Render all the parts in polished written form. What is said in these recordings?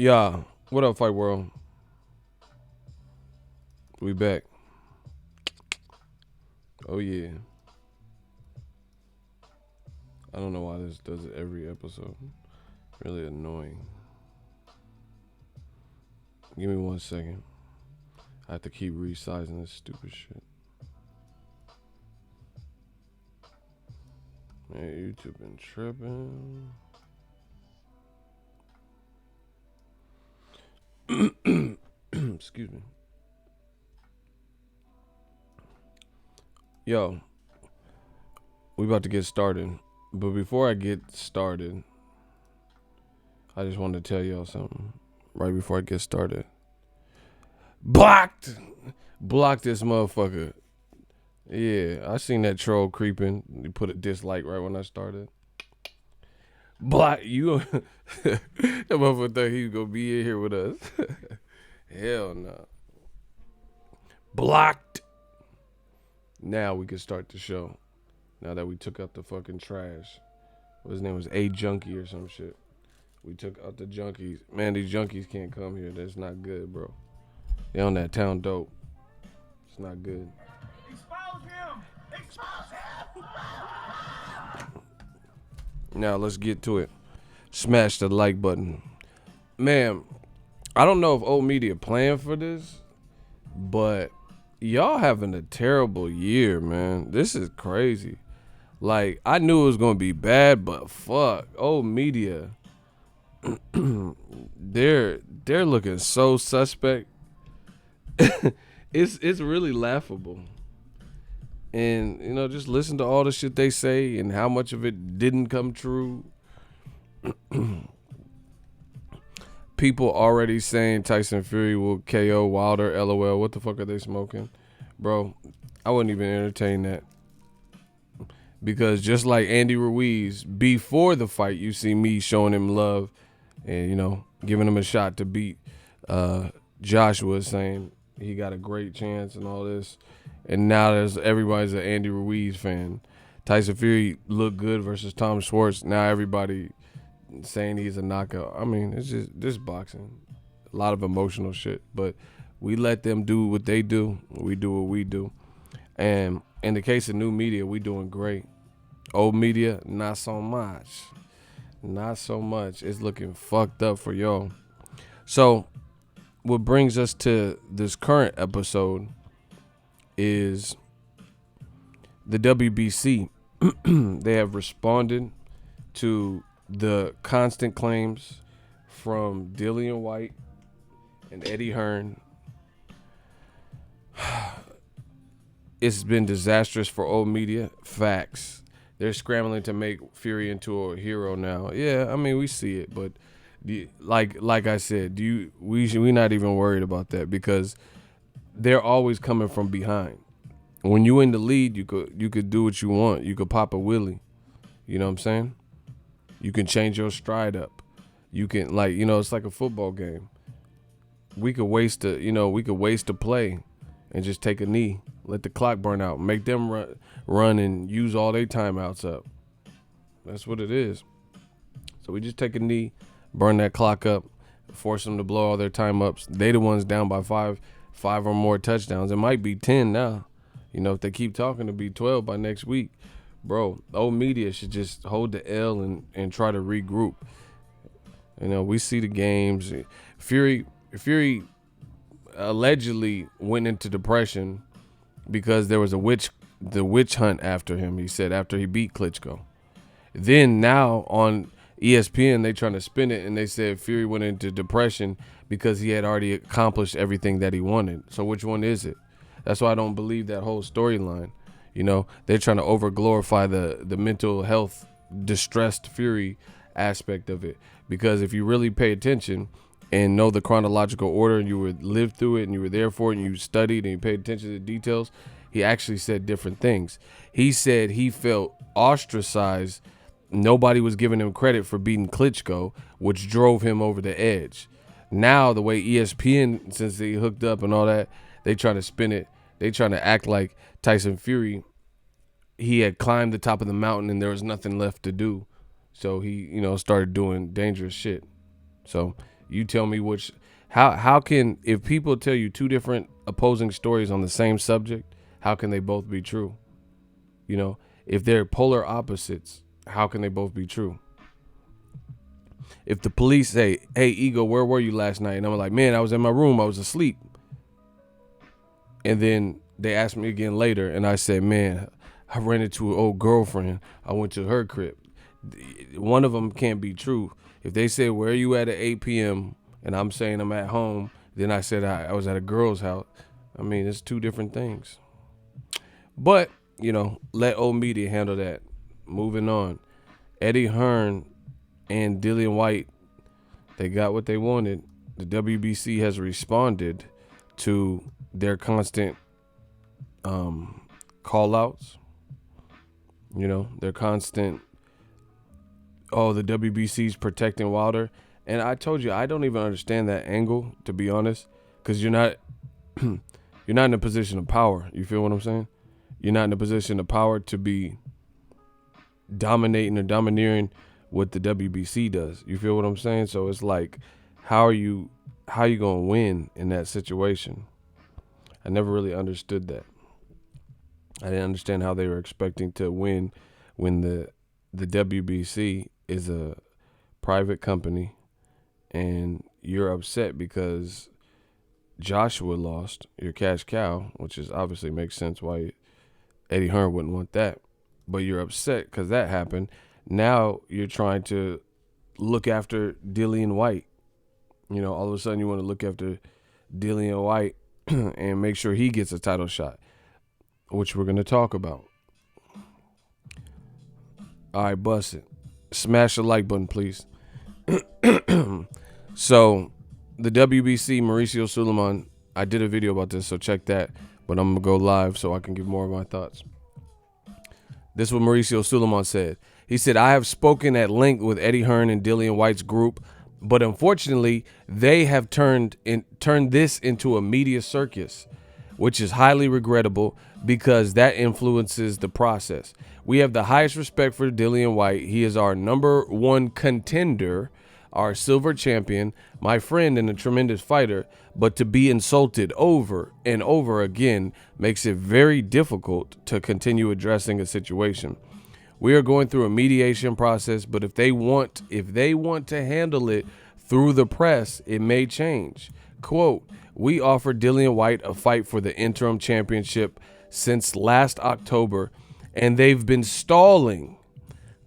Yeah, what up, Fight World? We back. Oh yeah. I don't know why this does it every episode. Really annoying. Give me 1 second. I have to keep resizing this stupid shit. Man, YouTube been tripping. Excuse me. Yo, we about to get started. But before I get started, I just wanted to tell y'all something. Right before I get started. Blocked! Blocked this motherfucker. Yeah, I seen that troll creeping. He put a dislike right when I started. Block you. That motherfucker thought he was gonna be in here with us. Hell no. Blocked. Now we can start the show. Now that we took out the fucking trash. His name was A Junkie or some shit. We took out the junkies. Man, these junkies can't come here. That's not good, bro. They on that town dope. It's not good. Expose him! Expose him! Now let's get to it. Smash the like button. Man, I don't know if old media planned for this, but y'all having a terrible year, man. This is crazy. Like, I knew it was gonna be bad, but fuck, old media. they're looking so suspect. It's really laughable. And, just listen to all the shit they say and how much of it didn't come true. People already saying Tyson Fury will KO Wilder, LOL. What the fuck are they smoking? Bro, I wouldn't even entertain that. Because just like Andy Ruiz, before the fight, you see me showing him love and, giving him a shot to beat Joshua, saying he got a great chance and all this. And now everybody's an Andy Ruiz fan. Tyson Fury looked good versus Tom Schwartz. Now everybody saying he's a knockout. I mean, it's just this boxing. A lot of emotional shit. But we let them do what they do. We do what we do. And in the case of new media, we doing great. Old media, not so much. Not so much. It's looking fucked up for y'all. So what brings us to this current episode is the WBC. They have responded to the constant claims from Dillian Whyte and Eddie Hearn. It's been disastrous for old media. Facts. They're scrambling to make Fury into a hero now. Yeah, I mean, we see it, but like I said, we not even worried about that because they're always coming from behind. When you in the lead, you could do what you want. You could pop a wheelie. You know what I'm saying? You can change your stride up. You can it's like a football game. We could waste a play and just take a knee. Let the clock burn out. Make them run and use all their timeouts up. That's what it is. So we just take a knee, burn that clock up, force them to blow all their time ups. They the ones down by five or more touchdowns. It might be 10 now. If they keep talking, to be 12 by next week. Bro, old media should just hold the L and try to regroup. We see the games. Fury allegedly went into depression because there was the witch hunt after him, he said, after he beat Klitschko. Then now on ESPN, they trying to spin it, and they said Fury went into depression because he had already accomplished everything that he wanted. So which one is it? That's why I don't believe that whole storyline. They're trying to over-glorify the mental health distressed Fury aspect of it. Because if you really pay attention and know the chronological order and you would live through it and you were there for it and you studied and you paid attention to the details, he actually said different things. He said he felt ostracized. Nobody was giving him credit for beating Klitschko, which drove him over the edge. Now, the way ESPN, since they hooked up and all that, they trying to spin it. They trying to act like Tyson Fury, he had climbed the top of the mountain and there was nothing left to do. So he, started doing dangerous shit. So You tell me which. How can, if people tell you two different opposing stories on the same subject, how can they both be true? You know, if they're polar opposites, how can they both be true? If the police say, "Hey, Ego, where were you last night?" and I'm like, "Man, I was in my room. I was asleep." And then they asked me again later, and I said, "Man, I ran into an old girlfriend. I went to her crib." One of them can't be true. If they say, "Where are you at 8 p.m.?" and I'm saying I'm at home, then I said I was at a girl's house. I mean, it's two different things. But, you know, let old media handle that. Moving on. Eddie Hearn and Dillian Whyte, they got what they wanted. The WBC has responded to their constant call outs. You know, their constant, oh, the WBC's protecting Wilder. And I told you, I don't even understand that angle, to be honest, because you're not in a position of power. You feel what I'm saying? You're not in a position of power to be dominating or domineering what the WBC does. You feel what I'm saying? So it's like, how you gonna win in that situation? I never really understood that. I didn't understand how they were expecting to win when the WBC is a private company and you're upset because Joshua lost, your cash cow, which is obviously makes sense why Eddie Hearn wouldn't want that. But you're upset because that happened. Now you're trying to look after Dillian Whyte. You know, all of a sudden you want to look after Dillian Whyte and make sure he gets a title shot, which we're going to talk about. All right, bust it. Smash the like button, please. So, the WBC, Mauricio Suleiman, I did a video about this, so check that. But I'm going to go live so I can give more of my thoughts. This is what Mauricio Suleiman said. He said, "I have spoken at length with Eddie Hearn and Dillian Whyte's group, but unfortunately, they have turned this into a media circus, which is highly regrettable because that influences the process. We have the highest respect for Dillian Whyte. He is our number one contender, our silver champion, my friend and a tremendous fighter, but to be insulted over and over again makes it very difficult to continue addressing a situation. We are going through a mediation process, but if they want to handle it through the press, it may change. Quote, we offered Dillian Whyte a fight for the interim championship since last October, and they've been stalling.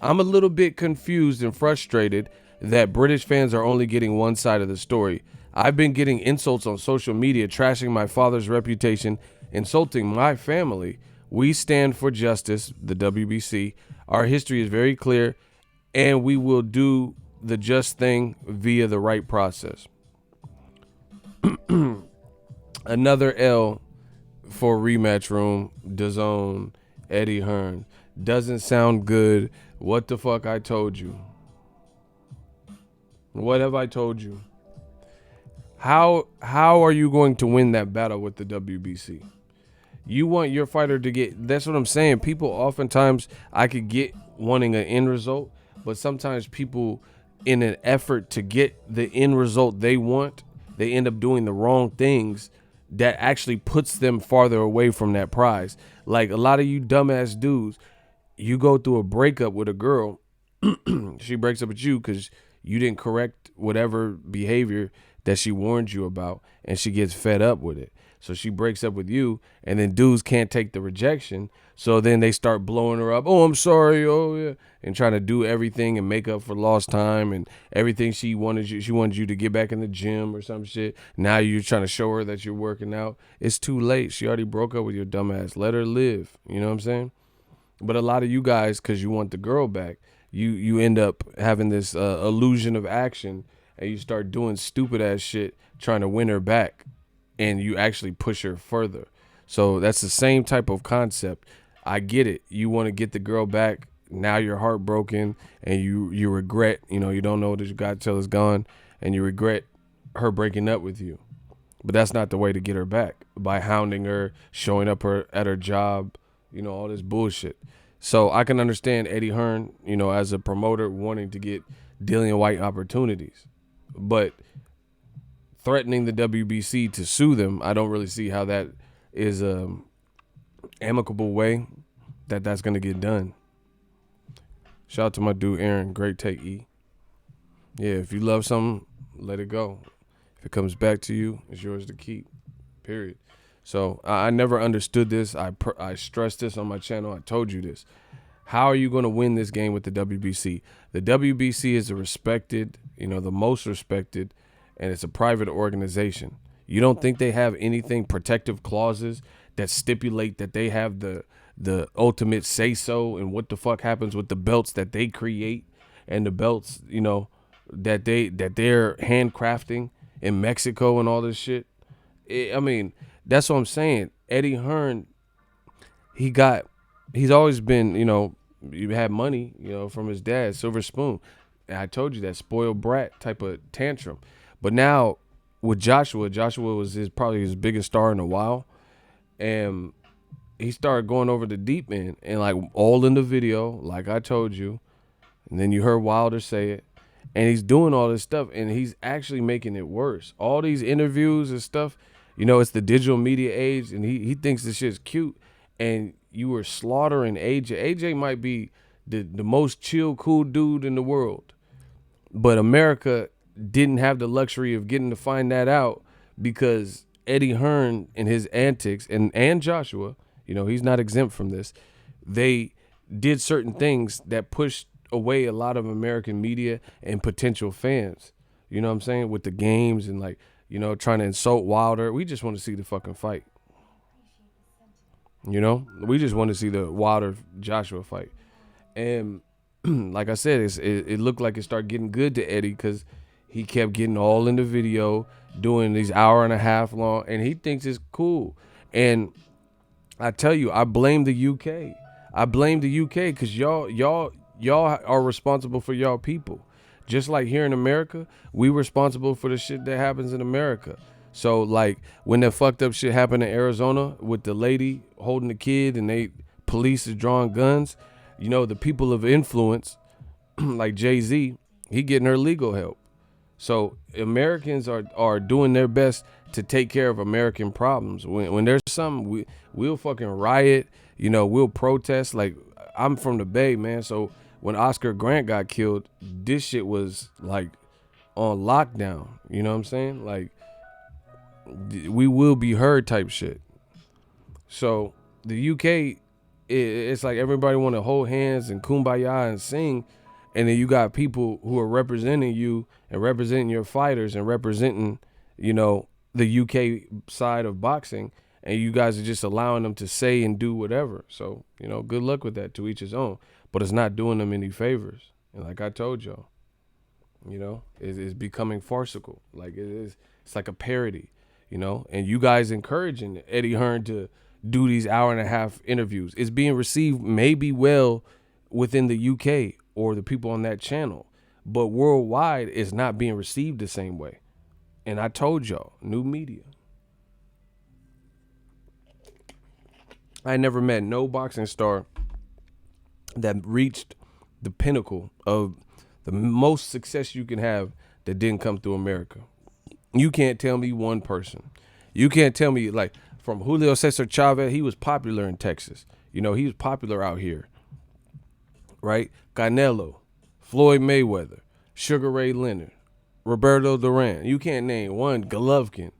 I'm a little bit confused and frustrated that British fans are only getting one side of the story. I've been getting insults on social media, trashing my father's reputation, insulting my family. We stand for justice, the WBC. Our history is very clear, and we will do the just thing via the right process." Another L for Rematch Room, DAZN, Eddie Hearn. Doesn't sound good. What the fuck I told you? What have I told you? How are you going to win that battle with the WBC? You want your fighter to get, that's what I'm saying. People oftentimes, I could get wanting an end result, but sometimes people, in an effort to get the end result they want, they end up doing the wrong things that actually puts them farther away from that prize. Like a lot of you dumbass dudes, you go through a breakup with a girl, she breaks up with you because you didn't correct whatever behavior that she warned you about, and she gets fed up with it. So she breaks up with you, and then dudes can't take the rejection. So then they start blowing her up. Oh, I'm sorry. Oh, yeah. And trying to do everything and make up for lost time and everything she wanted you to get back in the gym or some shit. Now you're trying to show her that you're working out. It's too late. She already broke up with your dumbass. Let her live. You know what I'm saying? But a lot of you guys, because you want the girl back, you end up having this illusion of action, and you start doing stupid ass shit trying to win her back. And you actually push her further. So that's the same type of concept. I get it. You want to get the girl back. Now you're heartbroken and you regret, you don't know that you got till it's gone, and you regret her breaking up with you. But that's not the way to get her back, by hounding her, showing up at her job, all this bullshit. So I can understand Eddie Hearn, as a promoter wanting to get Dillian Whyte opportunities. But threatening the WBC to sue them, I don't really see how that is a amicable way that's going to get done. Shout out to my dude Aaron. Great take, E. Yeah, if you love something, let it go. If it comes back to you, it's yours to keep. Period. So I never understood this. I stressed this on my channel. I told you this. How are you going to win this game with the WBC? The WBC is a respected, the most respected, and it's a private organization. You don't think they have anything, protective clauses that stipulate that they have the ultimate say-so and what the fuck happens with the belts that they create and the belts, that they're handcrafting in Mexico and all this shit? That's what I'm saying. Eddie Hearn, he's always been, you had money, from his dad, silver spoon. And I told you that spoiled brat type of tantrum. But now with Joshua was probably his biggest star in a while. And he started going over the deep end and like all in the video, like I told you. And then you heard Wilder say it. And he's doing all this stuff and he's actually making it worse. All these interviews and stuff, it's the digital media age and he thinks this shit's cute. And you were slaughtering AJ. AJ might be the most chill, cool dude in the world. But America didn't have the luxury of getting to find that out because Eddie Hearn and his antics and Joshua, he's not exempt from this. They did certain things that pushed away a lot of American media and potential fans. You know what I'm saying? With the games and trying to insult Wilder. We just want to see the fucking fight. We just want to see the Wilder Joshua fight. And like I said, it looked like it started getting good to Eddie because he kept getting all in the video, doing these hour and a half long, and he thinks it's cool. And I tell you, I blame the UK. I blame the UK because y'all are responsible for y'all people. Just like here in America, we responsible for the shit that happens in America. So like when that fucked up shit happened in Arizona with the lady holding the kid and police is drawing guns, the people of influence like Jay-Z, he getting her legal help. So Americans are doing their best to take care of American problems. When there's something, we'll fucking riot, we'll protest. Like I'm from the Bay, man. So when Oscar Grant got killed, this shit was like on lockdown. You know what I'm saying? Like we will be heard type shit. So the UK, it's like everybody want to hold hands and kumbaya and sing. And then you got people who are representing you and representing your fighters and representing, the UK side of boxing. And you guys are just allowing them to say and do whatever. So, good luck with that, to each his own. But it's not doing them any favors. And like I told y'all, it's becoming farcical. Like it's like a parody, and you guys encouraging Eddie Hearn to do these hour and a half interviews. It's being received maybe well within the UK or the people on that channel, but worldwide it's not being received the same way. And I told y'all, new media. I never met no boxing star that reached the pinnacle of the most success you can have that didn't come through America. You can't tell me one person. You can't tell me, like, from Julio Cesar Chavez, he was popular in Texas. He was popular out here. Right? Canelo, Floyd Mayweather, Sugar Ray Leonard, Roberto Duran. You can't name one. Golovkin,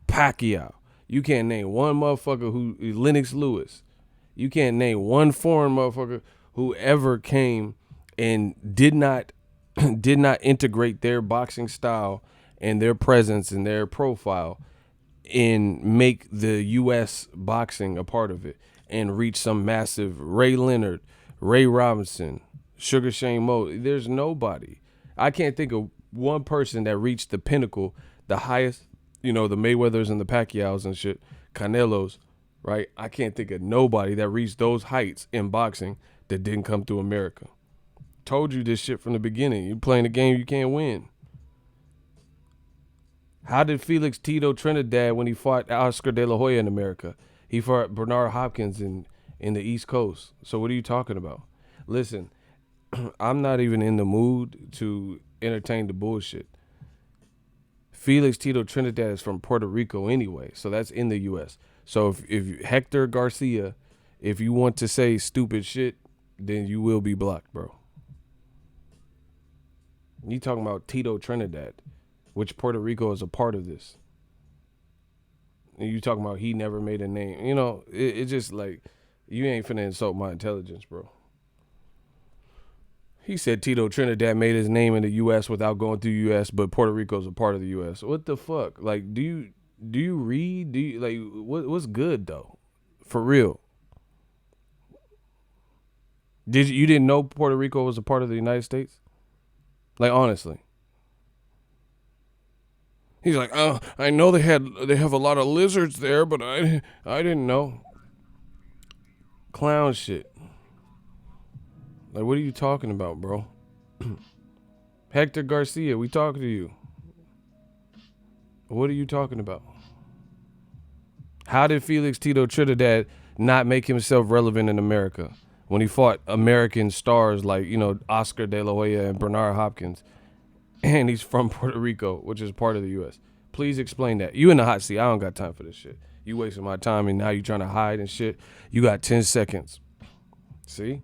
Pacquiao. You can't name one motherfucker who Lennox Lewis. You can't name one foreign motherfucker who ever came and did not integrate their boxing style and their presence and their profile and make the U.S. boxing a part of it and reach some massive Ray Leonard, Ray Robinson, Sugar Shane Moe. There's nobody. I can't think of one person that reached the pinnacle, the highest, the Mayweathers and the Pacquiaos and shit, Canelos, right? I can't think of nobody that reached those heights in boxing that didn't come through America. Told you this shit from the beginning. You playing a game you can't win. How did Felix Tito Trinidad when he fought Oscar De La Hoya in America? He fought Bernard Hopkins in the East Coast. So what are you talking about? Listen, I'm not even in the mood to entertain the bullshit. Felix Tito Trinidad is from Puerto Rico anyway, so that's in the U.S. So if Hector Garcia, if you want to say stupid shit, then you will be blocked, bro. You talking about Tito Trinidad, which Puerto Rico is a part of this. And you talking about he never made a name. You know, it's just like, you ain't finna insult my intelligence, bro. He said Tito Trinidad made his name in the U.S. without going through the U.S., but Puerto Rico's a part of the U.S. What the fuck? Like, do you read? Do you, like, what's good, though? For real. You didn't know Puerto Rico was a part of the United States? Like, honestly. He's like, I know they have a lot of lizards there, but I didn't know. Clown shit. Like, what are you talking about, bro? Hector Garcia, we talking to you. What are you talking about? How did Felix Tito Trinidad not make himself relevant in America when he fought American stars like, you know, Oscar De La Hoya and Bernard Hopkins? And he's from Puerto Rico, which is part of the U.S. Please explain that. You in the hot seat. I don't got time for this shit. You wasting my time, and now you trying to hide and shit. You got 10 seconds. See?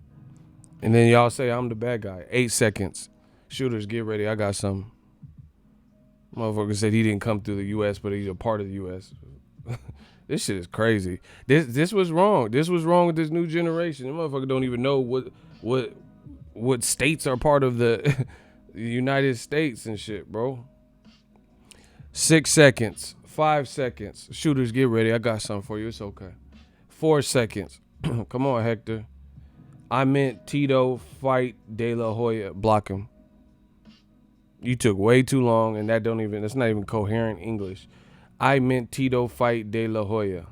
And then y'all say I'm the bad guy. 8 seconds. Shooters, get ready. I got something. Motherfucker said he didn't come through the U.S., but he's a part of the U.S. This shit is crazy. This was wrong. This was wrong with this new generation. The motherfucker don't even know what states are part of the United States and shit, bro. 6 seconds. 5 seconds. Shooters, get ready. I got something for you. It's okay. 4 seconds. Come on, Hector. I meant Tito fight De La Hoya. Block him. You took way too long, and that's not even coherent English. I meant Tito fight De La Hoya.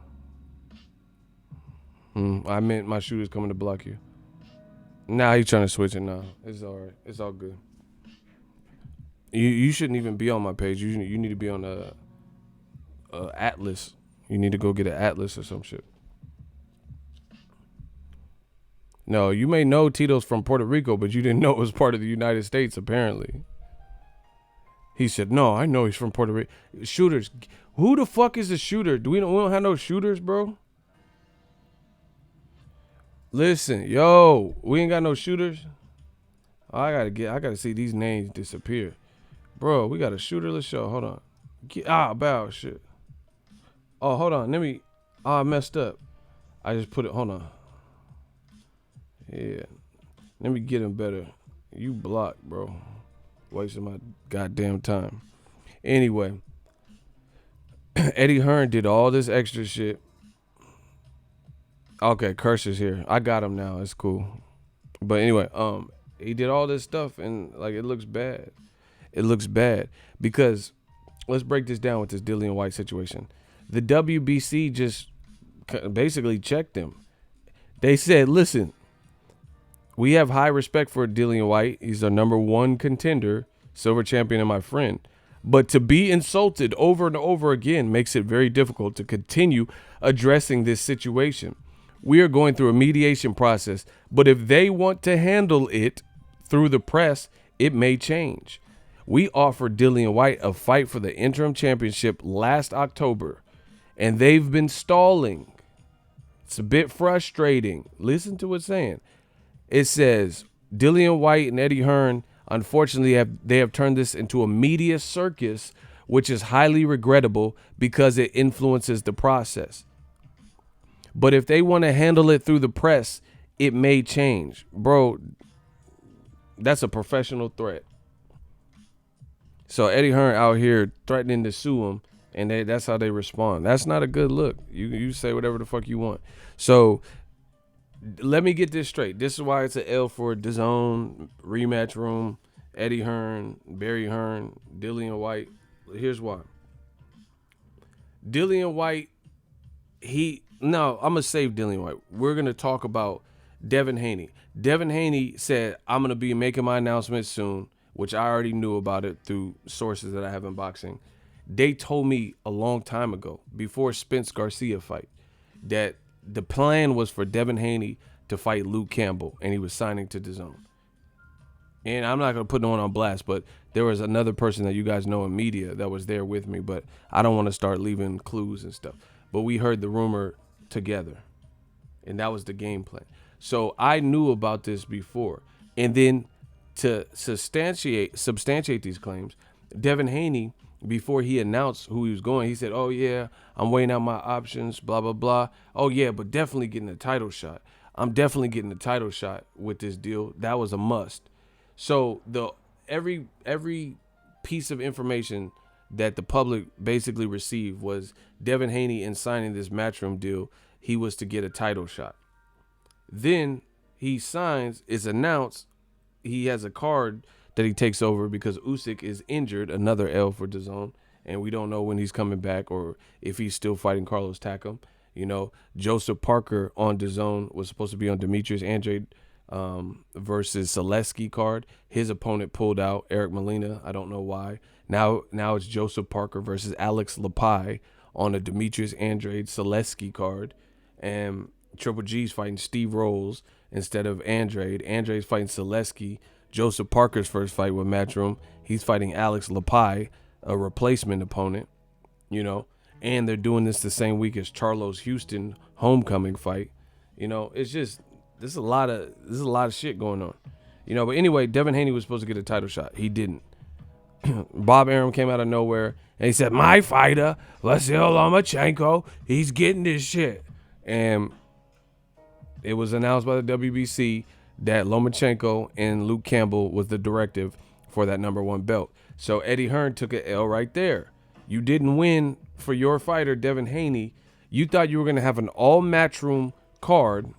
I meant my shooter's coming to block you. Nah, he's trying to switch it now. It's all right. It's all good. You shouldn't even be on my page. You need to be on a Atlas. You need to go get an Atlas or some shit. No, you may know Tito's from Puerto Rico, but you didn't know it was part of the United States, apparently. He said, no, I know he's from Puerto Rico. Shooters. Who the fuck is a shooter? We don't have no shooters, bro? Listen, yo, we ain't got no shooters. I gotta see these names disappear. Bro, we got a shooterless show. Hold on. Bow shit. Oh, hold on. I messed up. I just put it, hold on. Yeah. Let me get him better. You blocked, bro. Wasting my goddamn time. Anyway. Eddie Hearn did all this extra shit. Okay, Kirsch is here. I got him now. It's cool. But anyway, he did all this stuff and like it looks bad. It looks bad because let's break this down with this Dillian Whyte situation. The WBC just basically checked him. They said, listen, we have high respect for Dillian Whyte. He's our number one contender, silver champion and my friend. But to be insulted over and over again makes it very difficult to continue addressing this situation. We are going through a mediation process, but if they want to handle it through the press, it may change. We offered Dillian Whyte a fight for the interim championship last October, and they've been stalling. It's a bit frustrating. Listen to what's saying. It says, Dillian Whyte and Eddie Hearn, unfortunately, they have turned this into a media circus, which is highly regrettable because it influences the process. But if they want to handle it through the press, it may change. Bro, that's a professional threat. So Eddie Hearn out here threatening to sue him, and that's how they respond. That's not a good look. You say whatever the fuck you want. So let me get this straight. This is why it's an L for DAZN, Rematch Room, Eddie Hearn, Barry Hearn, Dillian Whyte. Here's why. Dillian Whyte, I'm going to save Dillian Whyte. We're going to talk about Devin Haney. Devin Haney said, I'm going to be making my announcement soon, which I already knew about it through sources that I have in boxing. They told me a long time ago, before Spence Garcia fight, that the plan was for Devin Haney to fight Luke Campbell, and he was signing to DAZN. And I'm not going to put no one on blast, but there was another person that you guys know in media that was there with me, but I don't want to start leaving clues and stuff. But we heard the rumor together, and that was the game plan. So I knew about this before. And then to substantiate these claims, Devin Haney, before he announced who he was going, he said, "Oh yeah, I'm weighing out my options, blah blah blah. Oh yeah, but definitely getting a title shot. I'm definitely getting a title shot with this deal. That was a must." So every piece of information that the public basically received was Devin Haney in signing this Matchroom deal, he was to get a title shot. Then he signs, it's announced he has a card that he takes over because Usyk is injured, another L for DAZN, and we don't know when he's coming back or if he's still fighting Carlos Takam. You know, Joseph Parker on DAZN was supposed to be on Demetrius Andrade versus Selesky card. His opponent pulled out, Eric Molina. I don't know why. Now it's Joseph Parker versus Alex Lepai on a Demetrius Andrade Selesky card. And Triple G's fighting Steve Rolls instead of Andrade. Andrade's fighting Selesky. Joseph Parker's first fight with Matchroom, he's fighting Alex Lepai, a replacement opponent, you know. And they're doing this the same week as Charlo's Houston homecoming fight. You know, it's just there's a lot of shit going on. You know, but anyway, Devin Haney was supposed to get a title shot. He didn't. Bob Arum came out of nowhere and he said, "My fighter, Vasyl Lomachenko, he's getting this shit." And it was announced by the WBC that Lomachenko and Luke Campbell was the directive for that #1 belt. So Eddie Hearn took an L right there. You didn't win for your fighter, Devin Haney. You thought you were going to have an all Matchroom card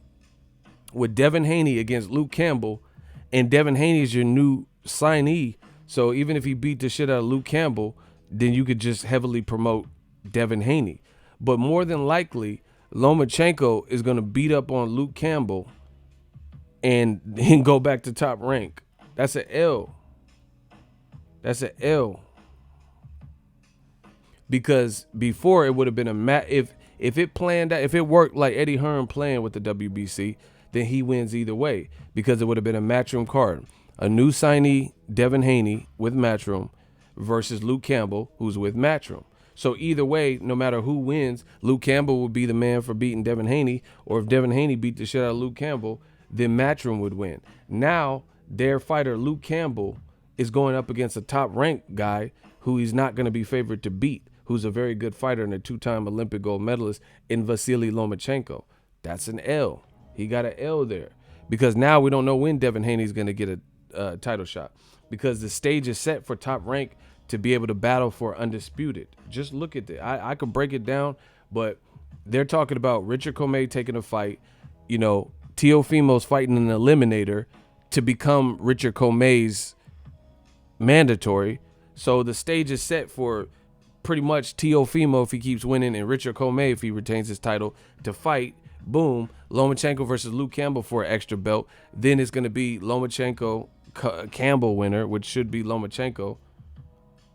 with Devin Haney against Luke Campbell, and Devin Haney is your new signee. So even if he beat the shit out of Luke Campbell, then you could just heavily promote Devin Haney. But more than likely, Lomachenko is going to beat up on Luke Campbell and then go back to Top Rank. That's an L. That's an L. Because before it would have been a if it planned out, if it worked like Eddie Hearn playing with the WBC, then he wins either way because it would have been a Matchroom card. A new signee, Devin Haney with Matchroom versus Luke Campbell, who's with Matchroom. So either way, no matter who wins, Luke Campbell would be the man for beating Devin Haney, or if Devin Haney beat the shit out of Luke Campbell, then Matchroom would win. Now their fighter Luke Campbell is going up against a top-ranked guy who he's not going to be favored to beat, who's a very good fighter and a two-time Olympic gold medalist in Vasily Lomachenko. That's an L. He got an L there because now we don't know when Devin Haney's going to get a title shot because the stage is set for Top Rank to be able to battle for undisputed. Just look at it. I could break it down, but they're talking about Richard Comey taking a fight. You know, Teofimo's fighting an eliminator to become Richard Comey's mandatory. So the stage is set for pretty much Teofimo if he keeps winning and Richard Comey if he retains his title to fight. Boom, Lomachenko versus Luke Campbell for an extra belt. Then it's going to be Lomachenko Campbell winner, which should be Lomachenko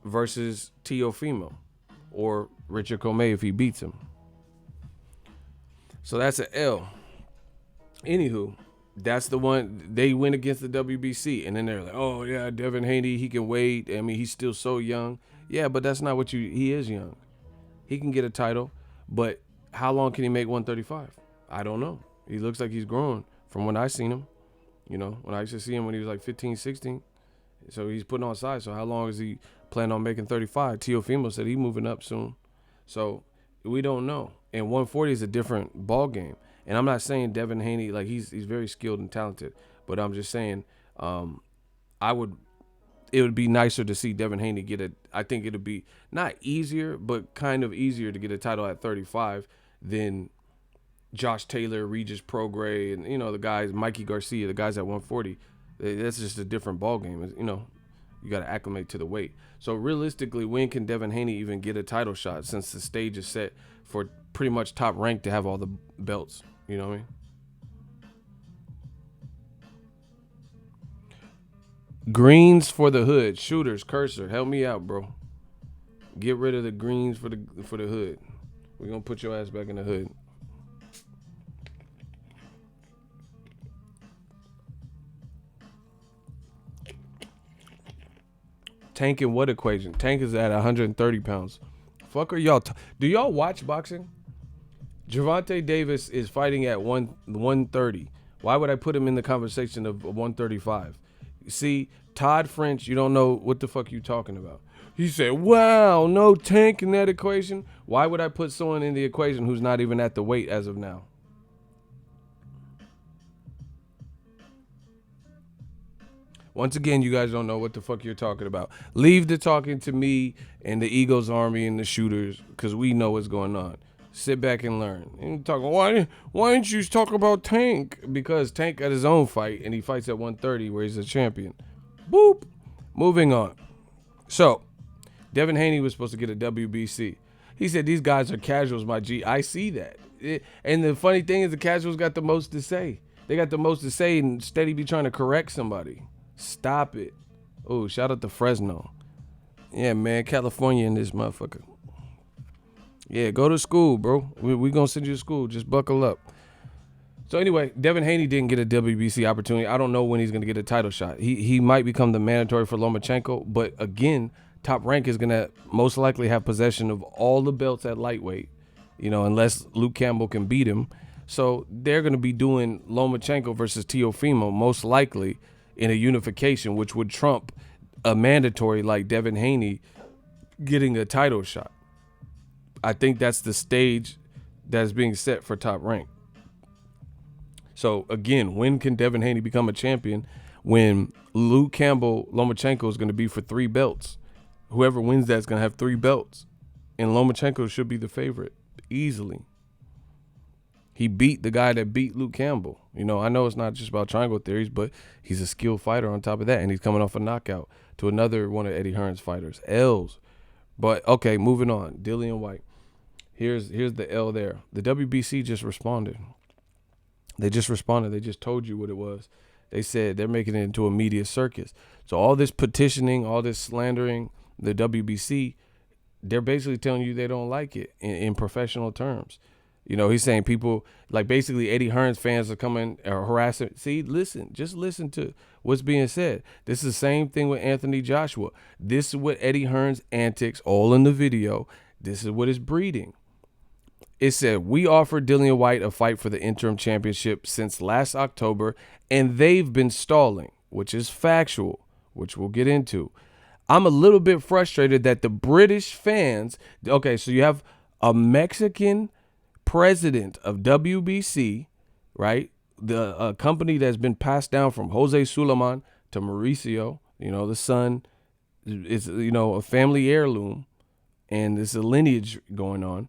versus Teofimo or Richard Comey if he beats him. So that's an L. Anywho, that's the one they went against the WBC, and then they're like, "Oh yeah, Devin Haney, he can wait. I mean, he's still so young." Yeah, but that's not what he is young. He can get a title, but how long can he make 135? I don't know. He looks like he's growing from when I seen him. You know, when I used to see him when he was like 15, 16. So he's putting on size. So how long is he planning on making 35? Teofimo said he's moving up soon. So we don't know. And 140 is a different ball game. And I'm not saying Devin Haney, like he's very skilled and talented, but I'm just saying it would be nicer to see Devin Haney I think it'd be not easier, but kind of easier to get a title at 35 than Josh Taylor, Regis Prograis, and, you know, the guys, Mikey Garcia, the guys at 140. That's just a different ball game. You know, you got to acclimate to the weight. So realistically, when can Devin Haney even get a title shot since the stage is set for pretty much Top Rank to have all the belts? You know what I mean? Greens for the hood. Shooters, Cursor, help me out, bro. Get rid of the greens for the hood. We're going to put your ass back in the hood. Tank in what equation? Tank is at 130 pounds. Fuck are y'all? Do y'all watch boxing? Gervonta Davis is fighting at 130. Why would I put him in the conversation of 135? See, Todd French, you don't know what the fuck you talking about. He said, wow, no Tank in that equation. Why would I put someone in the equation who's not even at the weight as of now? Once again, you guys don't know what the fuck you're talking about. Leave the talking to me and the Eagles Army and the shooters, because we know what's going on. Sit back and learn. And talk, why didn't you talk about Tank? Because Tank got his own fight, and he fights at 130 where he's a champion. Boop. Moving on. So, Devin Haney was supposed to get a WBC. He said, these guys are casuals, my G. I see that. And the funny thing is the casuals got the most to say. They got the most to say and steady be trying to correct somebody. Stop it. Oh, shout out to Fresno. Yeah, man, California in this motherfucker. Yeah, go to school, bro. We gonna send you to school. Just buckle up. So anyway, Devin Haney didn't get a WBC opportunity. I don't know when he's gonna get a title shot. He might become the mandatory for Lomachenko, but again, Top Rank is gonna most likely have possession of all the belts at lightweight, unless Luke Campbell can beat him. So they're gonna be doing Lomachenko versus Teofimo most likely in a unification, which would trump a mandatory like Devin Haney getting a title shot. I think that's the stage that's being set for Top Rank. So again, when can Devin Haney become a champion? When Luke Campbell Lomachenko is going to be for 3 belts. Whoever wins that's going to have 3 belts. And Lomachenko should be the favorite easily. He beat the guy that beat Luke Campbell. I know it's not just about triangle theories, but he's a skilled fighter on top of that. And he's coming off a knockout to another one of Eddie Hearn's fighters. L's. But, okay, moving on. Dillian Whyte. Here's the L there. The WBC just responded. They just responded. They just told you what it was. They said they're making it into a media circus. So all this petitioning, all this slandering the WBC, they're basically telling you they don't like it in professional terms. He's saying people, like basically Eddie Hearn's fans are coming or harassing. See, just listen to what's being said. This is the same thing with Anthony Joshua. This is what Eddie Hearn's antics, all in the video, this is what it's breeding. It said, we offered Dillian Whyte a fight for the interim championship since last October, and they've been stalling, which is factual, which we'll get into. I'm a little bit frustrated that the British fans, okay, so you have a Mexican president of WBC, right? The company that's been passed down from Jose Sulaiman to Mauricio, the son is, a family heirloom, and there's a lineage going on.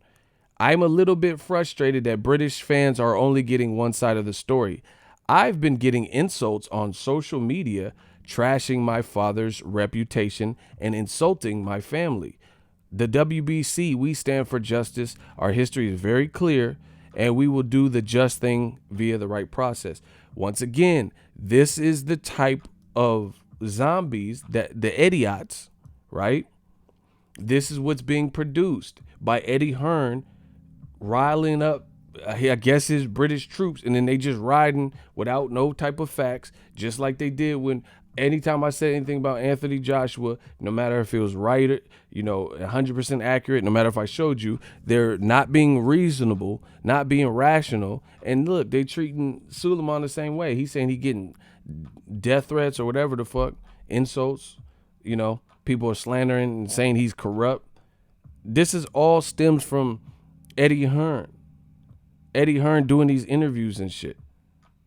I'm a little bit frustrated that British fans are only getting one side of the story. I've been getting insults on social media, trashing my father's reputation and insulting my family. The WBC, we stand for justice. Our history is very clear, and we will do the just thing via the right process. Once again, this is the type of zombies, that the idiots, right? This is what's being produced by Eddie Hearn, riling up, I guess, his British troops, and then they just riding without no type of facts, just like they did when anytime I said anything about Anthony Joshua, no matter if it was right, 100% accurate, no matter if I showed you, they're not being reasonable, not being rational. And look, they treating Suleiman the same way. He's saying he getting death threats or whatever the fuck, insults, people are slandering and saying he's corrupt. This is all stems from Eddie Hearn. Eddie Hearn doing these interviews and shit.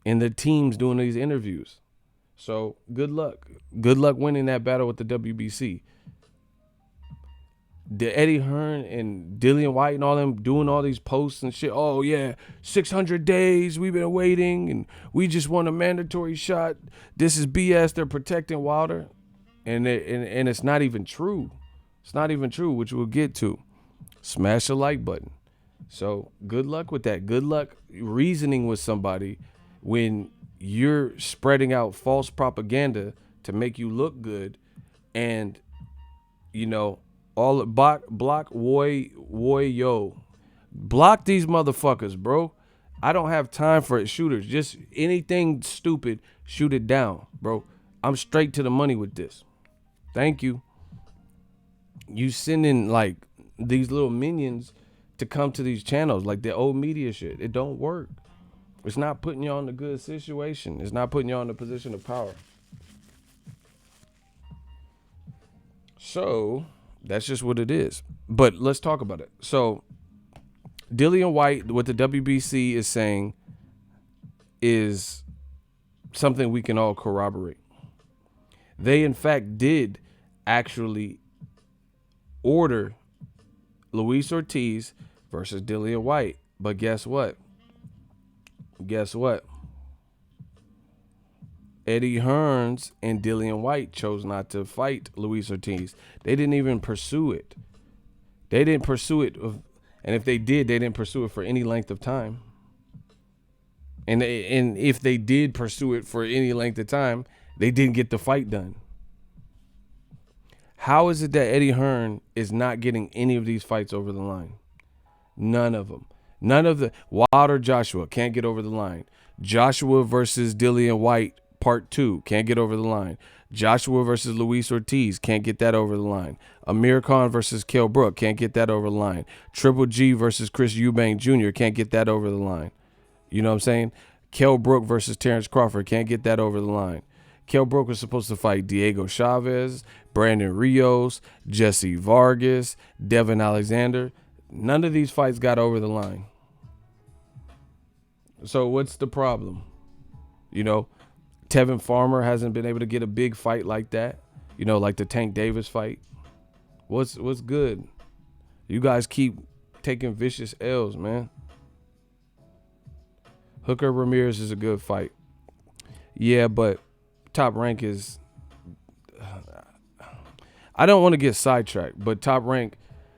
And the teams doing these interviews. So good luck. Good luck winning that battle with the WBC. The Eddie Hearn and Dillian Whyte and all them doing all these posts and shit. Oh yeah, 600 days we've been waiting and we just want a mandatory shot. This is BS. They're protecting Wilder. And it's not even true. It's not even true, which we'll get to. Smash the like button. So good luck with that. Good luck reasoning with somebody when you're spreading out false propaganda to make you look good, and all block yo, block these motherfuckers, bro. I don't have time for it. Shooters, just anything stupid, shoot it down, bro. I'm straight to the money with this. Thank you. You sending like these little minions to come to these channels, like the old media shit. It don't work. It's not putting you on a good situation. It's not putting you in a position of power. So that's just what it is. But let's talk about it. So Dillian Whyte, what the WBC is saying is something we can all corroborate. They, in fact, did actually order Luis Ortiz versus Dillian Whyte. But guess what? Guess what? Eddie Hearns and Dillian Whyte chose not to fight Luis Ortiz. They didn't even pursue it. They didn't pursue it. And if they did, they didn't pursue it for any length of time. And if they did pursue it for any length of time, they didn't get the fight done. How is it that Eddie Hearn is not getting any of these fights over the line? None of them. None of the Wilder Joshua can't get over the line. Joshua versus Dillian Whyte part 2 can't get over the line. Joshua versus Luis Ortiz can't get that over the line. Amir Khan versus Kell Brook can't get that over the line. Triple G versus Chris Eubank Jr. can't get that over the line. You know what I'm saying? Kell Brook versus Terrence Crawford can't get that over the line. Kell Brook was supposed to fight Diego Chavez, Brandon Rios, Jesse Vargas, Devin Alexander. None of these fights got over the line. So what's the problem? You know, Tevin Farmer hasn't been able to get a big fight like that. You know, like the Tank Davis fight. What's good? You guys keep taking vicious L's, man. Hooker Ramirez is a good fight. Yeah, but Top Rank is... I don't want to get sidetracked, but Top Rank...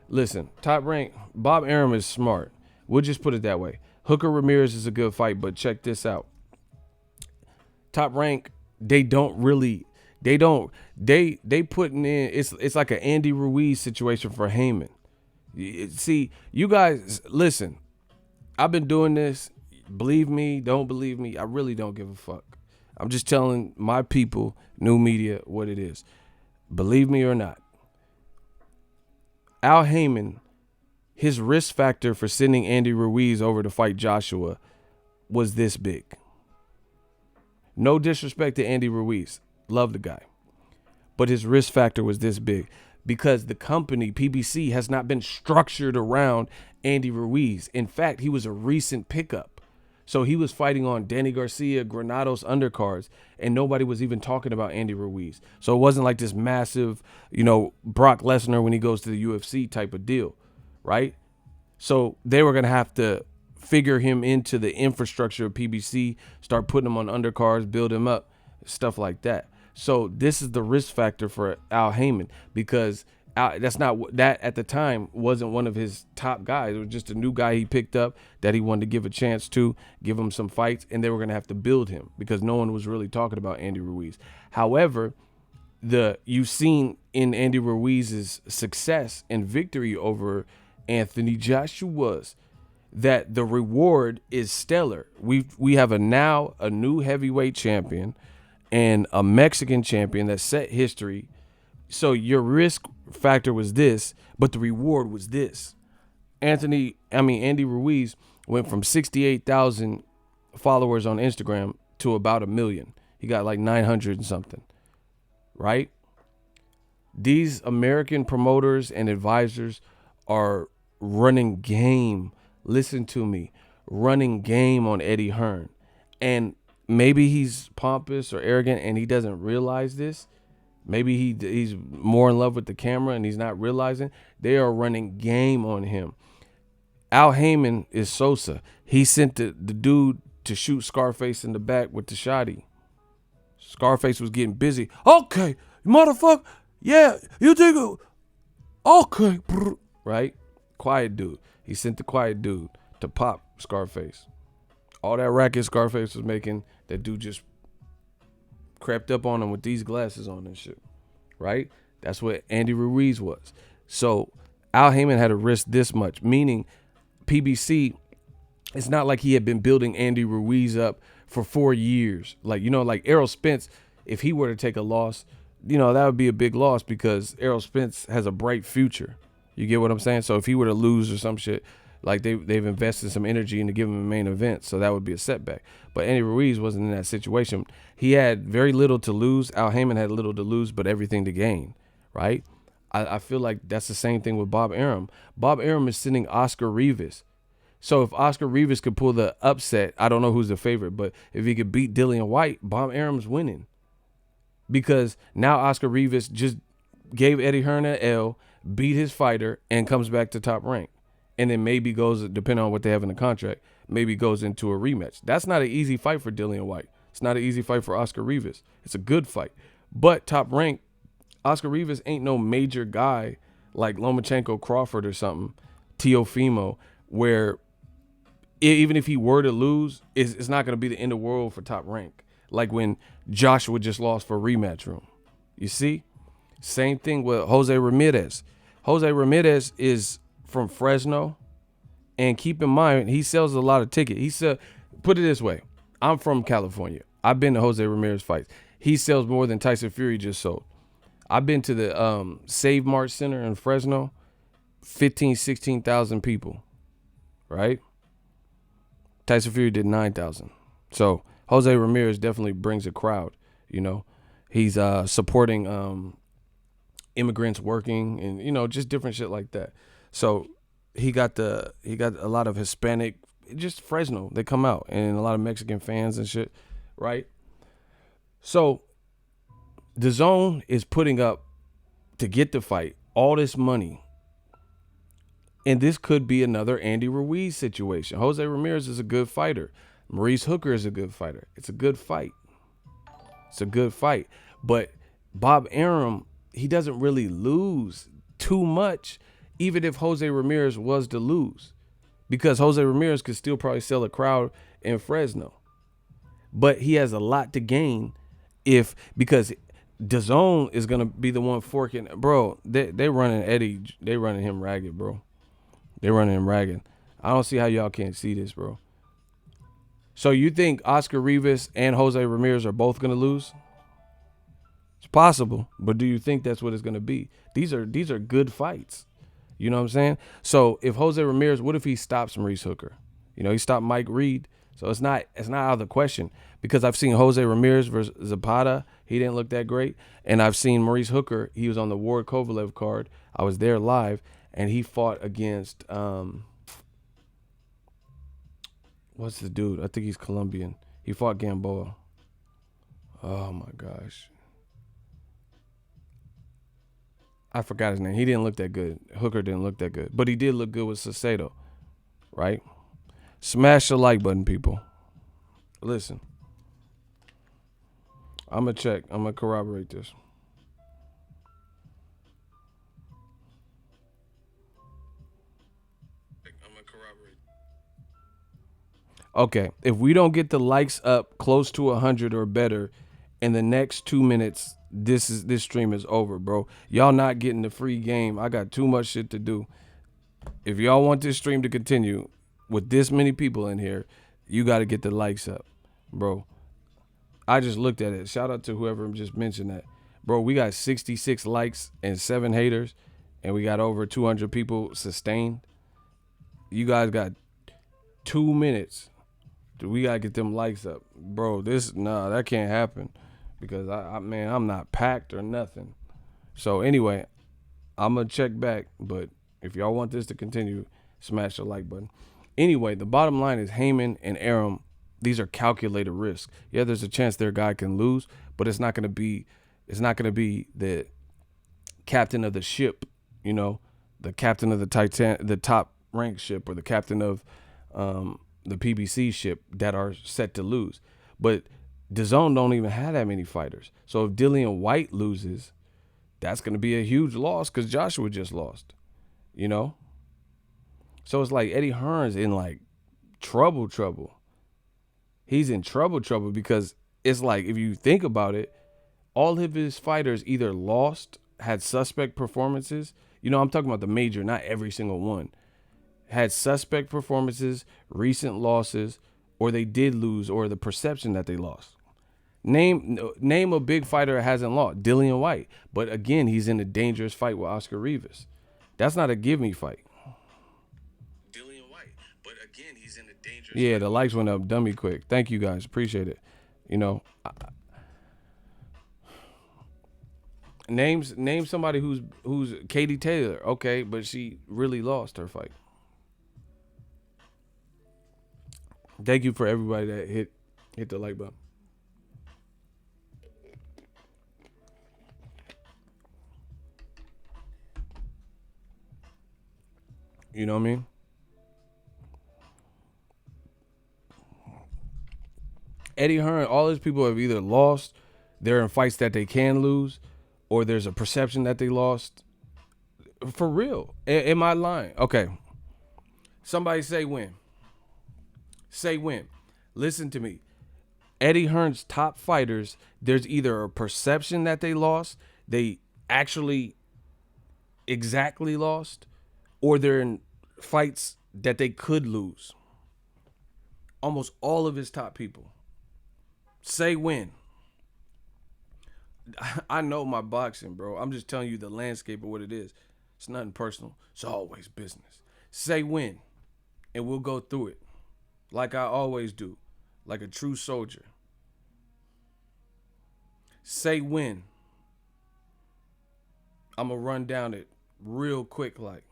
Listen, Top Rank, Bob Arum is smart. We'll just put it that way. Hooker Ramirez is a good fight, but check this out. Top Rank, they putting in, it's like an Andy Ruiz situation for Heyman. See, you guys, listen, I've been doing this. Believe me, don't believe me. I really don't give a fuck. I'm just telling my people, new media, what it is. Believe me or not. Al Heyman, his risk factor for sending Andy Ruiz over to fight Joshua was this big. No disrespect to Andy Ruiz. Love the guy. But his risk factor was this big because the company, PBC, has not been structured around Andy Ruiz. In fact, he was a recent pickup. So he was fighting on Danny Garcia, Granados undercards, and nobody was even talking about Andy Ruiz. So it wasn't like this massive, Brock Lesnar when he goes to the UFC type of deal, right? So they were going to have to figure him into the infrastructure of PBC, start putting him on undercards, build him up, stuff like that. So this is the risk factor for Al Heyman because that at the time wasn't one of his top guys. It was just a new guy he picked up that he wanted to give a chance to, give him some fights, and they were going to have to build him because no one was really talking about Andy Ruiz. However, you've seen in Andy Ruiz's success and victory over Anthony Joshua's that the reward is stellar. We have a new heavyweight champion and a Mexican champion that set history. So your risk factor was this, but the reward was this. Andy Ruiz went from 68,000 followers on Instagram to about 1 million. He got like 900 and something, right? These American promoters and advisors are running game. Listen to me, running game on Eddie Hearn. And maybe he's pompous or arrogant and he doesn't realize this. Maybe he's more in love with the camera and he's not realizing. They are running game on him. Al Heyman is Sosa. He sent the dude to shoot Scarface in the back with the shotty. Scarface was getting busy. Okay, motherfucker. Yeah, you think it. Okay. Right? Quiet dude. He sent the quiet dude to pop Scarface. All that racket Scarface was making, that dude just crept up on him with these glasses on and shit, right? That's what Andy Ruiz was. So Al Heyman had to risk this much, meaning PBC, it's not like he had been building Andy Ruiz up for 4 years. Like Errol Spence, if he were to take a loss, that would be a big loss because Errol Spence has a bright future. You get what I'm saying? So if he were to lose or some shit, like they've invested some energy into giving him a main event, so that would be a setback. But Andy Ruiz wasn't in that situation. He had very little to lose. Al Heyman had little to lose, but everything to gain, right? I feel like that's the same thing with Bob Arum. Bob Arum is sending Oscar Rivas. So if Oscar Rivas could pull the upset, I don't know who's the favorite, but if he could beat Dillian Whyte, Bob Arum's winning. Because now Oscar Rivas just gave Eddie Hearn an L, beat his fighter, and comes back to top rank. And then maybe goes, depending on what they have in the contract, maybe goes into a rematch. That's not an easy fight for Dillian Whyte. It's not an easy fight for Oscar Rivas. It's a good fight. But top rank, Oscar Rivas ain't no major guy like Lomachenko Crawford or something, Teofimo, where even if he were to lose, it's not going to be the end of the world for top rank. Like when Joshua just lost for rematch room. You see? Same thing with Jose Ramirez. Jose Ramirez is from Fresno. And keep in mind, he sells a lot of tickets. Put it this way. I'm from California. I've been to Jose Ramirez fights. He sells more than Tyson Fury just sold. I've been to the Save Mart Center in Fresno. 16,000 people. Right? Tyson Fury did 9,000. So Jose Ramirez definitely brings a crowd, He's supporting immigrants working and, just different shit like that. So he got a lot of Hispanic, just Fresno. They come out and a lot of Mexican fans and shit, right? So DAZN is putting up to get the fight all this money. And this could be another Andy Ruiz situation. Jose Ramirez is a good fighter. Maurice Hooker is a good fighter. It's a good fight. It's a good fight. But Bob Arum, he doesn't really lose too much, even if Jose Ramirez was to lose. Because Jose Ramirez could still probably sell a crowd in Fresno. But he has a lot to gain because DAZN is going to be the one forking. Bro, they running Eddie. They running him ragged, bro. They running him ragged. I don't see how y'all can't see this, bro. So you think Oscar Rivas and Jose Ramirez are both going to lose? It's possible, but do you think that's what it's going to be? These are good fights. You know what I'm saying? So if Jose Ramirez, what if he stops Maurice Hooker? He stopped Mike Reed. So it's not out of the question because I've seen Jose Ramirez versus Zapata. He didn't look that great. And I've seen Maurice Hooker. He was on the Ward Kovalev card. I was there live, and he fought against what's the dude? I think he's Colombian. He fought Gamboa. Oh my gosh. I forgot his name. He didn't look that good. Hooker didn't look that good. But he did look good with Salcedo. Right? Smash the like button, people. Listen. I'm going to check. I'm going to corroborate this. Okay, if we don't get the likes up close to 100 or better in the next 2 minutes, this stream is over, bro. Y'all not getting the free game. I got too much shit to do. If y'all want this stream to continue with this many people in here, you got to get the likes up, bro. I just looked at it. Shout out to whoever just mentioned that. Bro, we got 66 likes and 7 haters, and we got over 200 people sustained. You guys got 2 minutes. We got to get them likes up. Bro, that can't happen because, I'm not packed or nothing. So, anyway, I'm going to check back, but if y'all want this to continue, smash the like button. Anyway, the bottom line is Heyman and Arum, these are calculated risks. Yeah, there's a chance their guy can lose, but it's not going to be the captain of the ship, the captain of the top ranked ship, or the captain of the PBC ship that are set to lose. But DAZN don't even have that many fighters. So if Dillian Whyte loses, that's going to be a huge loss because Joshua just lost, So it's like Eddie Hearn's in like trouble. He's in trouble because it's like, if you think about it, all of his fighters either lost, had suspect performances. I'm talking about the major, not every single one. Had suspect performances, recent losses, or they did lose, or the perception that they lost. Name a big fighter that hasn't lost. Dillian Whyte. But again, he's in a dangerous fight with Oscar Rivas. That's not a give me fight. Dillian Whyte. But again, he's in a dangerous fight. The lights went up dummy quick. Thank you guys. Appreciate it. You know, name somebody who's Katie Taylor. Okay, but she really lost her fight. Thank you for everybody that hit the like button. You know what I mean? Eddie Hearn, all these people have either lost, they're in fights that they can lose, or there's a perception that they lost. For real. Am I lying? Okay. Somebody say when. Say when. Listen to me. Eddie Hearn's top fighters, there's either a perception that they lost, they actually exactly lost, or they're in fights that they could lose. Almost all of his top people. Say when. I know my boxing, bro. I'm just telling you the landscape of what it is. It's nothing personal. It's always business. Say when, and we'll go through it like I always do, like a true soldier. Say when. I'm going to run down it real quick like.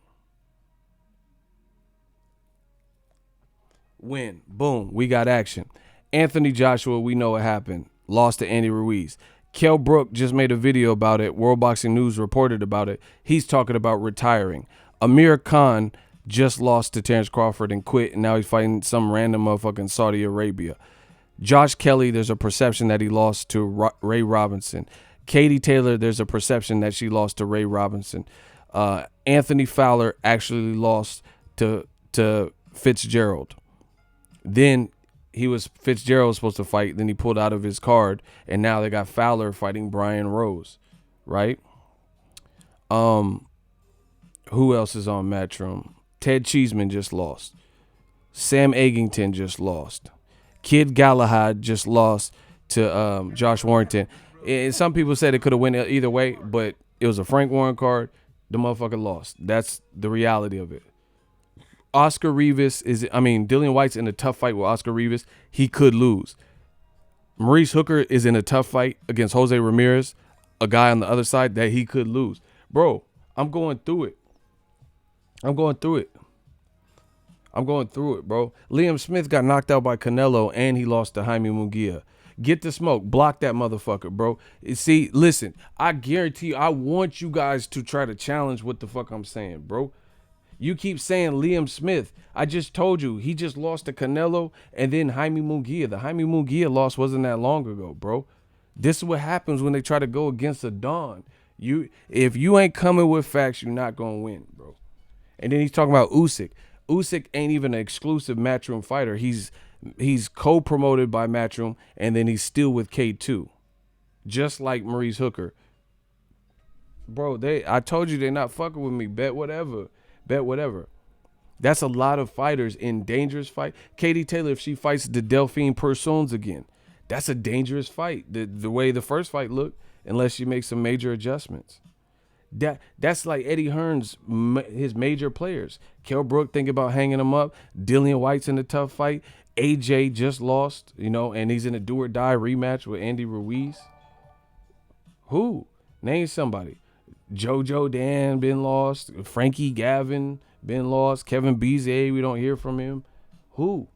When. Boom. We got action. Anthony Joshua, we know what happened. Lost to Andy Ruiz. Kell Brook just made a video about it. World Boxing News reported about it. He's talking about retiring. Amir Khan just lost to Terrence Crawford and quit, and now he's fighting some random motherfucking Saudi Arabia. Josh Kelly, there's a perception that he lost to Ray Robinson. Katie Taylor, there's a perception that she lost to Ray Robinson. Anthony Fowler actually lost to Fitzgerald. Then Fitzgerald was supposed to fight, then he pulled out of his card, and now they got Fowler fighting Brian Rose, right? Who else is on Matchroom? Ted Cheeseman just lost. Sam Egington just lost. Kid Galahad just lost to Josh Warrington. And some people said it could have went either way, but it was a Frank Warren card. The motherfucker lost. That's the reality of it. Dillian Whyte's in a tough fight with Oscar Rivas. He could lose. Maurice Hooker is in a tough fight against Jose Ramirez, a guy on the other side that he could lose. Bro, I'm going through it. Bro. Liam Smith got knocked out by Canelo, and he lost to Jaime Munguia. Get the smoke. Block that motherfucker, bro. See, listen, I guarantee you, I want you guys to try to challenge what the fuck I'm saying, bro. You keep saying Liam Smith. I just told you, he just lost to Canelo and then Jaime Munguia. The Jaime Munguia loss wasn't that long ago, bro. This is what happens when they try to go against a Don. If you ain't coming with facts, you're not going to win, bro. And then he's talking about Usyk. Usyk ain't even an exclusive Matchroom fighter. He's co-promoted by Matchroom, and then he's still with K2. Just like Maurice Hooker. Bro, I told you they're not fucking with me. Bet whatever. That's a lot of fighters in dangerous fight. Katie Taylor, if she fights the Delphine Persoons again, that's a dangerous fight. The way the first fight looked, unless she makes some major adjustments. That's like Eddie Hearn's his major players. Kell Brook thinking about hanging him up. Dillian Whyte's in a tough fight. AJ just lost, and he's in a do or die rematch with Andy Ruiz. Who? Name somebody. JoJo Dan been lost. Frankie Gavin been lost. Kevin Bezier, we don't hear from him. Who?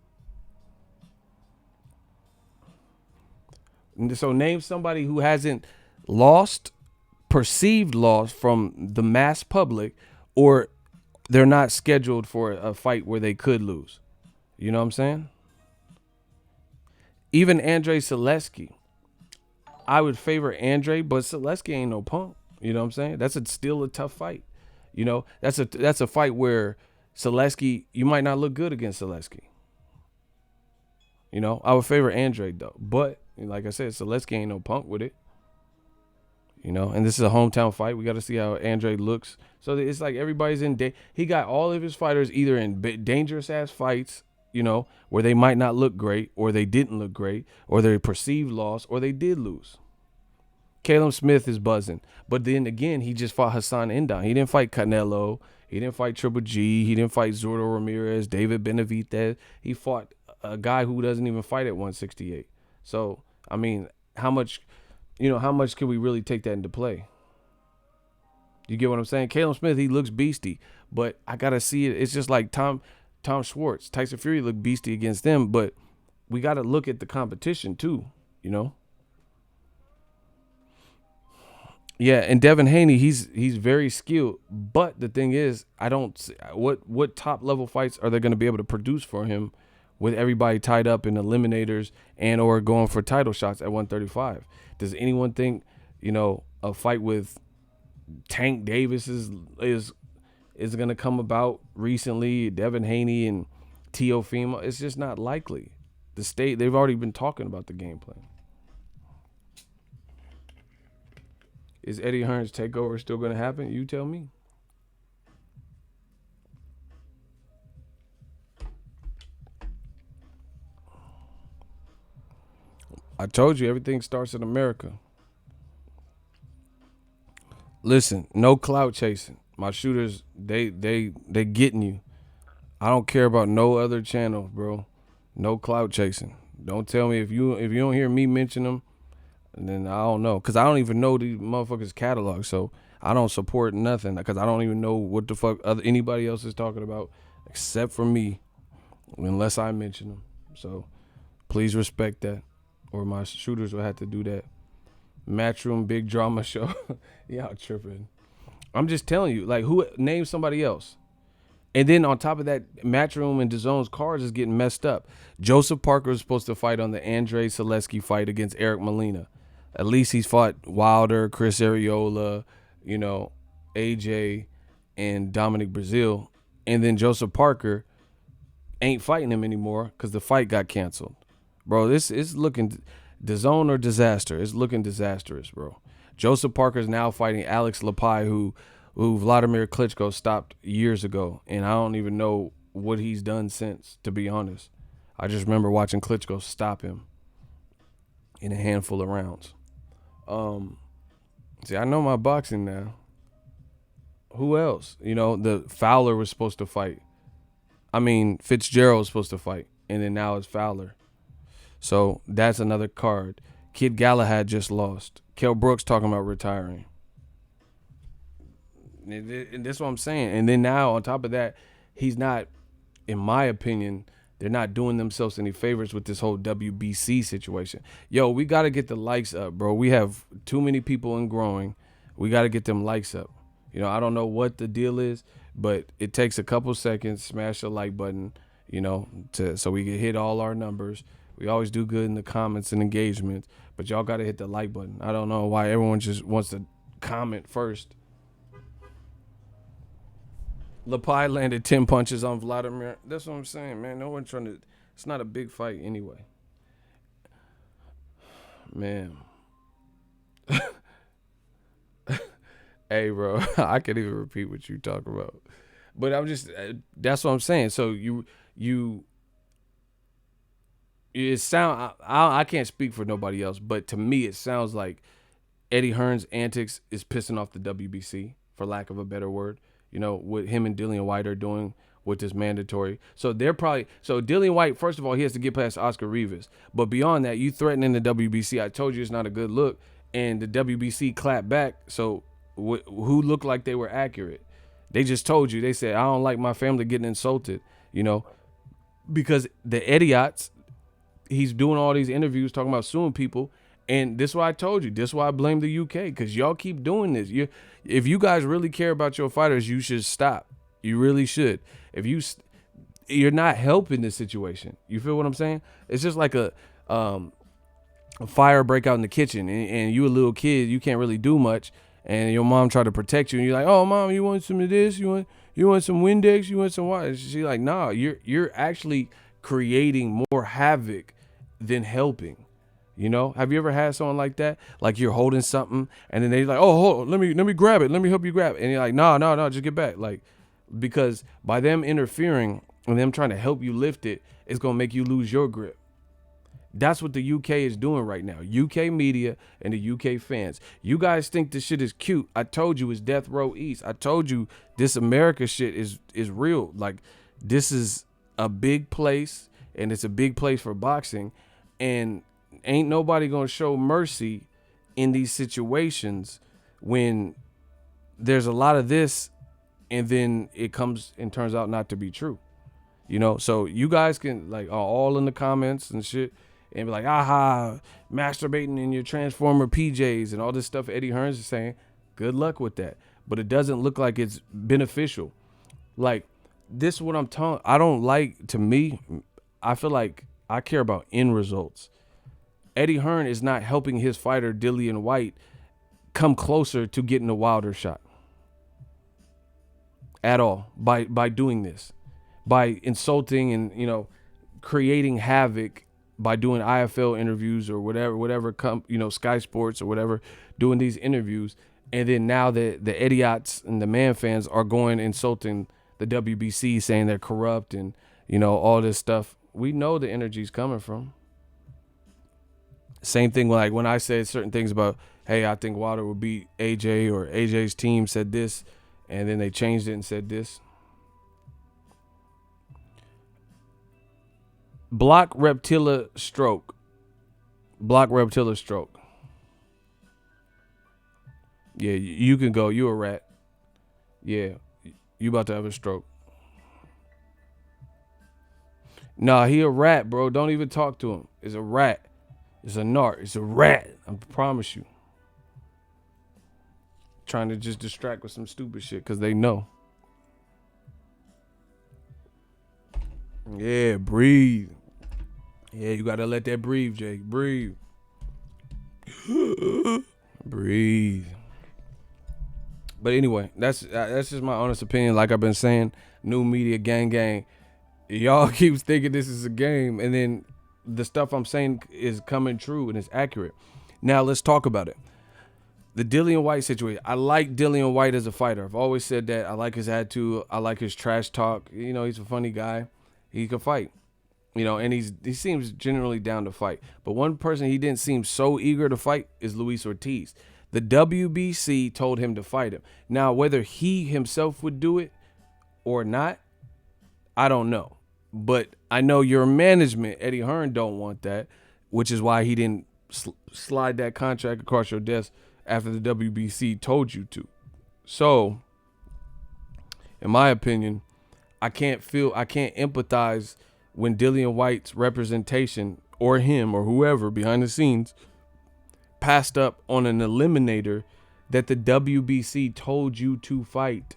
So name somebody who hasn't lost, perceived loss from the mass public, or they're not scheduled for a fight where they could lose. You know what I'm saying? Even Andre Selesky. I would favor Andre, but Selesky ain't no punk. You know what I'm saying? That's still a tough fight. That's a fight where Selesky, you might not look good against Selesky. I would favor Andre though. But like I said, Selesky ain't no punk with it. And this is a hometown fight. We got to see how Andre looks. So it's like everybody's in he got all of his fighters either in dangerous ass fights where they might not look great, or they didn't look great, or they perceived loss, or they did lose. Caleb Smith is buzzing. But then again, he just fought Hassan Endon. He didn't fight Canelo. He didn't fight Triple G. He didn't fight Zurdo Ramirez, David Benavidez. He fought a guy who doesn't even fight at 168. So, I mean, how much can we really take that into play? You get what I'm saying? Caleb Smith, he looks beastie, but I got to see it. It's just like Tom Schwartz. Tyson Fury looked beastie against them, but we got to look at the competition too, Yeah, and Devin Haney, he's very skilled, but the thing is, I don't what top level fights are they going to be able to produce for him with everybody tied up in eliminators and or going for title shots at 135? Does anyone think, a fight with Tank Davis is going to come about recently? Devin Haney and Teofimo, it's just not likely. They've already been talking about the game plan. Is Eddie Hearn's takeover still going to happen? You tell me. I told you everything starts in America. Listen, no clout chasing. My shooters, they getting you. I don't care about no other channel, bro. No clout chasing. Don't tell me if you don't hear me mention them, then I don't know. Because I don't even know these motherfuckers' catalog. So I don't support nothing. Because I don't even know what the fuck anybody else is talking about except for me, unless I mention them. So please respect that, or my shooters will have to do that. Matchroom big drama show. Y'all tripping. I'm just telling you, like, name somebody else. And then on top of that, Matchroom and DAZN's cards is getting messed up. Joseph Parker was supposed to fight on the Andrei Zaleski fight against Eric Molina. At least he's fought Wilder, Chris Arreola, AJ, and Dominic Breazeale. And then Joseph Parker ain't fighting him anymore because the fight got canceled. Bro, this is looking DAZN or disaster. It's looking disastrous, bro. Joseph Parker's now fighting Alex Lepai, who Vladimir Klitschko stopped years ago. And I don't even know what he's done since, to be honest. I just remember watching Klitschko stop him in a handful of rounds. See, I know my boxing now. Who else? The Fowler was supposed to fight. Fitzgerald was supposed to fight. And then now it's Fowler. So that's another card. Kid Galahad just lost. Kell Brooks talking about retiring. And that's what I'm saying. And then now, on top of that, he's not, in my opinion, they're not doing themselves any favors with this whole WBC situation. Yo, we got to get the likes up, bro. We have too many people in growing. We got to get them likes up. I don't know what the deal is, but it takes a couple seconds. Smash the like button, so we can hit all our numbers. We always do good in the comments and engagements, but y'all got to hit the like button. I don't know why everyone just wants to comment first. Lepai landed 10 punches on Vladimir. That's what I'm saying, man. No one trying to. It's not a big fight anyway. Man. Hey, bro. I can't even repeat what you talk about. But I'm just. That's what I'm saying. So it sound. I can't speak for nobody else, but to me, it sounds like Eddie Hearn's antics is pissing off the WBC, for lack of a better word. What him and Dillian Whyte are doing with this mandatory. So Dillian Whyte, first of all, he has to get past Oscar Rivas. But beyond that, you threatening the WBC. I told you it's not a good look. And the WBC clapped back. So who looked like they were accurate? They just told you. They said, I don't like my family getting insulted, because the idiots, he's doing all these interviews talking about suing people. And this is why I told you. This is why I blame the UK, because y'all keep doing this. If you guys really care about your fighters, you should stop. You really should. You're not helping this situation. You feel what I'm saying? It's just like a fire break out in the kitchen, and you a little kid, you can't really do much, and your mom tried to protect you, and you're like, oh, mom, you want some of this? You want some Windex? You want some what? And she's like, nah, you're actually creating more havoc than helping. Have you ever had someone like that? Like you're holding something and then they're like, oh, hold on, let me grab it. Let me help you grab it. And you're like, no, just get back. Like, because by them interfering, and them trying to help you lift it is going to make you lose your grip. That's what the UK is doing right now. UK media and the UK fans. You guys think this shit is cute. I told you it's Death Row East. I told you this America shit is real. Like, this is a big place, and it's a big place for boxing. And ain't nobody going to show mercy in these situations when there's a lot of this, and then it comes and turns out not to be true. You know, so you guys can, like, are all in the comments and shit and be like, aha, masturbating in your Transformer PJs and all this stuff Eddie Hearns is saying. Good luck with that. But it doesn't look like it's beneficial. Like, this is what I'm telling. I don't like, to me, I feel like I care about end results. Eddie Hearn is not helping his fighter, Dillian Whyte, come closer to getting a Wilder shot at all by doing this. By insulting and, you know, creating havoc by doing IFL interviews or whatever, Sky Sports or whatever, doing these interviews. And then now the idiots and the man fans are going insulting the WBC, saying they're corrupt and, you know, all this stuff. We know the energy's coming from. Same thing like when I said certain things about, hey, I think Wilder would beat AJ, or AJ's team said this, and then they changed it and said this. Block Reptila stroke. Block Reptila stroke. Yeah, you can go. You a rat. Yeah, you about to have a stroke. Nah, he a rat, bro. Don't even talk to him. It's a rat. It's a narc. It's a rat. I promise you. Trying to just distract with some stupid shit because they know. Yeah, breathe. Yeah, you gotta let that breathe, Jake. Breathe. Breathe. But anyway, that's just my honest opinion. Like I've been saying, new media gang. Y'all keep thinking this is a game, and then the stuff I'm saying is coming true and it's accurate. Now let's talk about it. The Dillian Whyte situation. I like Dillian Whyte as a fighter. I've always said that. I like his attitude. I like his trash talk. You know, he's a funny guy. He can fight. You know, and he seems generally down to fight. But one person he didn't seem so eager to fight is Luis Ortiz. The WBC told him to fight him. Now, whether he himself would do it or not, I don't know. But I know your management, Eddie Hearn, don't want that, which is why he didn't slide that contract across your desk after the WBC told you to. So, in my opinion, I can't empathize when Dillian Whyte's representation, or him or whoever behind the scenes, passed up on an eliminator that the WBC told you to fight.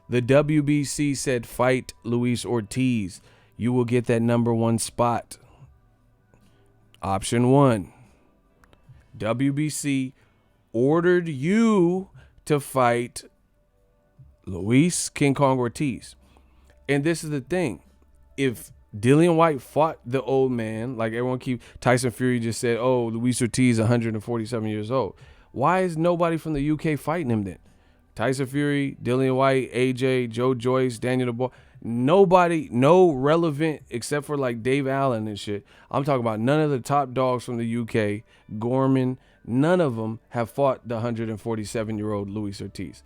The WBC said fight Luis Ortiz. You will get that #1 spot. Option 1. WBC ordered you to fight Luis King Kong Ortiz. And this is the thing. If Dillian Whyte fought the old man, like everyone Tyson Fury just said, oh, Luis Ortiz 147 years old. Why is nobody from the UK fighting him then? Tyson Fury, Dillian Whyte, AJ, Joe Joyce, Daniel DeBoer. Nobody, no relevant except for like Dave Allen and shit. I'm talking about none of the top dogs from the UK, Gorman, none of them have fought the 147-year-old Luis Ortiz.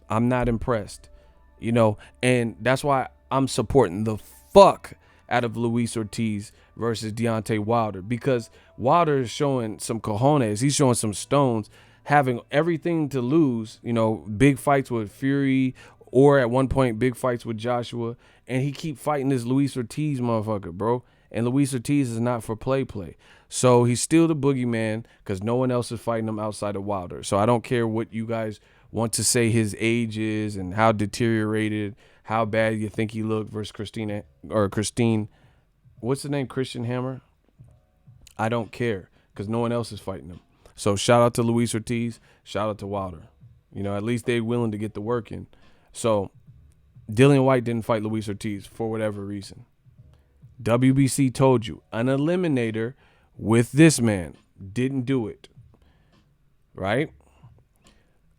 I'm not impressed, you know, and that's why I'm supporting the fuck out of Luis Ortiz versus Deontay Wilder, because Wilder is showing some cojones. He's showing some stones, having everything to lose, you know, big fights with Fury, or at one point big fights with Joshua, and he keep fighting this Luis Ortiz motherfucker, bro. And Luis Ortiz is not for play. So he's still the boogeyman because no one else is fighting him outside of Wilder. So I don't care what you guys want to say his age is and how deteriorated, how bad you think he looked versus Christine, what's the name? Christian Hammer? I don't care because no one else is fighting him. So shout out to Luis Ortiz. Shout out to Wilder. You know, at least they're willing to get the work in. So Dillian Whyte didn't fight Luis Ortiz for whatever reason. WBC told you an eliminator with this man didn't do it. Right?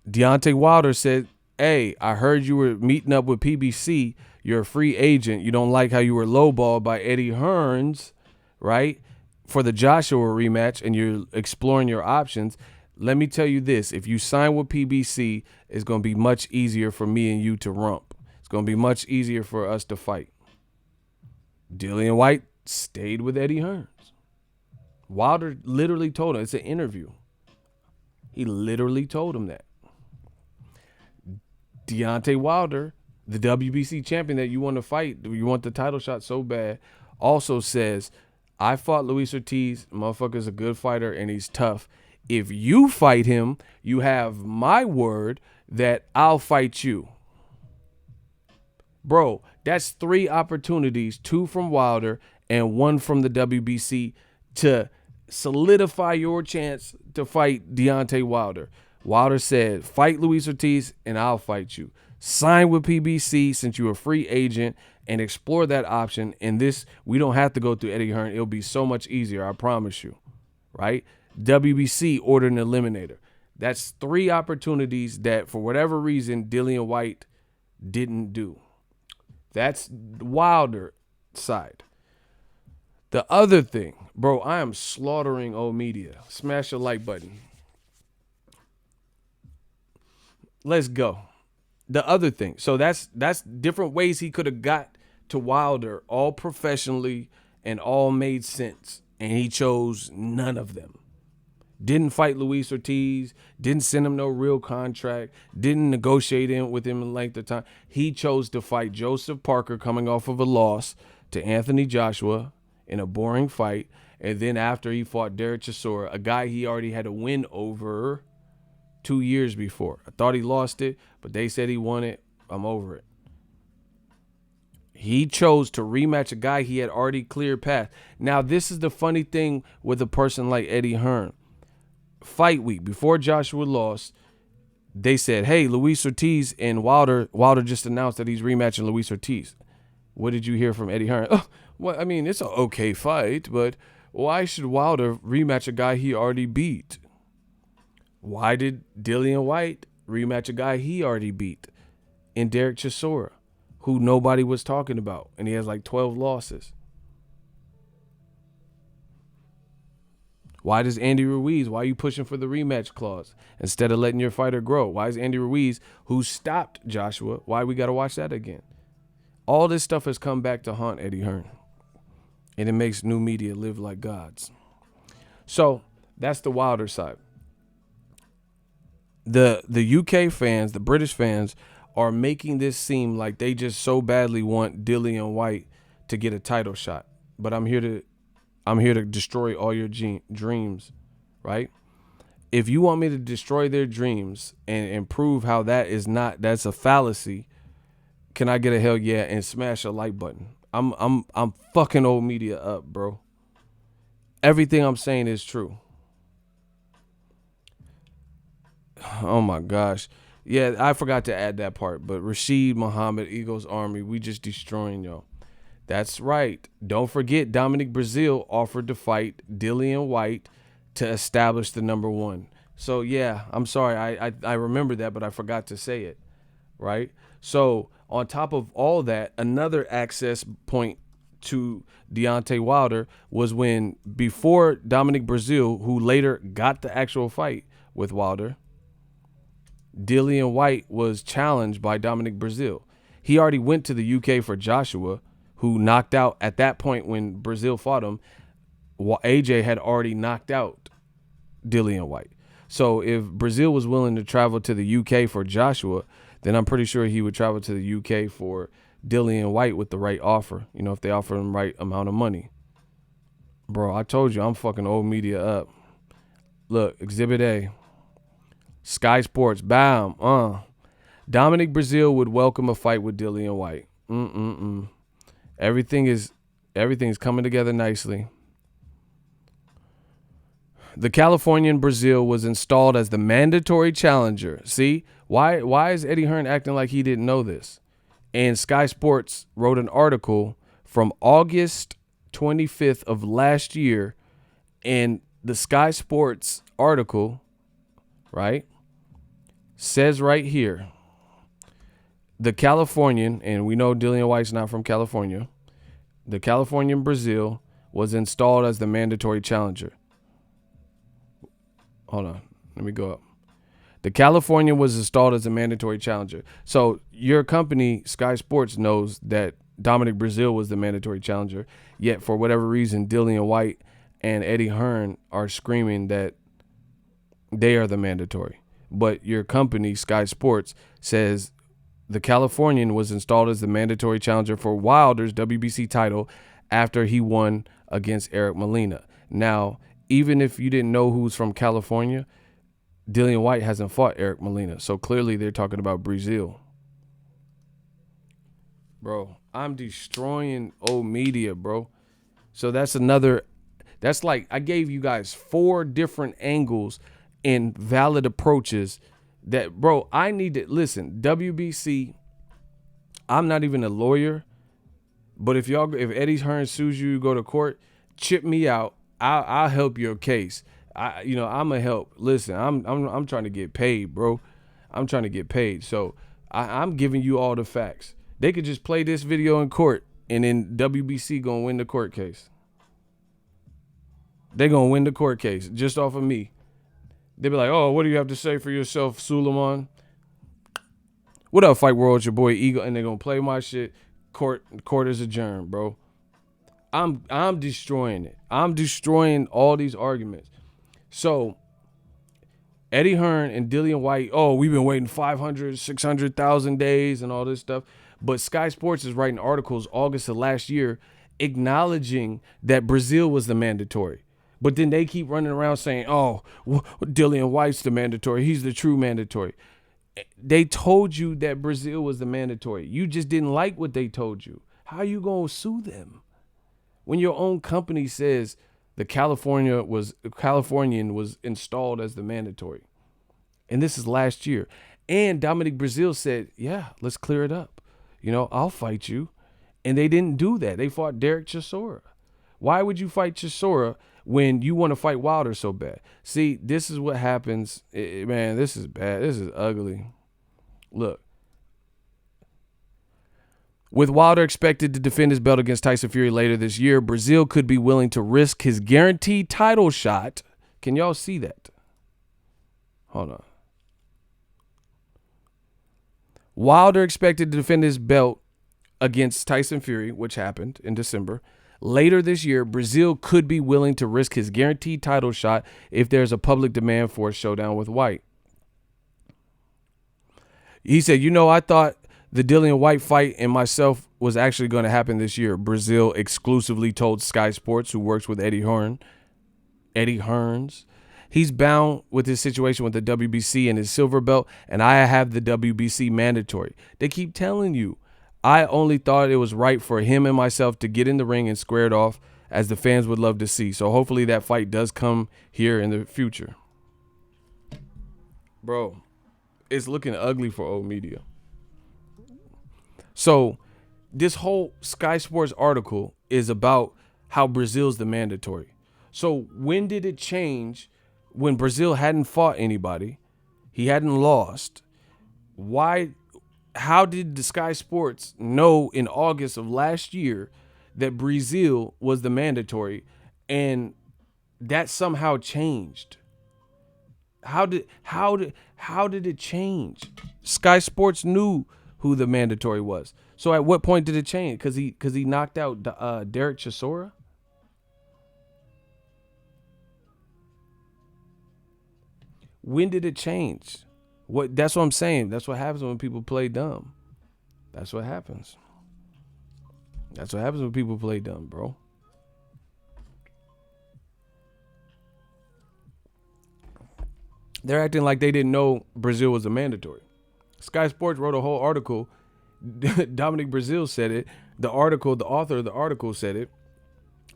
Deontay Wilder said hey, I heard you were meeting up with PBC. You're a free agent. You don't like how you were lowballed by Eddie Hearns, right? For the Joshua rematch, and you're exploring your options. Let me tell you this. If you sign with PBC, it's going to be much easier for me and you to rump. It's going to be much easier for us to fight. Dillian Whyte stayed with Eddie Hearns. Wilder literally told him. It's an interview. He literally told him that. Deontay Wilder, the WBC champion that you want to fight, you want the title shot so bad, also says, I fought Luis Ortiz. Motherfucker's a good fighter and he's tough. If you fight him, you have my word that I'll fight you. Bro, that's 3 opportunities, 2 from Wilder and 1 from the WBC to solidify your chance to fight Deontay Wilder. Wilder said, fight Luis Ortiz and I'll fight you. Sign with PBC since you're a free agent and explore that option. And this, we don't have to go through Eddie Hearn. It'll be so much easier, I promise you, right? WBC ordered an eliminator. That's 3 opportunities that for whatever reason Dillian Whyte didn't do. That's Wilder side. The other thing, bro, I am slaughtering old media. Smash the like button. Let's go. The other thing. So that's different ways he could have got to Wilder, all professionally and all made sense. And he chose none of them. Didn't fight Luis Ortiz, didn't send him no real contract, didn't negotiate with him in length of time. He chose to fight Joseph Parker coming off of a loss to Anthony Joshua in a boring fight. And then after he fought Derek Chisora, a guy he already had a win over 2 years before. I thought he lost it, but they said he won it. I'm over it. He chose to rematch a guy he had already cleared past. Now, this is the funny thing with a person like Eddie Hearn. Fight week, before Joshua lost, they said, hey, Luis Ortiz and Wilder just announced that he's rematching Luis Ortiz. What did you hear from Eddie Hearn? Oh, well, I mean, it's an okay fight, but why should Wilder rematch a guy he already beat? Why did Dillian Whyte rematch a guy he already beat in Derek Chisora, who nobody was talking about, and he has like 12 losses? Why does Andy Ruiz, why are you pushing for the rematch clause instead of letting your fighter grow? Why is Andy Ruiz, who stopped Joshua, why we got to watch that again? All this stuff has come back to haunt Eddie Hearn, and it makes new media live like gods. So that's the Wilder side. The UK fans, the British fans, are making this seem like they just so badly want Dillian Whyte to get a title shot. But I'm here to destroy all your dreams, right? If you want me to destroy their dreams and prove how that's a fallacy, can I get a hell yeah and smash a like button? I'm fucking old media up, bro. Everything I'm saying is true. Oh my gosh. Yeah, I forgot to add that part, but Rashid Muhammad, Eagles Army, we just destroying y'all. That's right. Don't forget Dominic Breazeale offered to fight Dillian Whyte to establish the number 1. So yeah, I'm sorry. I remember that, but I forgot to say it, right? So on top of all that, another access point to Deontay Wilder was when, before Dominic Breazeale, who later got the actual fight with Wilder, Dillian Whyte was challenged by Dominic Breazeale. He already went to the UK for Joshua, who knocked out at that point when Breazeale fought him. AJ had already knocked out Dillian Whyte. So if Breazeale was willing to travel to the UK for Joshua, then I'm pretty sure he would travel to the UK for Dillian Whyte with the right offer. You know, if they offer him the right amount of money. Bro, I told you I'm fucking old media up. Look, Exhibit A. Sky Sports, bam, Dominic Breazeale would welcome a fight with Dillian Whyte. Everything's coming together nicely. The Californian Breazeale was installed as the mandatory challenger. See, why is Eddie Hearn acting like he didn't know this? And Sky Sports wrote an article from August 25th of last year, and the Sky Sports article, right, says right here, The Californian, and we know Dillian Whyte's not from California. The Californian Brazil was installed as the mandatory challenger. Hold on, let me go up. The Californian was installed as a mandatory challenger. So your company, Sky Sports, knows that Dominic Brazil was the mandatory challenger. Yet for whatever reason, Dillian Whyte and Eddie Hearn are screaming that they are the mandatory. But your company, Sky Sports, says the Californian was installed as the mandatory challenger for Wilder's WBC title after he won against Eric Molina. Now, even if you didn't know who's from California, Dillian Whyte hasn't fought Eric Molina. So clearly they're talking about Brazil. Bro, I'm destroying old media, bro. So that's like I gave you guys 4 different angles and valid approaches that, bro, I need to listen. WBC, I'm not even a lawyer, but if Eddie Hearn sues you, go to court, chip me out. I'll help your case. I'm gonna help. Listen, I'm trying to get paid, bro. I'm trying to get paid. So I'm giving you all the facts. They could just play this video in court, and then WBC gonna win the court case. They gonna win the court case just off of me. They be like, oh, what do you have to say for yourself, Suleiman? What up, Fight World? It's your boy Eagle, and they gonna play my shit. Court is adjourned, bro. I'm destroying it. I'm destroying all these arguments. So Eddie Hearn and Dillian Whyte, oh, we've been waiting 500, 600,000 days and all this stuff. But Sky Sports is writing articles August of last year acknowledging that Brazil was the mandatory. But then they keep running around saying, oh, Dillian Whyte's the mandatory. He's the true mandatory. They told you that Brazil was the mandatory. You just didn't like what they told you. How you going to sue them? When your own company says the Californian was installed as the mandatory. And this is last year. And Dominic Brazil said, yeah, let's clear it up. I'll fight you. And they didn't do that. They fought Derek Chisora. Why would you fight Chisora when you want to fight Wilder so bad? See, this is what happens. Man, this is bad. This is ugly. Look. With Wilder expected to defend his belt against Tyson Fury later this year, Brazil could be willing to risk his guaranteed title shot. Can y'all see that? Hold on. Wilder expected to defend his belt against Tyson Fury, which happened in December. Later this year, Brazil could be willing to risk his guaranteed title shot if there's a public demand for a showdown with Whyte. He said, I thought the Dillian Whyte fight and myself was actually going to happen this year. Brazil exclusively told Sky Sports, who works with Eddie Hearns. He's bound with his situation with the WBC and his silver belt, and I have the WBC mandatory. They keep telling you. I only thought it was right for him and myself to get in the ring and square it off, as the fans would love to see. So hopefully that fight does come here in the future. Bro, it's looking ugly for old media. So this whole Sky Sports article is about how Brazil's the mandatory. So when did it change? When Brazil hadn't fought anybody, he hadn't lost. Why? How did the Sky Sports know in August of last year that Brazil was the mandatory, and that somehow changed? How did it change? Sky Sports knew who the mandatory was. So at what point did it change? Because he knocked out Derek Chisora? When did it change? That's what I'm saying. That's what happens when people play dumb. That's what happens. That's what happens when people play dumb, bro. They're acting like they didn't know Brazil was a mandatory. Sky Sports wrote a whole article. Dominic Brazil said it. The author of the article said it.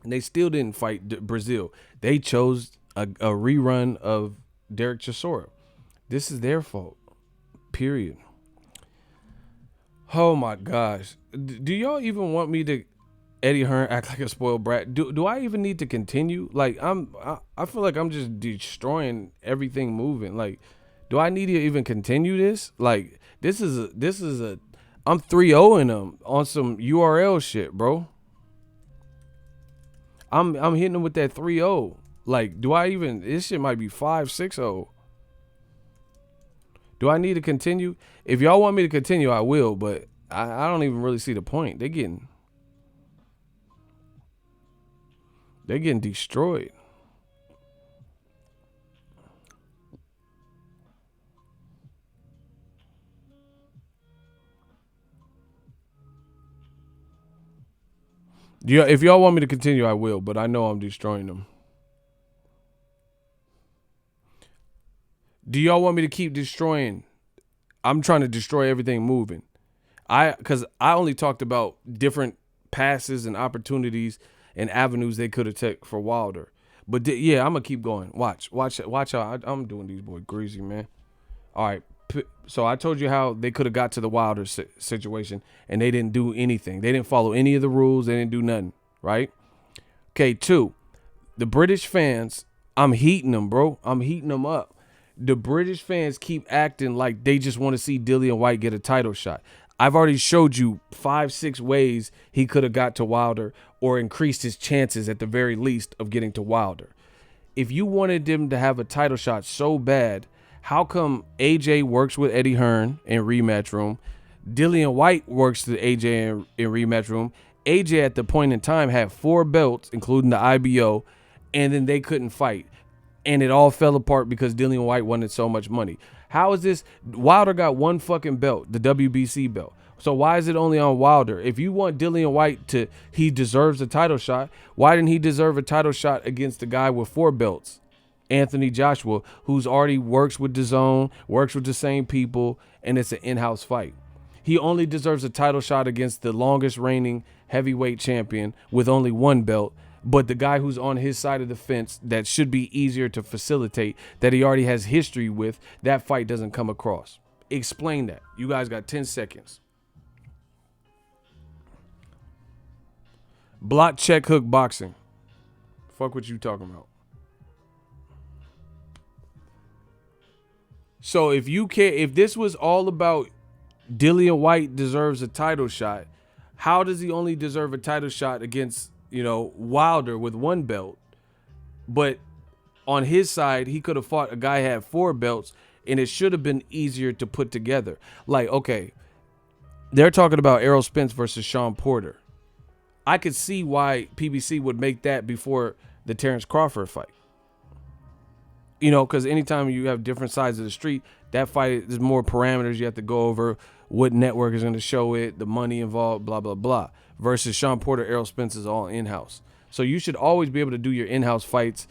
And they still didn't fight Brazil. They chose a rerun of Derek Chisora. This is their fault. Period. Oh my gosh. Do y'all even want me to Eddie Hearn act like a spoiled brat? Do I even need to continue? Like I feel like I'm just destroying everything moving. Like, do I need to even continue this? Like, this is I'm 3-0 them on some URL shit, bro. I'm hitting them with that 3-0. Like, do I even? This shit might be 5-6-0. Do I need to continue? If y'all want me to continue, I will. But I don't even really see the point. They're getting destroyed. Yeah, if y'all want me to continue, I will, but I know I'm destroying them. Do y'all want me to keep destroying? I'm trying to destroy everything moving. Because I only talked about different passes and opportunities and avenues they could have took for Wilder. But yeah, I'm gonna keep going. Watch how I'm doing these boys greasy, man. All right. So I told you how they could have got to the Wilder situation and they didn't do anything. They didn't follow any of the rules. They didn't do nothing, right? Okay, 2, the British fans, I'm heating them, bro. I'm heating them up. The British fans keep acting like they just want to see Dillian Whyte get a title shot. I've already showed you 5-6 ways he could have got to Wilder or increased his chances at the very least of getting to Wilder. If you wanted them to have a title shot so bad, how come AJ works with Eddie Hearn in rematch room? Dillian Whyte works with AJ in rematch room. AJ at the point in time had 4 belts, including the IBO, and then they couldn't fight. And it all fell apart because Dillian Whyte wanted so much money. How is this? Wilder got 1 fucking belt, the WBC belt. So why is it only on Wilder? If you want Dillian Whyte he deserves a title shot, why didn't he deserve a title shot against the guy with 4 belts? Anthony Joshua, who's already works with DAZN, works with the same people, and it's an in-house fight. He only deserves a title shot against the longest reigning heavyweight champion with only 1 belt, but the guy who's on his side of the fence that should be easier to facilitate, that he already has history with, that fight doesn't come across. Explain that. You guys got 10 seconds. Block, check, hook, boxing. Fuck what you talking about. So if this was all about Dillian Whyte deserves a title shot, how does he only deserve a title shot against, Wilder with 1 belt? But on his side, he could have fought a guy who had 4 belts, and it should have been easier to put together. Like, okay, they're talking about Errol Spence versus Sean Porter. I could see why PBC would make that before the Terrence Crawford fight. Because anytime you have different sides of the street, that fight, there's more parameters you have to go over, what network is going to show it, the money involved, blah, blah, blah. Versus Sean Porter, Errol Spence is all in-house. So you should always be able to do your in-house fights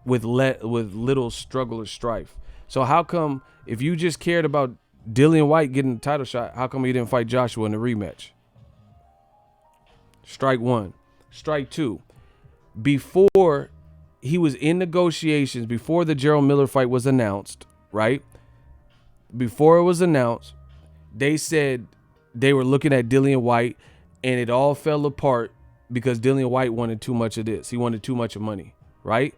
with little struggle or strife. So how come, if you just cared about Dillian Whyte getting the title shot, how come he didn't fight Joshua in the rematch? Strike 1. Strike 2. Before he was in negotiations, before the Gerald Miller fight was announced, right? Before it was announced, they said they were looking at Dillian Whyte, and it all fell apart because Dillian Whyte wanted too much of this. He wanted too much of money, right?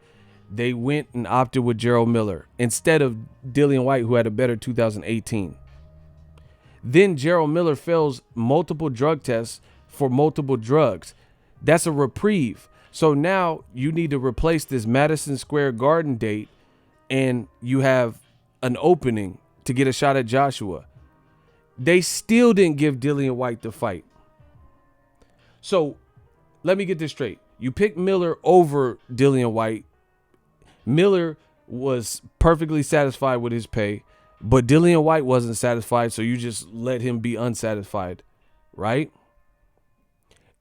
They went and opted with Gerald Miller instead of Dillian Whyte, who had a better 2018. Then Gerald Miller fails multiple drug tests for multiple drugs. That's a reprieve. So now you need to replace this Madison Square Garden date, and you have an opening to get a shot at Joshua. They still didn't give Dillian Whyte the fight. So let me get this straight. You picked Miller over Dillian Whyte. Miller was perfectly satisfied with his pay, but Dillian Whyte wasn't satisfied, so you just let him be unsatisfied, right?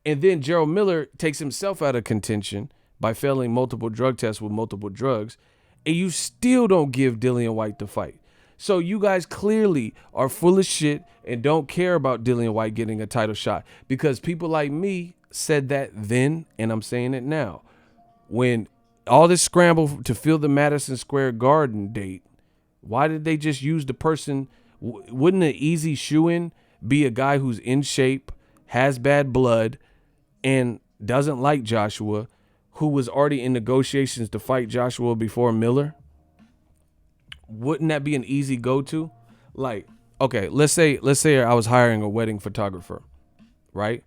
And then Gerald Miller takes himself out of contention by failing multiple drug tests with multiple drugs, and you still don't give Dillian Whyte the fight. So you guys clearly are full of shit and don't care about Dillian Whyte getting a title shot, because people like me said that then, and I'm saying it now. When all this scramble to fill the Madison Square Garden date, why did they just use the person? Wouldn't an easy shoe-in be a guy who's in shape, has bad blood, and doesn't like Joshua, who was already in negotiations to fight Joshua before Miller? Wouldn't that be an easy go-to? Like, okay, let's say I was hiring a wedding photographer, right?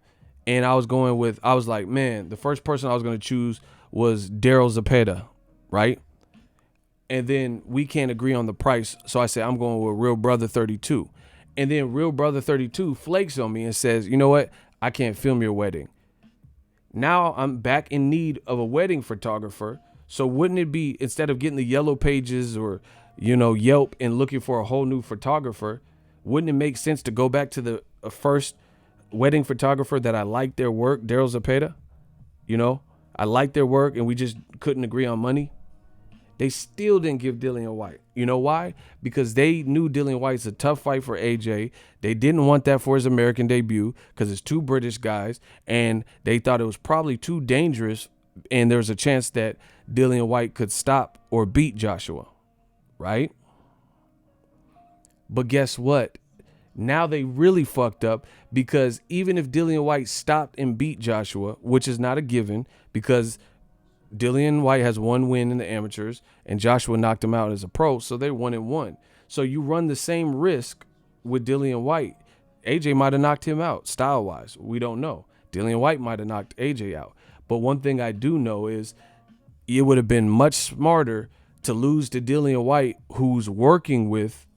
And I was like, man, the first person I was going to choose was Daryl Zepeda, right? And then we can't agree on the price. So I said, I'm going with Real Brother 32. And then Real Brother 32 flakes on me and says, you know what? I can't film your wedding. Now I'm back in need of a wedding photographer. So wouldn't it be, instead of getting the yellow pages or, Yelp and looking for a whole new photographer, wouldn't it make sense to go back to the first wedding photographer that I liked their work, Daryl Zepeda? I liked their work and we just couldn't agree on money. They still didn't give Dillian Whyte. You know why? Because they knew Dillian Whyte's a tough fight for AJ. They didn't want that for his American debut because it's two British guys, and they thought it was probably too dangerous, and there was a chance that Dillian Whyte could stop or beat Joshua, right? But guess what? Now they really fucked up, because even if Dillian Whyte stopped and beat Joshua, which is not a given because Dillian Whyte has one win in the amateurs and Joshua knocked him out as a pro, so they're 1-1. So you run the same risk with Dillian Whyte. AJ might have knocked him out style-wise. We don't know. Dillian Whyte might have knocked AJ out. But one thing I do know is it would have been much smarter to lose to Dillian Whyte, who's working with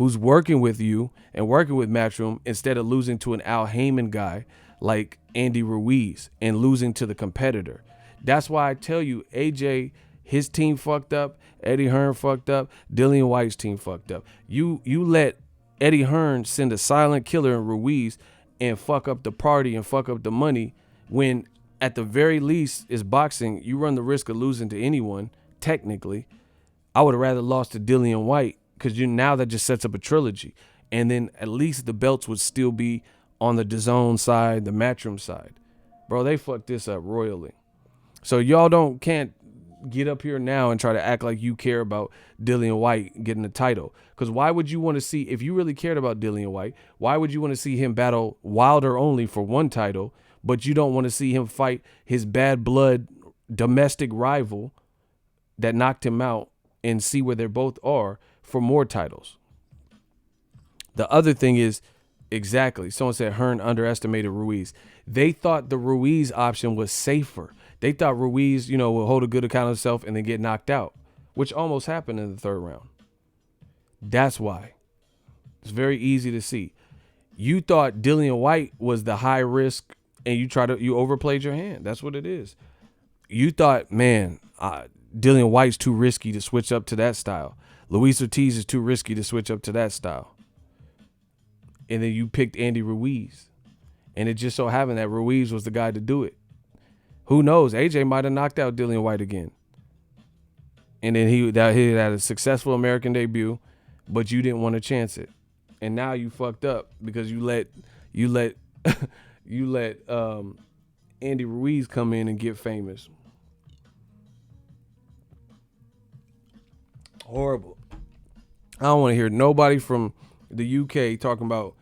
you and working with Matchroom, instead of losing to an Al Heyman guy like Andy Ruiz and losing to the competitor. That's why I tell you, AJ, his team fucked up. Eddie Hearn fucked up. Dillian Whyte's team fucked up. You let Eddie Hearn send a silent killer in Ruiz and fuck up the party and fuck up the money, when at the very least is boxing. You run the risk of losing to anyone, technically. I would have rather lost to Dillian Whyte, because now that just sets up a trilogy. And then at least the belts would still be on the DAZN side, the Matchroom side. Bro, they fucked this up royally. So y'all can't get up here now and try to act like you care about Dillian Whyte getting the title. Because why would you want to see, if you really cared about Dillian Whyte, why would you want to see him battle Wilder only for one title, but you don't want to see him fight his bad blood domestic rival that knocked him out and see where they both are for more titles? The other thing is, exactly, someone said Hearn underestimated Ruiz. They thought the Ruiz option was safer. They thought Ruiz, will hold a good account of himself and then get knocked out, which almost happened in the third round. That's why. It's very easy to see. You thought Dillian Whyte was the high risk, and you overplayed your hand. That's what it is. You thought, man, Dillian Whyte's too risky to switch up to that style. Luis Ortiz is too risky to switch up to that style. And then you picked Andy Ruiz. And it just so happened that Ruiz was the guy to do it. Who knows? AJ might have knocked out Dillian Whyte again. And then he had a successful American debut, but you didn't want to chance it. And now you fucked up because you let Andy Ruiz come in and get famous. Horrible. I don't want to hear nobody from the UK talking about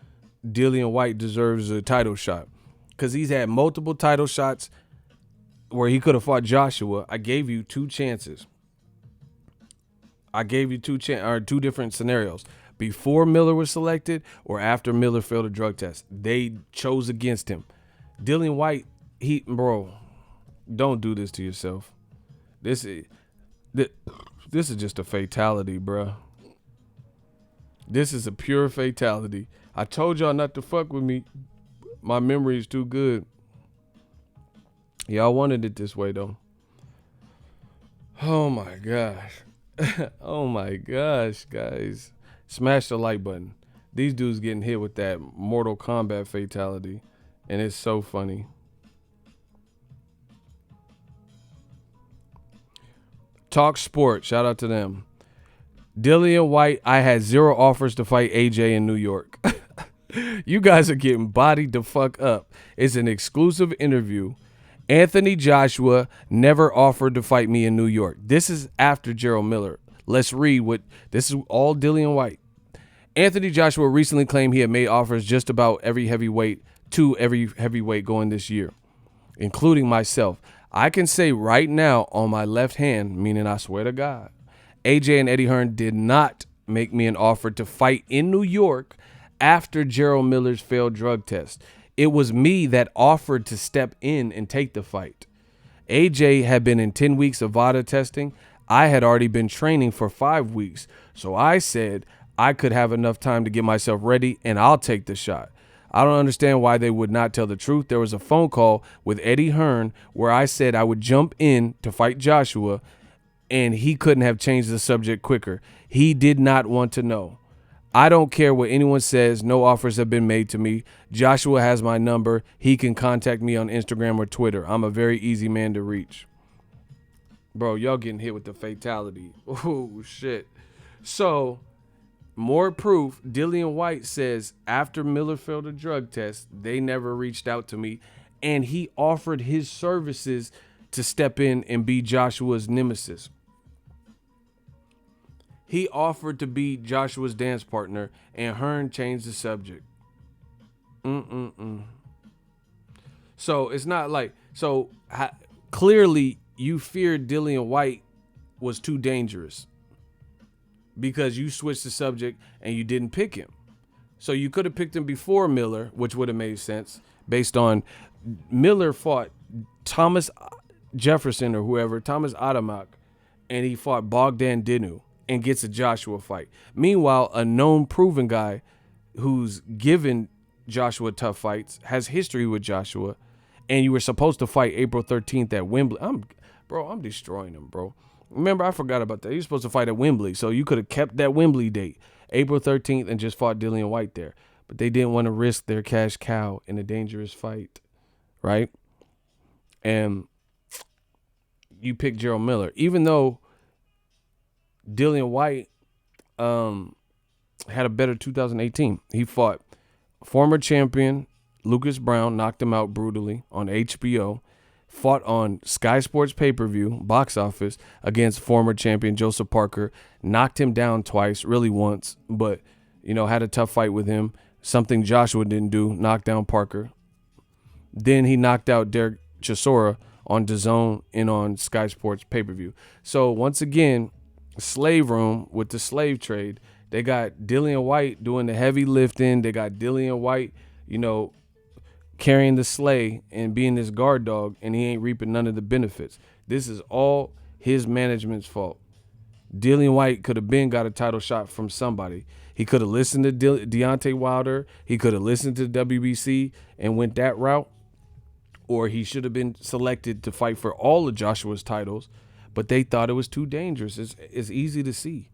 Dillian Whyte deserves a title shot, because he's had multiple title shots where he could have fought Joshua. I gave you two chances. I gave you two different scenarios. Before Miller was selected or after Miller failed a drug test. They chose against him. Dillian Whyte, bro, don't do this to yourself. This is just a fatality, bro. This is a pure fatality. I told y'all not to fuck with me. My memory is too good. Y'all wanted it this way, though. Oh, my gosh. Oh, my gosh, guys. Smash the like button. These dudes getting hit with that Mortal Kombat fatality, and it's so funny. Talk Sport. Shout out to them. Dillian Whyte, I had 0 offers to fight AJ in New York. You guys are getting bodied the fuck up. It's an exclusive interview. Anthony Joshua never offered to fight me in New York. This is after Gerald Miller. Let's read this is all Dillian Whyte. Anthony Joshua recently claimed he had made offers just about every heavyweight going this year, including myself. I can say right now on my left hand, meaning I swear to God, AJ and Eddie Hearn did not make me an offer to fight in New York after Gerald Miller's failed drug test. It was me that offered to step in and take the fight. AJ had been in 10 weeks of VADA testing. I had already been training for 5 weeks. So I said I could have enough time to get myself ready and I'll take the shot. I don't understand why they would not tell the truth. There was a phone call with Eddie Hearn where I said I would jump in to fight Joshua, and he couldn't have changed the subject quicker. He did not want to know. I don't care what anyone says. No offers have been made to me. Joshua has my number. He can contact me on Instagram or Twitter. I'm a very easy man to reach. Bro, y'all getting hit with the fatality. Oh, shit. So, more proof. Dillian Whyte says after Miller failed a drug test, they never reached out to me, and he offered his services to step in and be Joshua's nemesis. He offered to be Joshua's dance partner, and Hearn changed the subject. So it's not like, clearly you feared Dillian Whyte was too dangerous because you switched the subject and you didn't pick him. So you could have picked him before Miller, which would have made sense based on Miller fought Thomas Jefferson or whoever, Thomas Adamak, and he fought Bogdan Dinu and gets a Joshua fight. Meanwhile, a known proven guy who's given Joshua tough fights, has history with Joshua, and you were supposed to fight April 13th at Wembley. I'm destroying him, bro. Remember, I forgot about that. He was supposed to fight at Wembley, so you could have kept that Wembley date, April 13th, and just fought Dillian Whyte there. But they didn't want to risk their cash cow in a dangerous fight, right? And you picked Gerald Miller, even though Dillian Whyte had a better 2018. He fought former champion Lucas Brown, knocked him out brutally on HBO, fought on Sky Sports pay-per-view, box office, against former champion Joseph Parker, knocked him down twice, really once, but, had a tough fight with him, something Joshua didn't do, knocked down Parker. Then he knocked out Derek Chisora on DAZN and on Sky Sports pay-per-view. So, once again, slave room with the slave trade. They got Dillian Whyte doing the heavy lifting. They got Dillian Whyte, carrying the sleigh and being this guard dog, and he ain't reaping none of the benefits. This is all his management's fault. Dillian Whyte could have got a title shot from somebody. He could have listened to Deontay Wilder. He could have listened to WBC and went that route. Or he should have been selected to fight for all of Joshua's titles, but they thought it was too dangerous. It's easy to see.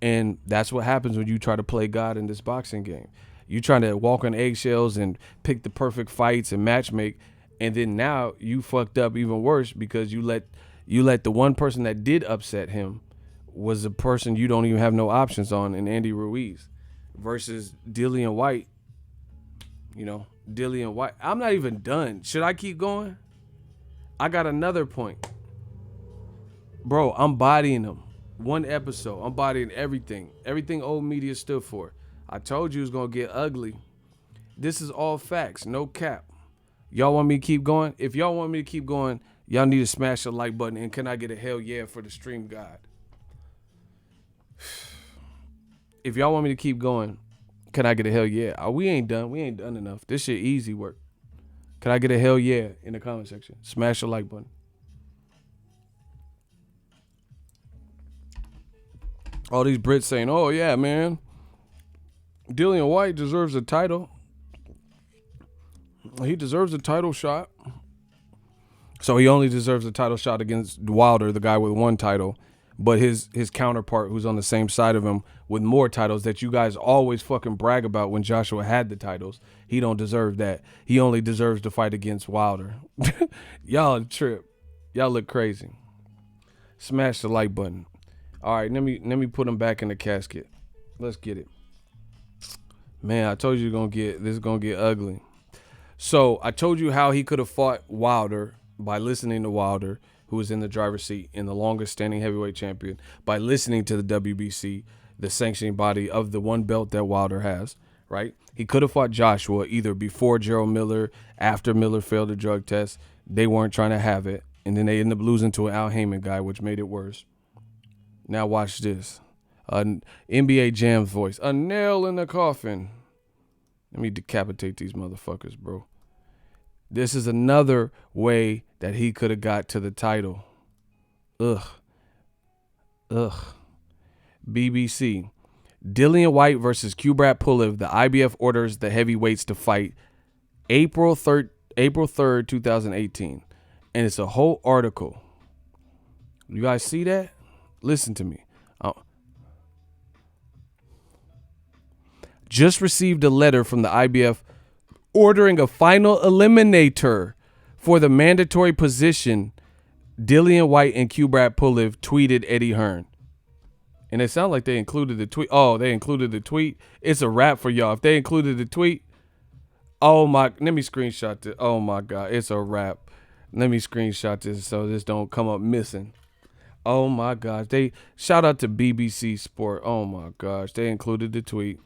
And that's what happens when you try to play God in this boxing game. You trying to walk on eggshells and pick the perfect fights and matchmake, and then now you fucked up even worse because you let the one person that did upset him was a person you don't even have no options on in Andy Ruiz versus Dillian Whyte. Dillian Whyte. I'm not even done. Should I keep going? I got another point. Bro, I'm bodying him. One episode. I'm bodying everything. Everything old media stood for. I told you it was going to get ugly. This is all facts. No cap. Y'all want me to keep going? If y'all want me to keep going, y'all need to smash the like button. And can I get a hell yeah for the stream god? If y'all want me to keep going, can I get a hell yeah? Oh, we ain't done. We ain't done enough. This shit easy work. Can I get a hell yeah in the comment section? Smash the like button. All these Brits saying, oh, yeah, man, Dillian Whyte deserves a title. He deserves a title shot. So he only deserves a title shot against Wilder, the guy with one title. But his counterpart, who's on the same side of him with more titles that you guys always fucking brag about when Joshua had the titles, he don't deserve that. He only deserves to fight against Wilder. Y'all trip. Y'all look crazy. Smash the like button. All right, let me put him back in the casket. Let's get it. Man, I told you this is gonna get ugly. So I told you how he could have fought Wilder by listening to Wilder, who was in the driver's seat and the longest standing heavyweight champion, by listening to the WBC, the sanctioning body of the one belt that Wilder has, right? He could have fought Joshua either before Gerald Miller, after Miller failed the drug test. They weren't trying to have it. And then they ended up losing to an Al Heyman guy, which made it worse. Now watch this. NBA Jam's voice. A nail in the coffin. Let me decapitate these motherfuckers, bro. This is another way that he could have got to the title. Ugh. BBC. Dillian Whyte versus Kubrat Pulev. The IBF orders the heavyweights to fight April 3rd, 2018. And it's a whole article. You guys see that? Listen to me. Just received a letter from the IBF ordering a final eliminator for the mandatory position. Dillian Whyte and Kubrat Pulev, tweeted Eddie Hearn. And it sounded like they included the tweet. Oh, they included the tweet. It's a wrap for y'all. If they included the tweet, oh my, let me screenshot this. Oh my God, it's a wrap. Let me screenshot this so this don't come up missing. Oh my gosh, they shout out to BBC Sport. Oh my gosh, they included the tweet.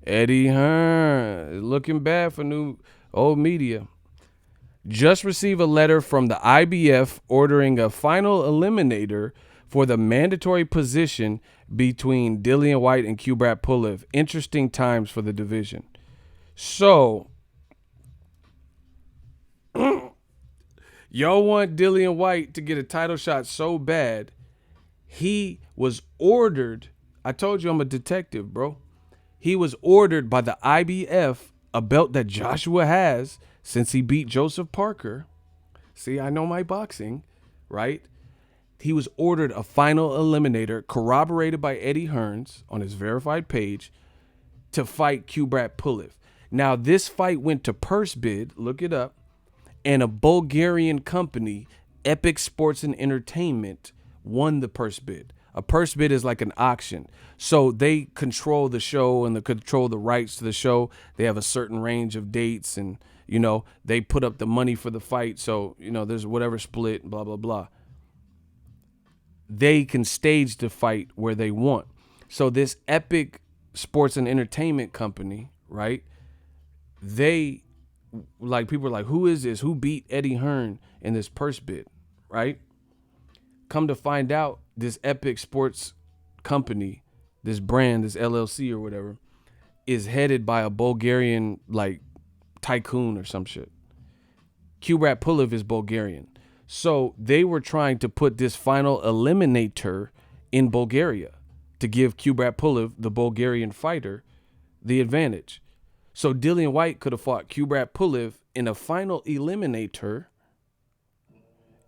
Eddie Hearn looking bad for new old media. Just received a letter from the IBF ordering a final eliminator for the mandatory position between Dillian Whyte and Kubrat Pulev. Interesting times for the division. So, y'all want Dillian Whyte to get a title shot so bad, he was ordered. I told you I'm a detective, bro. He was ordered by the IBF, a belt that Joshua has since he beat Joseph Parker. See, I know my boxing, right? He was ordered a final eliminator, corroborated by Eddie Hearns on his verified page, to fight Kubrat Pulev. Now, this fight went to purse bid, look it up, and a Bulgarian company, Epic Sports and Entertainment, won the purse bid. A purse bid is like an auction. So they control the show and they control the rights to the show. They have a certain range of dates and, you know, they put up the money for the fight. So, you know, there's whatever split, blah, blah, blah. They can stage the fight where they want. So this Epic Sports and Entertainment company, right? They, like, people are like, who is this? Who beat Eddie Hearn in this purse bid, right? Come to find out, this Epic Sports company, this brand, this LLC or whatever, is headed by a Bulgarian, like, tycoon or some shit. Kubrat Pulev is Bulgarian. So they were trying to put this final eliminator in Bulgaria to give Kubrat Pulev, the Bulgarian fighter, the advantage. So Dillian Whyte could have fought Kubrat Pulev in a final eliminator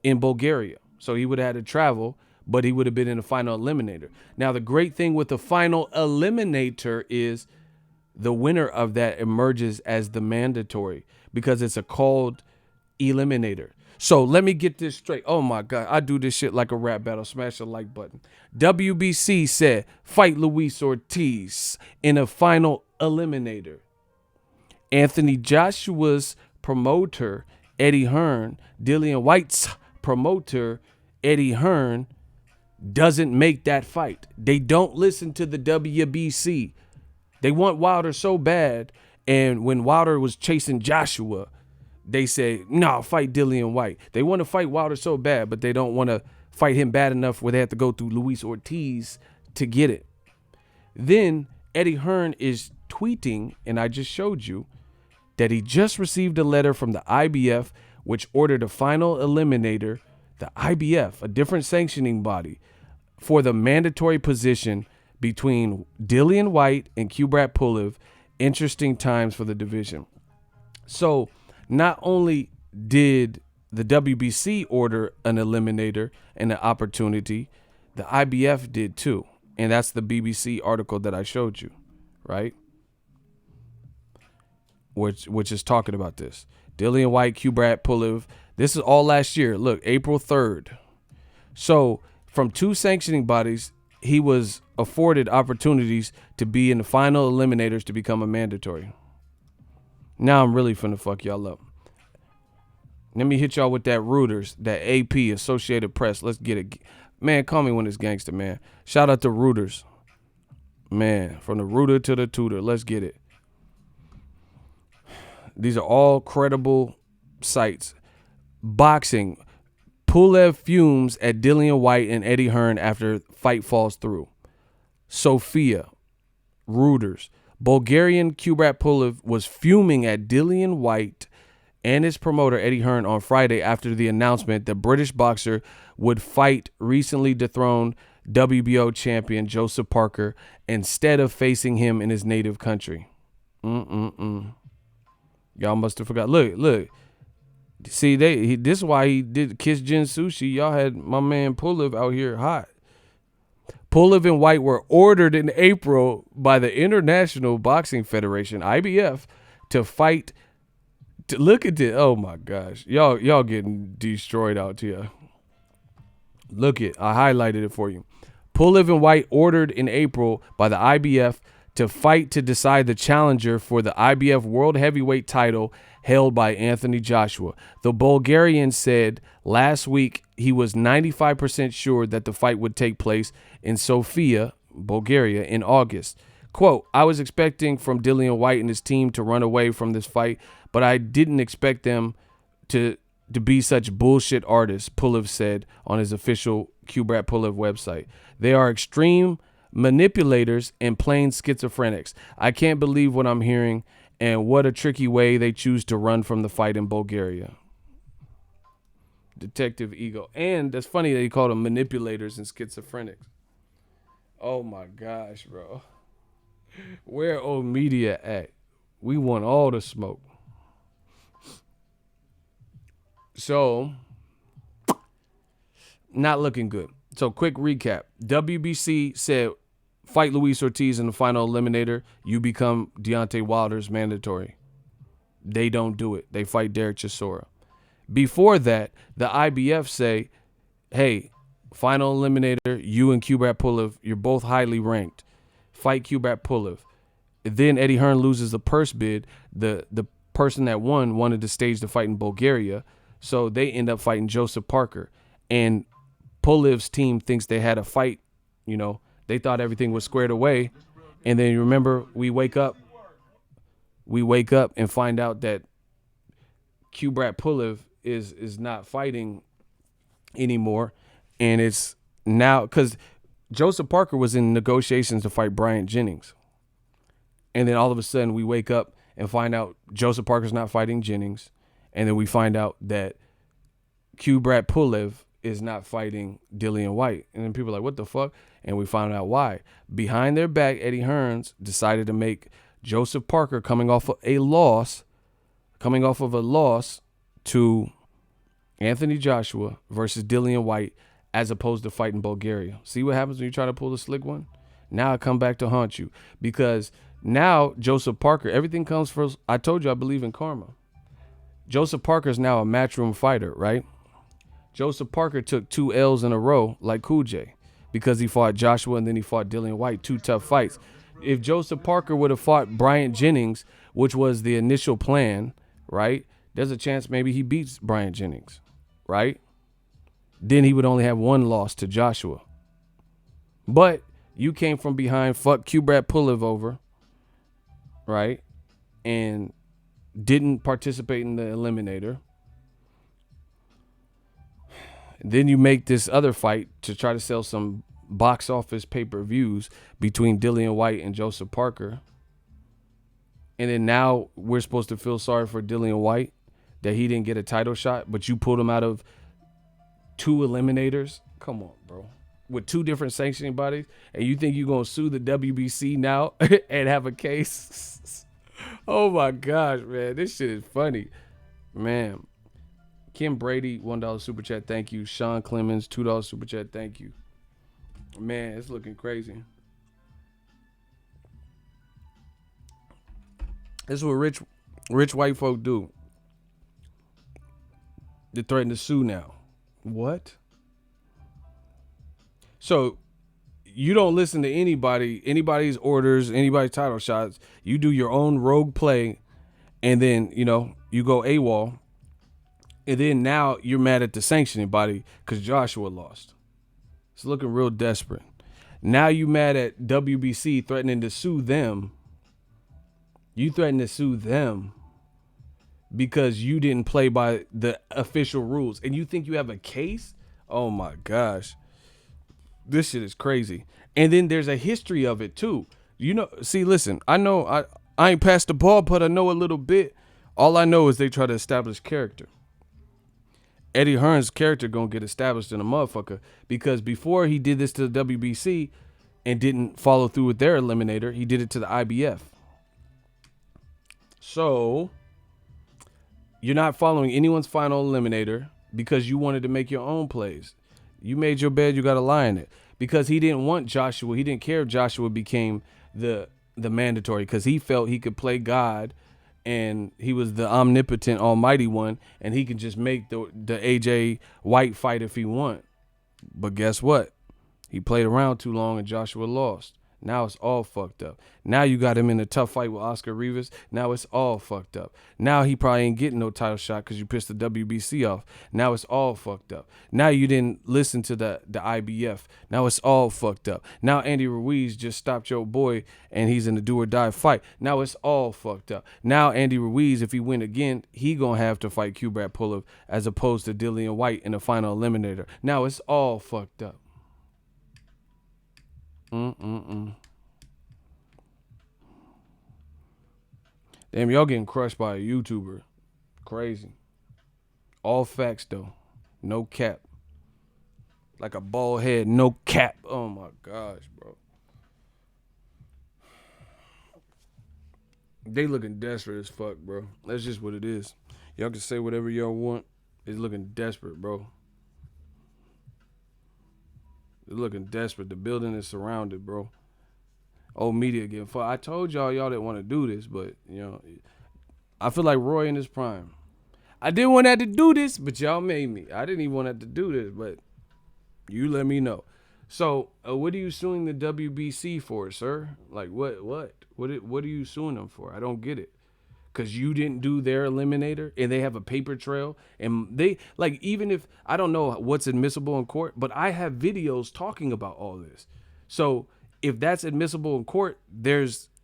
in Bulgaria. So he would have had to travel, but he would have been in a final eliminator. Now, the great thing with the final eliminator is the winner of that emerges as the mandatory because it's a called eliminator. So let me get this straight. Oh, my God. I do this shit like a rap battle. Smash the like button. WBC said, fight Luis Ortiz in a final eliminator. Anthony Joshua's promoter, Eddie Hearn, Dillian Whyte's promoter, Eddie Hearn, doesn't make that fight. They don't listen to the WBC. They want Wilder so bad. And when Wilder was chasing Joshua, they say, no, fight Dillian Whyte. They want to fight Wilder so bad, but they don't want to fight him bad enough where they have to go through Luis Ortiz to get it. Then Eddie Hearn is tweeting, and I just showed you, that he just received a letter from the IBF, which ordered a final eliminator, the IBF, a different sanctioning body, for the mandatory position between Dillian Whyte and Kubrat Pulev. Interesting times for the division. So not only did the WBC order an eliminator and an opportunity, the IBF did too. And that's the BBC article that I showed you, right? Which is talking about this. Dillian Whyte, Kubrat Pulev. This is all last year. Look, April 3rd. So from two sanctioning bodies, he was afforded opportunities to be in the final eliminators to become a mandatory. Now I'm really finna fuck y'all up. Let me hit y'all with that Reuters, that AP, Associated Press. Let's get it. Man, call me when it's gangster, man. Shout out to Reuters. Man, from the rooter to the tutor. Let's get it. These are all credible sites. Boxing. Pulev fumes at Dillian Whyte and Eddie Hearn after fight falls through. Sophia. Reuters. Bulgarian Kubrat Pulev was fuming at Dillian Whyte and his promoter Eddie Hearn on Friday after the announcement the British boxer would fight recently dethroned WBO champion Joseph Parker instead of facing him in his native country. Y'all must have forgot. Look. See, this is why he did Kiss Jin Sushi. Y'all had my man Pulev out here hot. Pulev and Whyte were ordered in April by the International Boxing Federation, IBF, to fight. Look at this. Oh my gosh. Y'all getting destroyed out here. Look it. I highlighted it for you. Pulev and Whyte ordered in April by the IBF to fight to decide the challenger for the IBF World Heavyweight title held by Anthony Joshua. The Bulgarian said last week he was 95% sure that the fight would take place in Sofia, Bulgaria, in August. Quote, I was expecting from Dillian Whyte and his team to run away from this fight, but I didn't expect them to be such bullshit artists, Pulev said on his official Kubrat Pulev website. They are extreme manipulators and plain schizophrenics. I can't believe what I'm hearing, and what a tricky way they choose to run from the fight in Bulgaria. Detective Ego. And that's funny that he called them manipulators and schizophrenics. Oh my gosh, bro. Where old media at? We want all the smoke. So, not looking good. So, quick recap. WBC said, fight Luis Ortiz in the final eliminator. You become Deontay Wilder's mandatory. They don't do it. They fight Derek Chisora. Before that, the IBF say, hey, final eliminator, you and Kubrat Pulev, you're both highly ranked. Fight Kubrat Pulev. Then Eddie Hearn loses the purse bid. The person that won wanted to stage the fight in Bulgaria, so they end up fighting Joseph Parker. And Pulev's team thinks they had a fight, you know. They thought everything was squared away. And then you remember we wake up and find out that Kubrat Pulev is not fighting anymore. And it's now because Joseph Parker was in negotiations to fight Bryant Jennings. And then all of a sudden we wake up and find out Joseph Parker's not fighting Jennings. And then we find out that Kubrat Pulev is not fighting Dillian Whyte. And then people are like, what the fuck? And we found out why. Behind their back, Eddie Hearns decided to make Joseph Parker coming off of a loss to Anthony Joshua versus Dillian Whyte as opposed to fighting Bulgaria. See what happens when you try to pull the slick one? Now I come back to haunt you because now Joseph Parker, everything comes first. I told you I believe in karma. Joseph Parker is now a matchroom fighter, right? Joseph Parker took 2 L's in a row like Cool J because he fought Joshua and then he fought Dillian Whyte, 2 tough fights. If Joseph Parker would have fought Bryant Jennings, which was the initial plan, right, there's a chance maybe he beats Bryant Jennings, right? Then he would only have 1 loss to Joshua. But you came from behind, fucked Kubrat Pulev over, right, and didn't participate in the eliminator. Then you make this other fight to try to sell some box office pay-per-views between Dillian Whyte and Joseph Parker. And then now we're supposed to feel sorry for Dillian Whyte that he didn't get a title shot, but you pulled him out of 2 eliminators. Come on, bro. With 2 different sanctioning bodies, and you think you're going to sue the WBC now and have a case? Oh, my gosh, man. This shit is funny. Man. Kim Brady, $1 super chat, thank you. Sean Clemens, $2 super chat, thank you. Man, it's looking crazy. This is what rich white folk do. They threaten to sue now. What? So you don't listen to anybody's orders, anybody's title shots. You do your own rogue play, and then, you know, you go AWOL. And then now you're mad at the sanctioning body because Joshua lost. It's looking real desperate. Now you mad at WBC threatening to sue them. You threaten to sue them because you didn't play by the official rules. And you think you have a case? Oh my gosh. This shit is crazy. And then there's a history of it too. See, listen, I ain't passed the ball, but I know a little bit. All I know is they try to establish character. Eddie Hearn's character gonna get established in a motherfucker because before he did this to the WBC and didn't follow through with their eliminator, he did it to the IBF. So you're not following anyone's final eliminator because you wanted to make your own plays. You made your bed, you got to lie in it. Because he didn't want Joshua. He didn't care if Joshua became the mandatory because he felt he could play God and he was the omnipotent, almighty one, and he could just make the AJ Whyte fight if he want. But guess what? He played around too long and Joshua lost. Now it's all fucked up. Now you got him in a tough fight with Oscar Rivas. Now it's all fucked up. Now he probably ain't getting no title shot because you pissed the WBC off. Now it's all fucked up. Now you didn't listen to the IBF. Now it's all fucked up. Now Andy Ruiz just stopped your boy and he's in a do or die fight. Now it's all fucked up. Now Andy Ruiz, if he win again, he gonna have to fight Kubrat Pulev as opposed to Dillian Whyte in the final eliminator. Now it's all fucked up. Damn, y'all getting crushed by a YouTuber. Crazy. All facts, though. No cap. Like a bald head, no cap. Oh, my gosh, bro. They looking desperate as fuck, bro. That's just what it is. Y'all can say whatever y'all want. It's looking desperate, bro. They're looking desperate. The building is surrounded, bro. Old media getting fucked. I told y'all didn't want to do this, but, I feel like Roy in his prime. I didn't want to have to do this, but y'all made me. I didn't even want to have to do this, but you let me know. So, what are you suing the WBC for, sir? Like, what are you suing them for? I don't get it. Because you didn't do their eliminator and they have a paper trail. And they, like, even if, I don't know what's admissible in court, but I have videos talking about all this. So if that's admissible in court,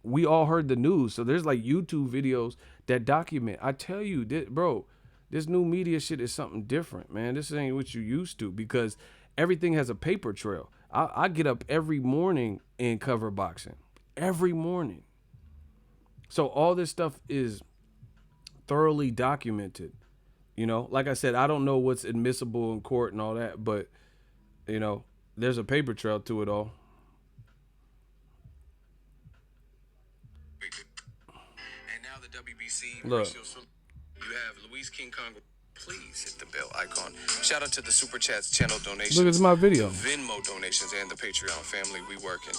we all heard the news. So there's like YouTube videos that document. I tell you, bro, this new media shit is something different, man. This ain't what you used to because everything has a paper trail. I get up every morning and cover boxing. Every morning. So all this stuff is thoroughly documented, like I said, I don't know what's admissible in court and all that, but there's a paper trail to it all. And now the WBC, look, you have Luis King Kong. Please hit the bell icon. Shout out to the Super Chats channel donations. Look, it's my video. Venmo donations and the Patreon family. We working.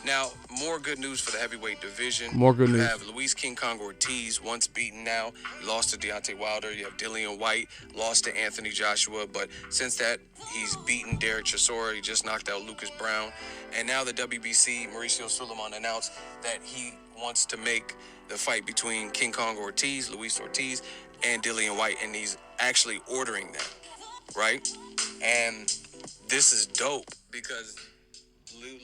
Now, more good news for the heavyweight division. More good news. You have Luis King Kong Ortiz, once beaten now. He lost to Deontay Wilder. You have Dillian Whyte, lost to Anthony Joshua. But since that, he's beaten Derek Chisora. He just knocked out Lucas Brown. And now the WBC, Mauricio Suleiman announced that he wants to make the fight between King Kong Ortiz, Luis Ortiz, and Dillian Whyte. And he's actually ordering that, right? And this is dope because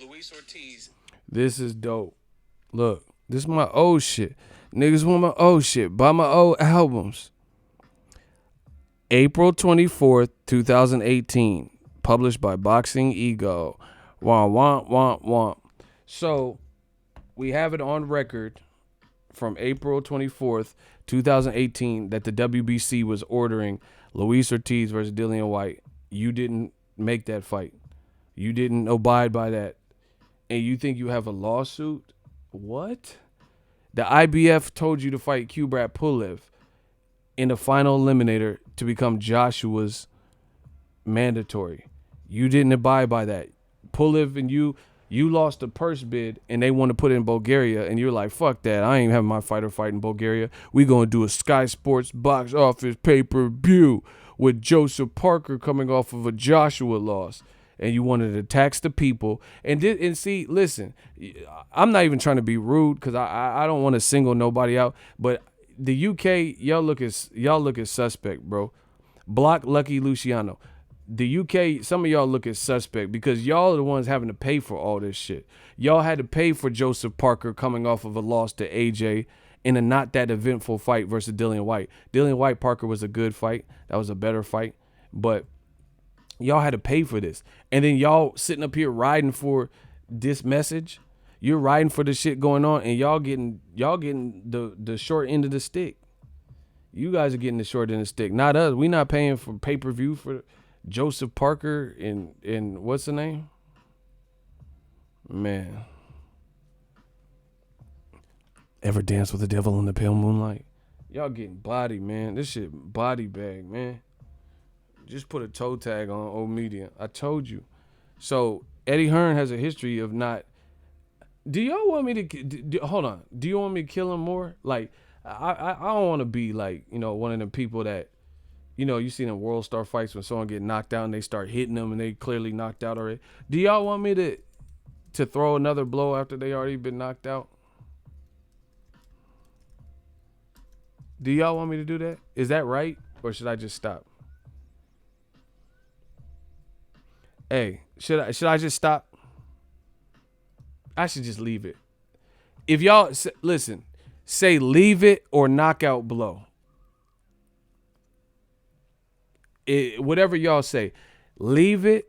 Luis Ortiz. This is dope. Look, this is my old shit. Niggas want my old shit. Buy my old albums. April 24th, 2018. Published by Boxingego. Womp. So, we have it on record from April 24th, 2018 that the WBC was ordering Luis Ortiz versus Dillian Whyte. You didn't make that fight. You didn't abide by that. And you think you have a lawsuit? What? The IBF told you to fight Kubrat Pulev in the final eliminator to become Joshua's mandatory. You didn't abide by that. Pulev and you lost the purse bid and they want to put it in Bulgaria and you're like, fuck that. I ain't having my fighter fight in Bulgaria. We going to do a Sky Sports box office pay-per-view with Joseph Parker coming off of a Joshua loss. And you wanted to tax the people. And see, listen, I'm not even trying to be rude because I don't want to single nobody out. But the UK, y'all look as suspect, bro. Block Lucky Luciano. The UK, some of y'all look as suspect because y'all are the ones having to pay for all this shit. Y'all had to pay for Joseph Parker coming off of a loss to AJ in a not that eventful fight versus Dillian Whyte. Dillian Whyte Parker was a good fight. That was a better fight. But y'all had to pay for this. And then y'all sitting up here riding for this message. You're riding for the shit going on, and y'all getting the short end of the stick. You guys are getting the short end of the stick, not us. We not paying for pay-per-view for Joseph Parker and what's the name? Man. Ever dance with the devil in the pale moonlight? Y'all getting body, man. This shit body bag, man. Just put a toe tag on old media. I told you. So Eddie Hearn has a history of not. Do y'all want me to hold on? Do you want me to kill him more? Like I don't want to be like, you know, one of them people that, you know, you see in World Star fights when someone get knocked out and they start hitting them and they clearly knocked out already. Do y'all want me to throw another blow after they already been knocked out? Do y'all want me to do that? Is that right? Or should I just stop? Hey, should I just stop? I should just leave it. If y'all, listen, say leave it or knockout blow. Whatever y'all say, leave it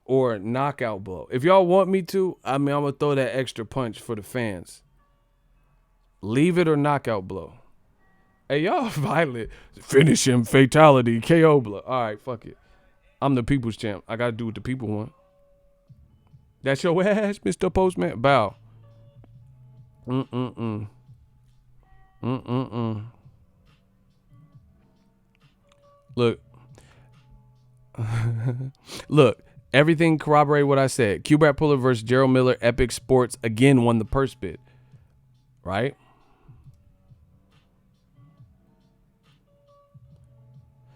or knockout blow. If y'all want me to, I mean, I'm going to throw that extra punch for the fans. Leave it or knockout blow. Hey, y'all violent. Finish him, fatality, KO blow. All right, fuck it. I'm the people's champ. I got to do what the people want. That's your ass, Mr. Postman. Bow. Look. Look. Everything corroborate what I said. Kubrat Puller versus Gerald Miller. Epic Sports again won the purse bid. Right?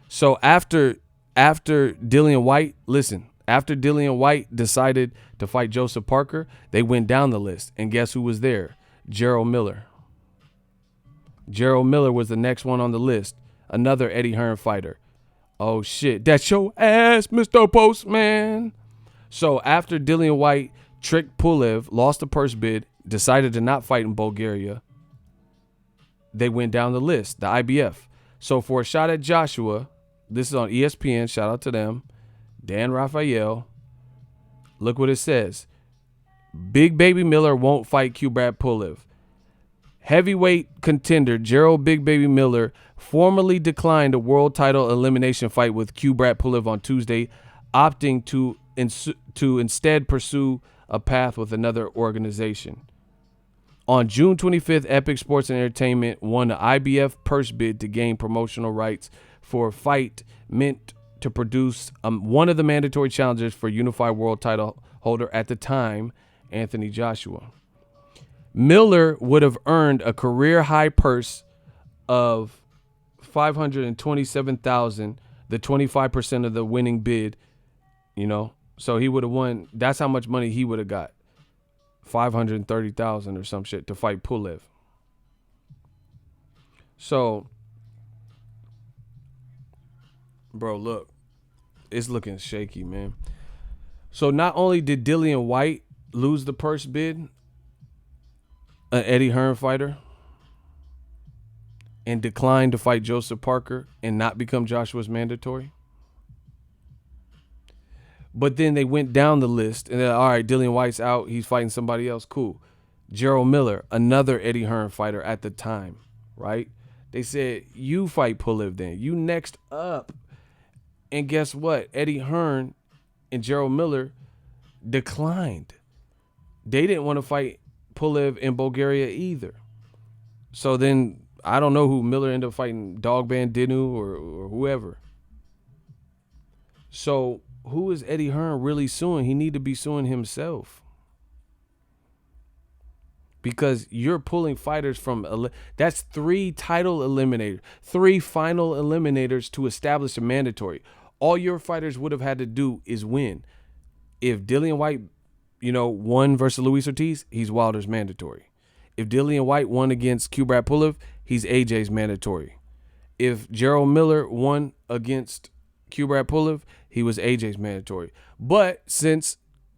So after Dillian Whyte, listen, after Dillian Whyte decided to fight Joseph Parker, they went down the list. And guess who was there? Gerald Miller. Gerald Miller was the next one on the list. Another Eddie Hearn fighter. Oh, shit. That's your ass, Mr. Postman. So after Dillian Whyte tricked Pulev, lost the purse bid, decided to not fight in Bulgaria, they went down the list, the IBF. So for a shot at Joshua, this is on ESPN. Shout out to them. Dan Rafael. Look what it says. Big Baby Miller won't fight Kubrat Pulev. Heavyweight contender Gerald Big Baby Miller formally declined a world title elimination fight with Kubrat Pulev on Tuesday, opting to instead pursue a path with another organization. On June 25th, Epic Sports and Entertainment won the IBF purse bid to gain promotional rights for a fight meant to produce one of the mandatory challengers for unified world title holder at the time, Anthony Joshua. Miller would have earned a career high purse of $527,000, the 25% of the winning bid, you know. So he would have won. That's how much money he would have got. $530,000 or some shit to fight Pulev. So, bro, look, it's looking shaky, man. So not only did Dillian Whyte lose the purse bid, an Eddie Hearn fighter, and declined to fight Joseph Parker and not become Joshua's mandatory. But then they went down the list and then, all right, Dillian Whyte's out. He's fighting somebody else. Cool. Gerald Miller, another Eddie Hearn fighter at the time, right? They said, you fight Pulev then. You next up. And guess what? Eddie Hearn and Gerald Miller declined. They didn't want to fight Pulev in Bulgaria either. So then I don't know who Miller ended up fighting, Dog Bandinu or whoever. So who is Eddie Hearn really suing? He need to be suing himself. Because you're pulling fighters from, that's 3 title eliminators, 3 final eliminators to establish a mandatory. All your fighters would have had to do is win. If Dillian Whyte, won versus Luis Ortiz, he's Wilder's mandatory. If Dillian Whyte won against Kubrat Pulev, he's AJ's mandatory. If Gerald Miller won against Kubrat Pulev, he was AJ's mandatory. But since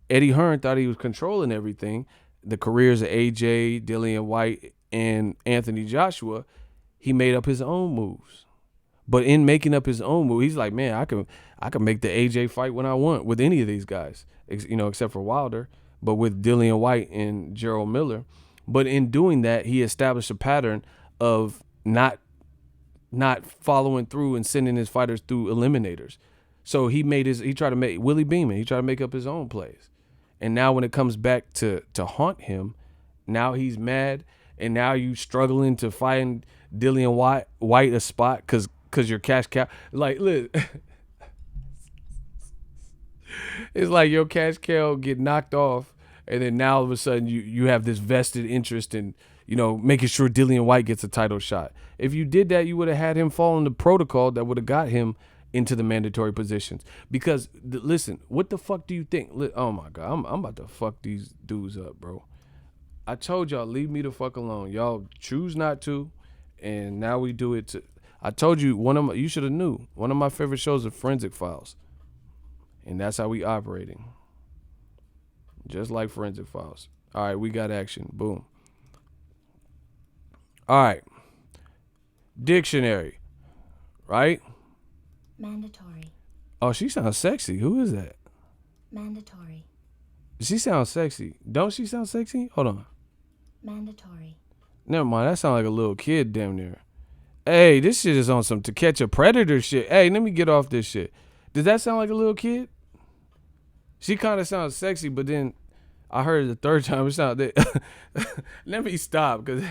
Eddie Hearn thought he was controlling everything, the careers of AJ, Dillian Whyte, and Anthony Joshua, he made up his own moves. But in making up his own move, he's like, man, I can make the AJ fight when I want with any of these guys, except for Wilder. but with Dillian Whyte and Gerald Miller. But in doing that, he established a pattern of not following through and sending his fighters through eliminators. So he tried to make Willie Beeman. He tried to make up his own plays. And now when it comes back to haunt him, now he's mad, and now you struggling to find Dillian Whyte a spot because your cash cow. Like, look, it's like your cash cow get knocked off, and then now all of a sudden you have this vested interest in, making sure Dillian Whyte gets a title shot. If you did that, you would have had him fall in the protocol that would have got him into the mandatory positions. Because listen, what the fuck do you think? Oh my God, I'm about to fuck these dudes up, bro. I told y'all, leave me the fuck alone. Y'all choose not to, and now we do it. I told you you should have knew. One of my favorite shows is Forensic Files, and that's how we operating. Just like Forensic Files. All right, we got action. Boom. All right. Dictionary, right? Mandatory. Oh, she sounds sexy. Who is that? Mandatory. She sounds sexy. Don't she sound sexy? Hold on. Mandatory. Never mind. That sounds like a little kid damn near. Hey, this shit is on some To Catch a Predator shit. Hey, let me get off this shit. Does that sound like a little kid? She kind of sounds sexy, but then I heard it the third time. It sounded. Let me stop, because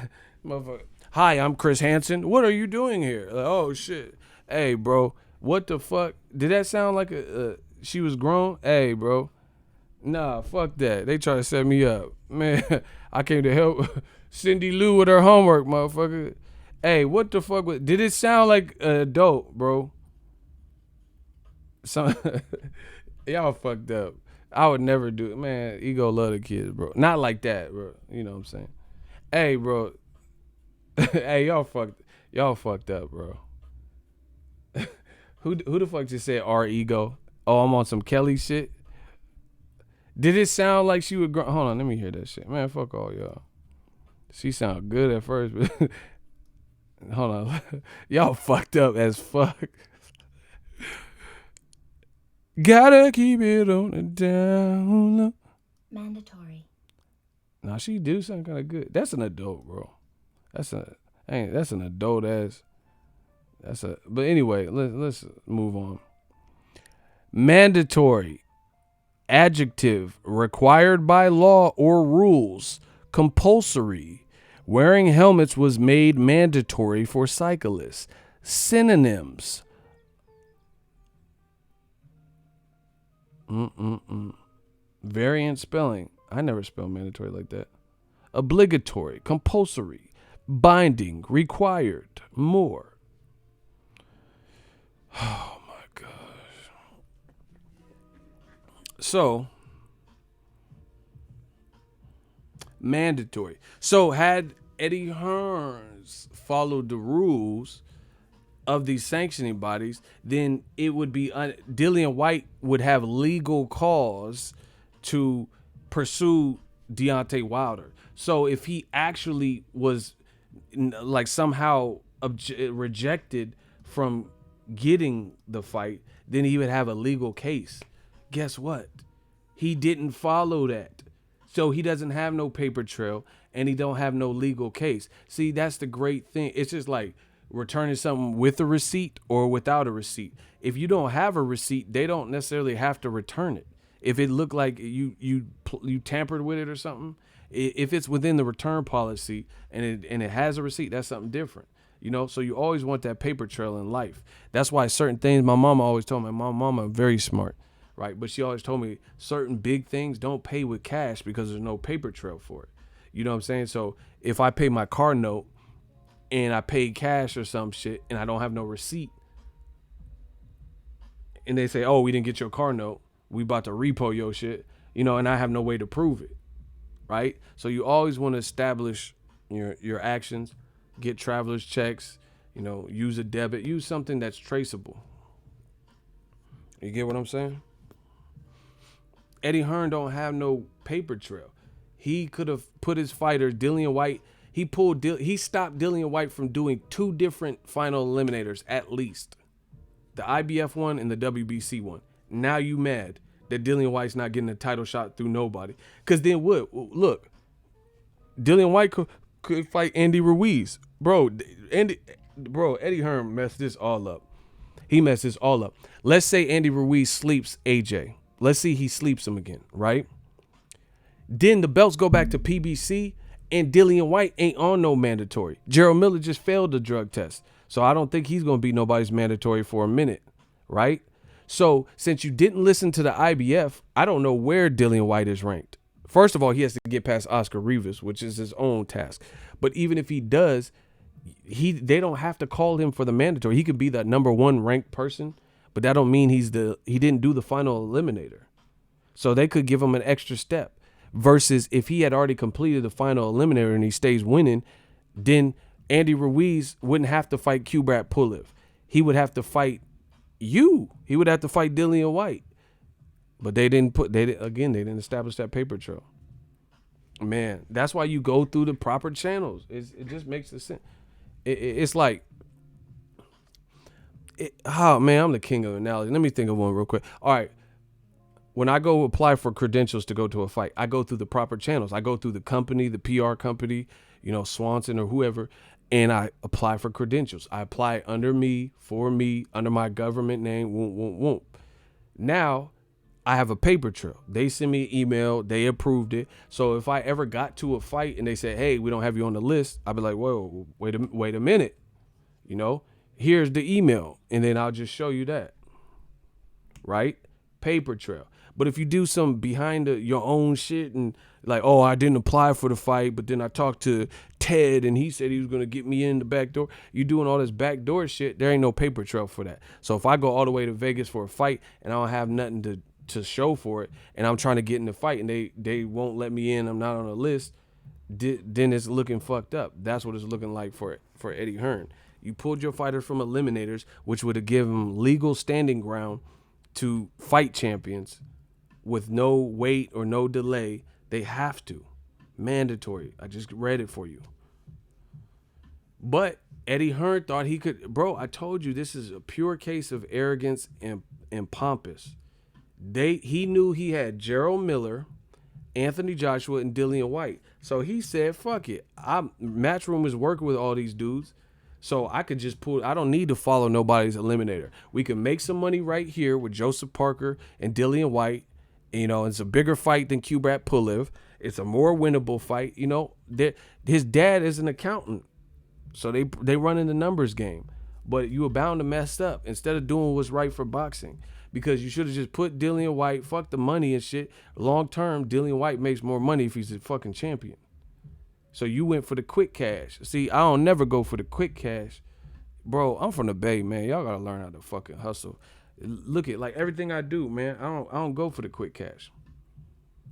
motherfucker. Hi, I'm Chris Hansen. What are you doing here? Like, oh shit. Hey, bro. What the fuck? Did that sound like she was grown? Hey, bro. Nah, fuck that. They try to set me up. Man, I came to help Cindy Lou with her homework, motherfucker. Hey, what the fuck? Did it sound like an adult, bro? Y'all fucked up. I would never do it. Man, ego love the kids, bro. Not like that, bro. You know what I'm saying? Hey, bro. Hey, y'all fucked up, bro. Who the fuck just said our ego? Oh, I'm on some Kelly shit. Did it sound like she would? Hold on, let me hear that shit, man. Fuck all y'all. She sounded good at first, but hold on, y'all fucked up as fuck. Gotta keep it on the down low. Mandatory. Nah, she do sound kind of good. That's an adult, bro. That's an adult ass. But anyway, let's move on. Mandatory. Adjective, required by law or rules. Compulsory. Wearing helmets was made mandatory for cyclists. Synonyms. Variant spelling. I never spell mandatory like that. Obligatory. Compulsory. Binding. Required. More. Oh my gosh. So, mandatory. So had Eddie Hearns followed the rules of these sanctioning bodies, then it would be Dillian Whyte would have legal cause to pursue Deontay Wilder. So if he actually was like somehow rejected from getting the fight, then he would have a legal case. Guess what? He didn't follow that. So he doesn't have no paper trail, and he don't have no legal case. See, that's the great thing. It's just like returning something with a receipt or without a receipt. If you don't have a receipt, they don't necessarily have to return it. If it looked like you tampered with it or something, if it's within the return policy and it has a receipt, that's something different. You know, so you always want that paper trail in life. That's why certain things, my mama always told me, my mama very smart, right? But she always told me certain big things don't pay with cash because there's no paper trail for it. You know what I'm saying? So if I pay my car note and I paid cash or some shit and I don't have no receipt, and they say, oh, we didn't get your car note, we about to repo your shit, you know, and I have no way to prove it, right? So you always want to establish your actions. Get traveler's checks, you know, use a debit, use something that's traceable. You get what I'm saying? Eddie Hearn don't have no paper trail. He could have put his fighter, Dillian Whyte, he stopped Dillian Whyte from doing 2 different final eliminators at least. The IBF one and the WBC one. Now you mad. that Dillian Whyte's not getting a title shot through nobody. Because then what? Look, Dillian Whyte could fight Andy Ruiz. Eddie Hearn messed this all up. He messed this all up. Let's say Andy Ruiz sleeps AJ. Let's see he sleeps him again, right? Then the belts go back to PBC, and Dillian Whyte ain't on no mandatory. Gerald Miller just failed the drug test. So I don't think he's going to be nobody's mandatory for a minute, right? So since you didn't listen to the IBF, I don't know where Dillian Whyte is ranked. First of all, he has to get past Oscar Rivas, which is his own task. But even if he does, they don't have to call him for the mandatory. He could be the number 1 ranked person, but that don't mean he didn't do the final eliminator. So they could give him an extra step. Versus if he had already completed the final eliminator and he stays winning, then Andy Ruiz wouldn't have to fight Kubrat Pulev. He would have to fight you. He would have to fight Dillian Whyte. But they didn't establish that paper trail. Man, that's why you go through the proper channels. It just makes sense. It's like, man, I'm the king of analogy. Let me think of one real quick. All right. When I go apply for credentials to go to a fight, I go through the proper channels. I go through the company, the PR company, Swanson or whoever, and I apply for credentials. I apply under me, for me, under my government name, Now, I have a paper trail. They send me an email. They approved it. So if I ever got to a fight and they said, hey, we don't have you on the list, I'd be like, whoa, wait a minute. Here's the email. And then I'll just show you that. Right? Paper trail. But if you do some behind your own shit and like, oh, I didn't apply for the fight, but then I talked to Ted and he said he was going to get me in the back door. You doing all this backdoor shit. There ain't no paper trail for that. So if I go all the way to Vegas for a fight and I don't have nothing to show for it and I'm trying to get in the fight and they won't let me in, I'm not on the list, then it's looking fucked up. That's what it's looking like for Eddie Hearn. You pulled your fighters from eliminators, which would have given them legal standing ground to fight champions with no wait or no delay. They have to. Mandatory. I just read it for you. But Eddie Hearn thought he could. Bro, I told you this is a pure case of arrogance and pompous. He knew he had Gerald Miller, Anthony Joshua, and Dillian Whyte. So he said, fuck it. Matchroom is working with all these dudes. So I could just I don't need to follow nobody's eliminator. We can make some money right here with Joseph Parker and Dillian Whyte. It's a bigger fight than Kubrat Pulev. It's a more winnable fight. His dad is an accountant. So they run in the numbers game. But you were bound to mess up instead of doing what's right for boxing. Because you should have just put Dillian Whyte, fuck the money and shit. Long term, Dillian Whyte makes more money if he's a fucking champion. So you went for the quick cash. See, I don't never go for the quick cash. Bro, I'm from the Bay, man. Y'all gotta learn how to fucking hustle. Look at like everything I do, man. I don't go for the quick cash.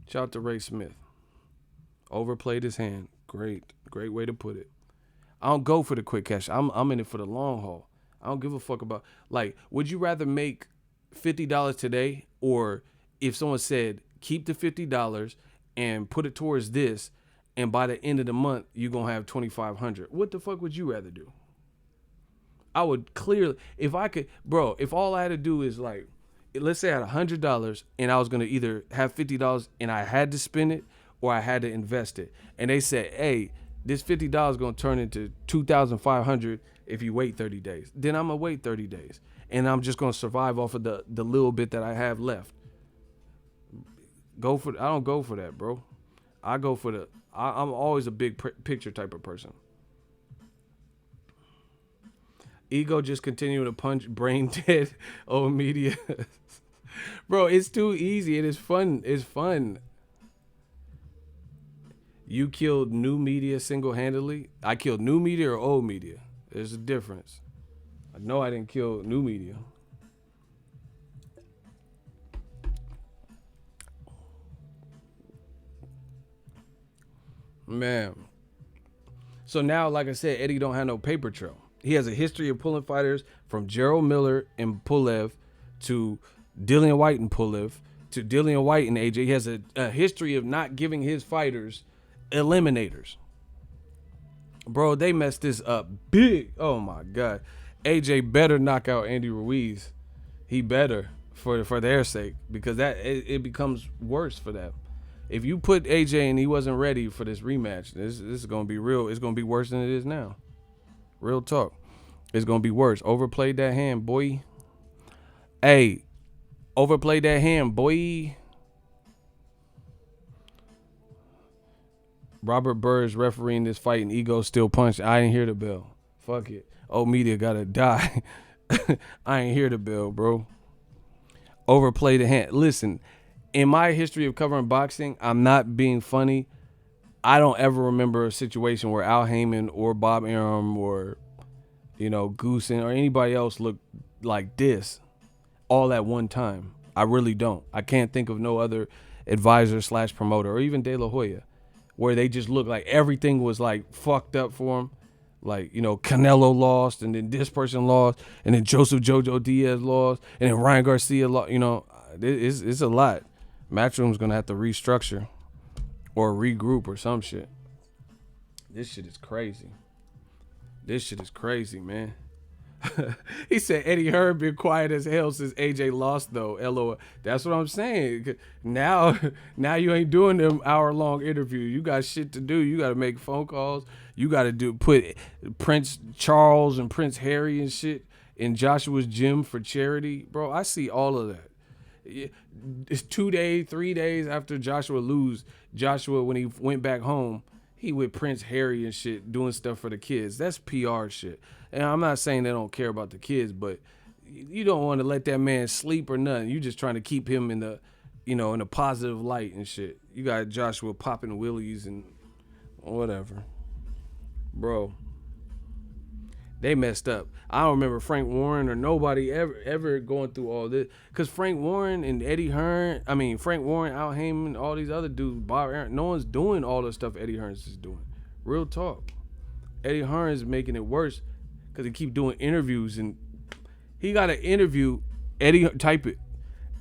Shout out to Ray Smith. Overplayed his hand. Great way to put it. I don't go for the quick cash. I'm in it for the long haul. I don't give a fuck about like. Would you rather make $50 today, or if someone said keep the $50 and put it towards this, and by the end of the month you're gonna have $2,500? What the fuck would you rather do? I would clearly, if all I had to do is like, let's say I had $100 and I was going to either have $50 and I had to spend it or I had to invest it. And they said, hey, this $50 is going to turn into $2,500 if you wait 30 days. Then I'm going to wait 30 days. And I'm just going to survive off of the little bit that I have left. I don't go for that, bro. I go for I'm always a big picture type of person. Ego just continuing to punch brain dead old media. Bro, it's too easy. It is fun. It's fun. You killed new media single-handedly. I killed new media or old media. There's a difference. I know I didn't kill new media. Man. So now, like I said, Eddie don't have no paper trail. He has a history of pulling fighters from Gerald Miller and Pulev to Dillian Whyte and Pulev to Dillian Whyte and AJ. He has a history of not giving his fighters eliminators. Bro, they messed this up big. Oh, my God. AJ better knock out Andy Ruiz. He better. for their sake, because that it becomes worse for them. If you put AJ and he wasn't ready for this rematch, this is gonna be real. It's gonna be worse than it is now. Real talk. It's gonna be worse. Overplayed that hand, boy. Hey, overplayed that hand, boy. Robert Burrs refereeing this fight and ego still punched. I ain't hear the bell. Fuck it. Old media gotta die. I ain't hear the bell, bro. Overplay the hand. Listen, in my history of covering boxing, I'm not being funny. I don't ever remember a situation where Al Heyman or Bob Arum or, Goosen or anybody else looked like this all at one time. I really don't. I can't think of no other advisor / promoter or even De La Hoya where they just looked like everything was like fucked up for them. Like, Canelo lost, and then this person lost, and then Joseph Jojo Diaz lost, and then Ryan Garcia lost. It's a lot. Matchroom's going to have to restructure or regroup or some shit. This shit is crazy. This shit is crazy, man. He said Eddie Hearn been quiet as hell since AJ lost, though. LOL. That's what I'm saying. Now you ain't doing them hour-long interviews. You got shit to do. You got to make phone calls. You got to put Prince Charles and Prince Harry and shit in Joshua's gym for charity. Bro, I see all of that. It's 2 days, 3 days after Joshua when he went back home, he with Prince Harry and shit doing stuff for the kids. That's PR shit. And I'm not saying they don't care about the kids, but you don't want to let that man sleep or nothing. You just trying to keep him in the, in a positive light and shit. You got Joshua popping willies and whatever. Bro, they messed up. I don't remember Frank Warren or nobody ever going through all this. Because Frank Warren and Frank Warren, Al Heyman, all these other dudes, Bob Arum, no one's doing all the stuff Eddie Hearn's is doing. Real talk. Eddie Hearn's making it worse because he keep doing interviews, and he got an interview. Type it.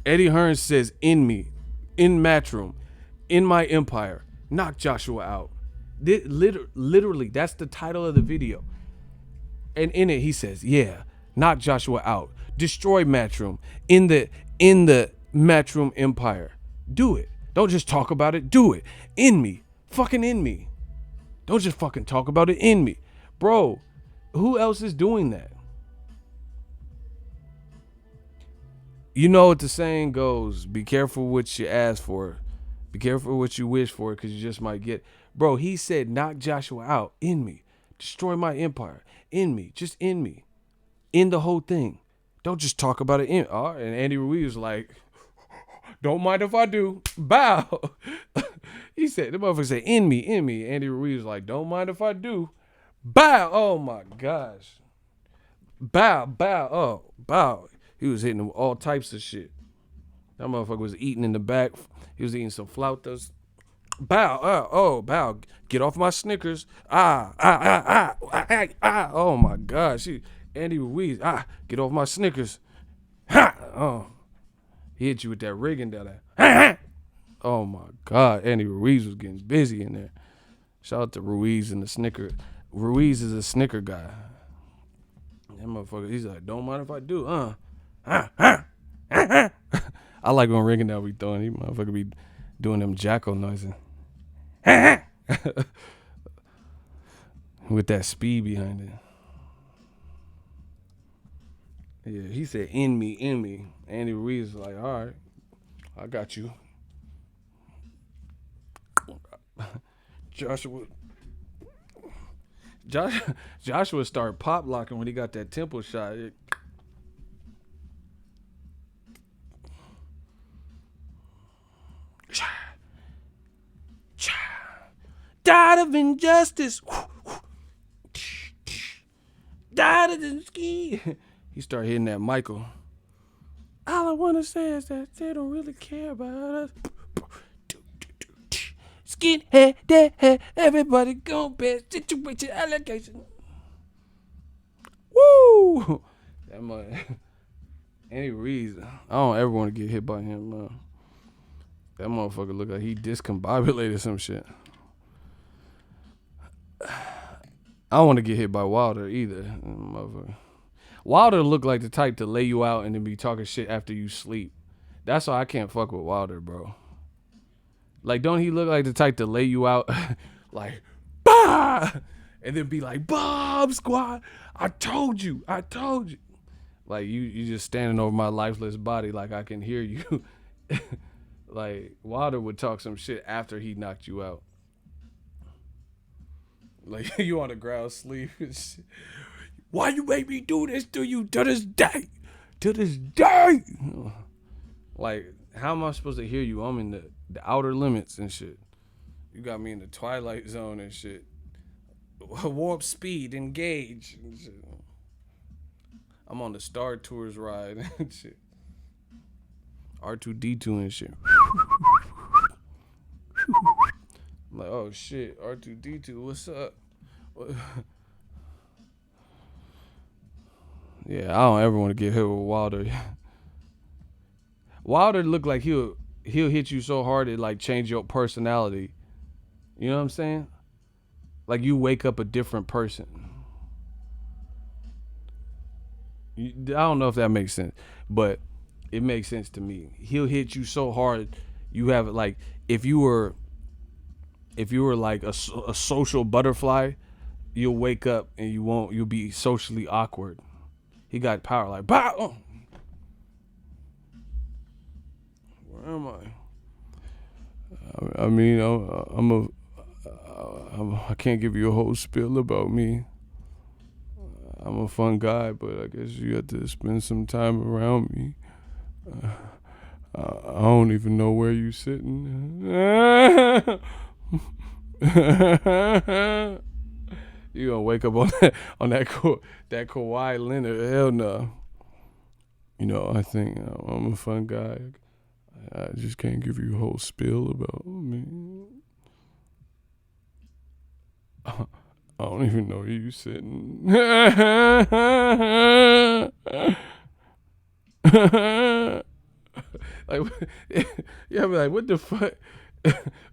Eddie Hearn says, "In me, in Matchroom, in my empire, knock Joshua out." Literally, that's the title of the video. And in it, he says, "Yeah, knock Joshua out, destroy Matchroom in the Matchroom empire. Do it. Don't just talk about it. Do it. In me, fucking in me. Don't just fucking talk about it. In me, bro." Who else is doing that? You know what the saying goes: be careful what you ask for, be careful what you wish for, because you just might get. Bro, he said, knock Joshua out, in me, destroy my empire, in me, just in me, in the whole thing. Don't just talk about it. And Andy Ruiz was like, don't mind if I do. Bow. He said, the motherfucker said, in me, in me. Andy Ruiz was like, don't mind if I do. Bow. Oh my gosh. Bow. Oh, bow. He was hitting him all types of shit. That motherfucker was eating in the back. He was eating some flautas. Bow. Bow. Get off my Snickers. Oh my gosh. Andy Ruiz. Get off my Snickers. Oh. He hit you with that rigging down there. Oh my God. Andy Ruiz was getting busy in there. Shout out to Ruiz and the Snicker. Ruiz is a Snicker guy. That motherfucker, he's like, don't mind if I do. I like when Riggin' be throwing. He motherfucker be doing them jackal noises. With that speed behind it. Yeah, he said, in me. Andy Ruiz is like, all right, I got you. Joshua started pop locking when he got that temple shot. Died of injustice. Died of the ski. He started hitting that Michael. All I want to say is that they don't really care about us. Skinhead, deadhead, everybody go bad situation, allegation. Woo! That Andy Ruiz, I don't ever want to get hit by him, man. That motherfucker look like he discombobulated some shit. I don't want to get hit by Wilder either. Motherfucker. Wilder look like the type to lay you out and then be talking shit after you sleep. That's why I can't fuck with Wilder, bro. Like, don't he look like the type to lay you out like, bah! And then be like, Bob Squad, I told you. Like, you just standing over my lifeless body like I can hear you. Like, Wilder would talk some shit after he knocked you out. Like, you on the ground sleep and shit. Why you make me do this to you to this day? To this day. Like, how am I supposed to hear you? I'm in the outer limits and shit. You got me in the twilight zone and shit. Warp speed, engage. And shit. I'm on the Star Tours ride and shit. R2D2 and shit. I'm like, oh shit, R2D2, what's up? Yeah, I don't ever want to get hit with Wilder. Wilder look like he'll hit you so hard it like change your personality. You know what I'm saying? Like you wake up a different person. I don't know if that makes sense, but it makes sense to me. He'll hit you so hard, you have like if you were like a social butterfly, you'll wake up and you'll be socially awkward. He got power like, bah! Where am I? I mean, I can't give you a whole spiel about me. I'm a fun guy, but I guess you have to spend some time around me. I don't even know where you sitting. You gonna wake up on that Kawhi Leonard? Hell no. You know, I think I'm a fun guy. I just can't give you a whole spiel about me. I don't even know where you sitting. Like, yeah, be like, what the fuck?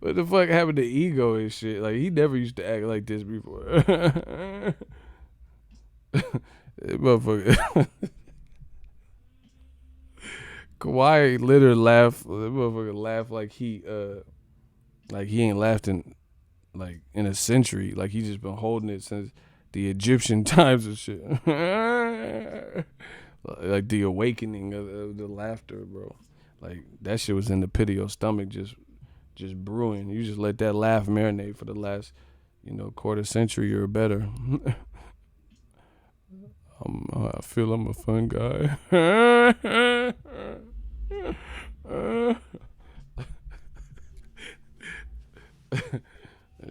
What the fuck happened to ego and shit? Like, he never used to act like this before. Motherfucker. Kawhi literally laughed. That motherfucker laughed like he ain't laughed in a century. Like he just been holding it since the Egyptian times and shit. Like the awakening of the laughter, bro. Like that shit was in the pit of your stomach, just brewing. You just let that laugh marinate for the last, quarter century or better. I feel I'm a fun guy. I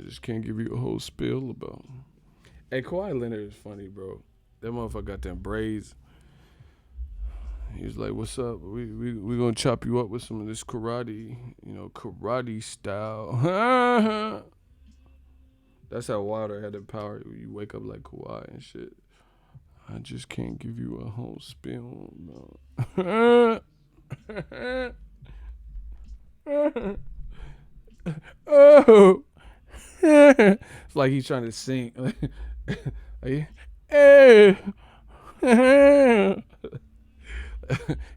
just can't give you a whole spiel about him. Hey, Kawhi Leonard is funny, bro. That motherfucker got them braids. He was like, what's up? We gonna chop you up with some of this karate, karate style. That's how Wilder had the power. You wake up like Kawhi and shit. I just can't give you a whole spiel, bro. Oh. It's like he's trying to sing. Like, hey.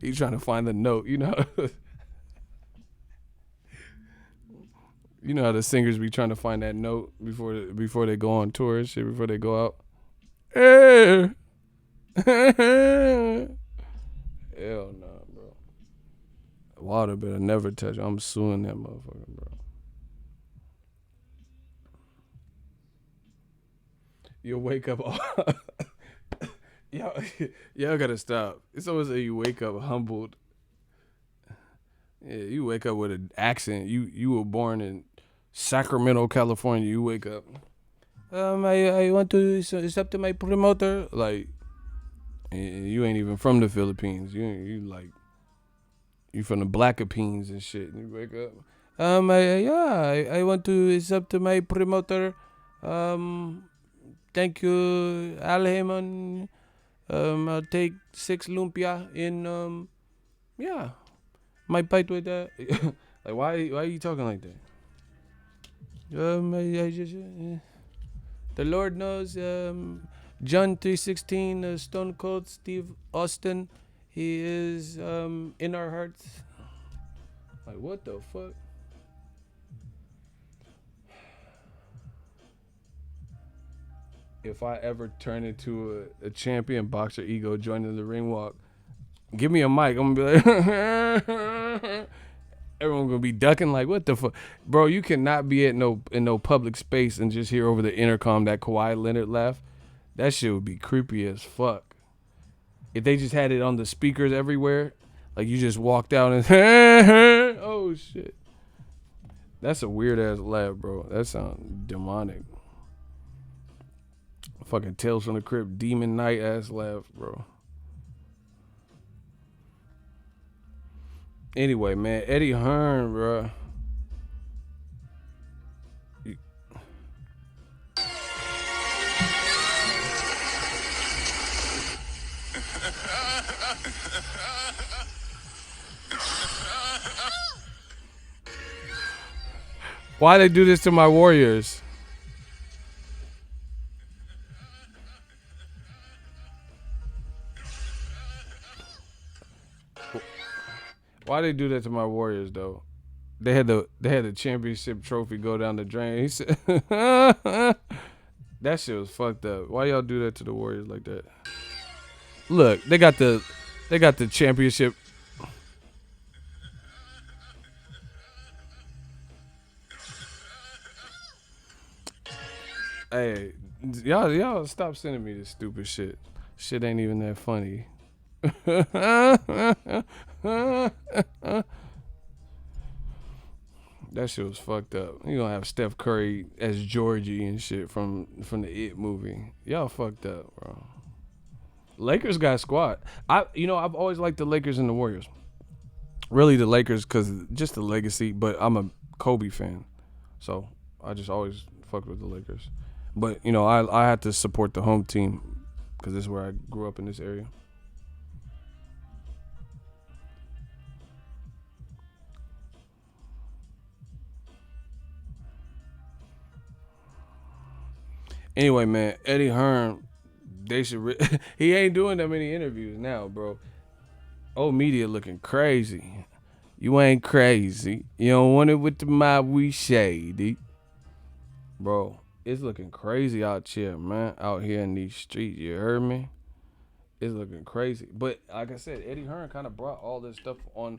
He's trying to find the note, You know how the singers be trying to find that note before they go on tour and shit, before they go out. Hey. Hell nah, bro. Wilder better never touch. I'm suing that motherfucker, bro. You'll wake up all y'all gotta stop. It's always like you wake up humbled. Yeah, you wake up with an accent. You were born in Sacramento, California. You wake up. I want to accept my promoter. Like, you ain't even from the Philippines. You from the Blackapines and shit. And you wake up. I want to accept my promoter. Thank you, Al Heyman. I'll take 6 lumpia in my bite with that. Like, why are you talking like that? I just, the Lord knows, John 3:16, Stone Cold Steve Austin. He is in our hearts. Like, what the fuck? If I ever turn into a champion boxer ego joining the ring walk, give me a mic. I'm gonna be like, everyone gonna be ducking like, what the fuck, bro? You cannot be in no public space and just hear over the intercom that Kawhi Leonard laugh. That shit would be creepy as fuck. If they just had it on the speakers everywhere, like you just walked out and oh shit, that's a weird ass laugh, bro. That sounds demonic. Fucking Tales from the Crypt, Demon Knight ass laugh, bro. Anyway, man, Eddie Hearn, bro. Why they do this to my Warriors? Why they do that to my Warriors though? They had the championship trophy go down the drain. He said that shit was fucked up. Why y'all do that to the Warriors like that? Look, they got the championship. Hey, y'all stop sending me this stupid shit. Shit ain't even that funny. That shit was fucked up. You gonna have Steph Curry as Georgie and shit from the It movie. Y'all fucked up, bro. Lakers got a squad. I've always liked the Lakers and the Warriors. Really the Lakers because just the legacy, but I'm a Kobe fan. So I just always fucked with the Lakers. But, I had to support the home team because this is where I grew up in this area. Anyway, man, Eddie Hearn, they should. He ain't doing that many interviews now, bro. Old media looking crazy. You ain't crazy. You don't want it with the mob, we shady. Bro, it's looking crazy out here, man. Out here in these streets, you heard me? It's looking crazy. But like I said, Eddie Hearn kind of brought all this stuff on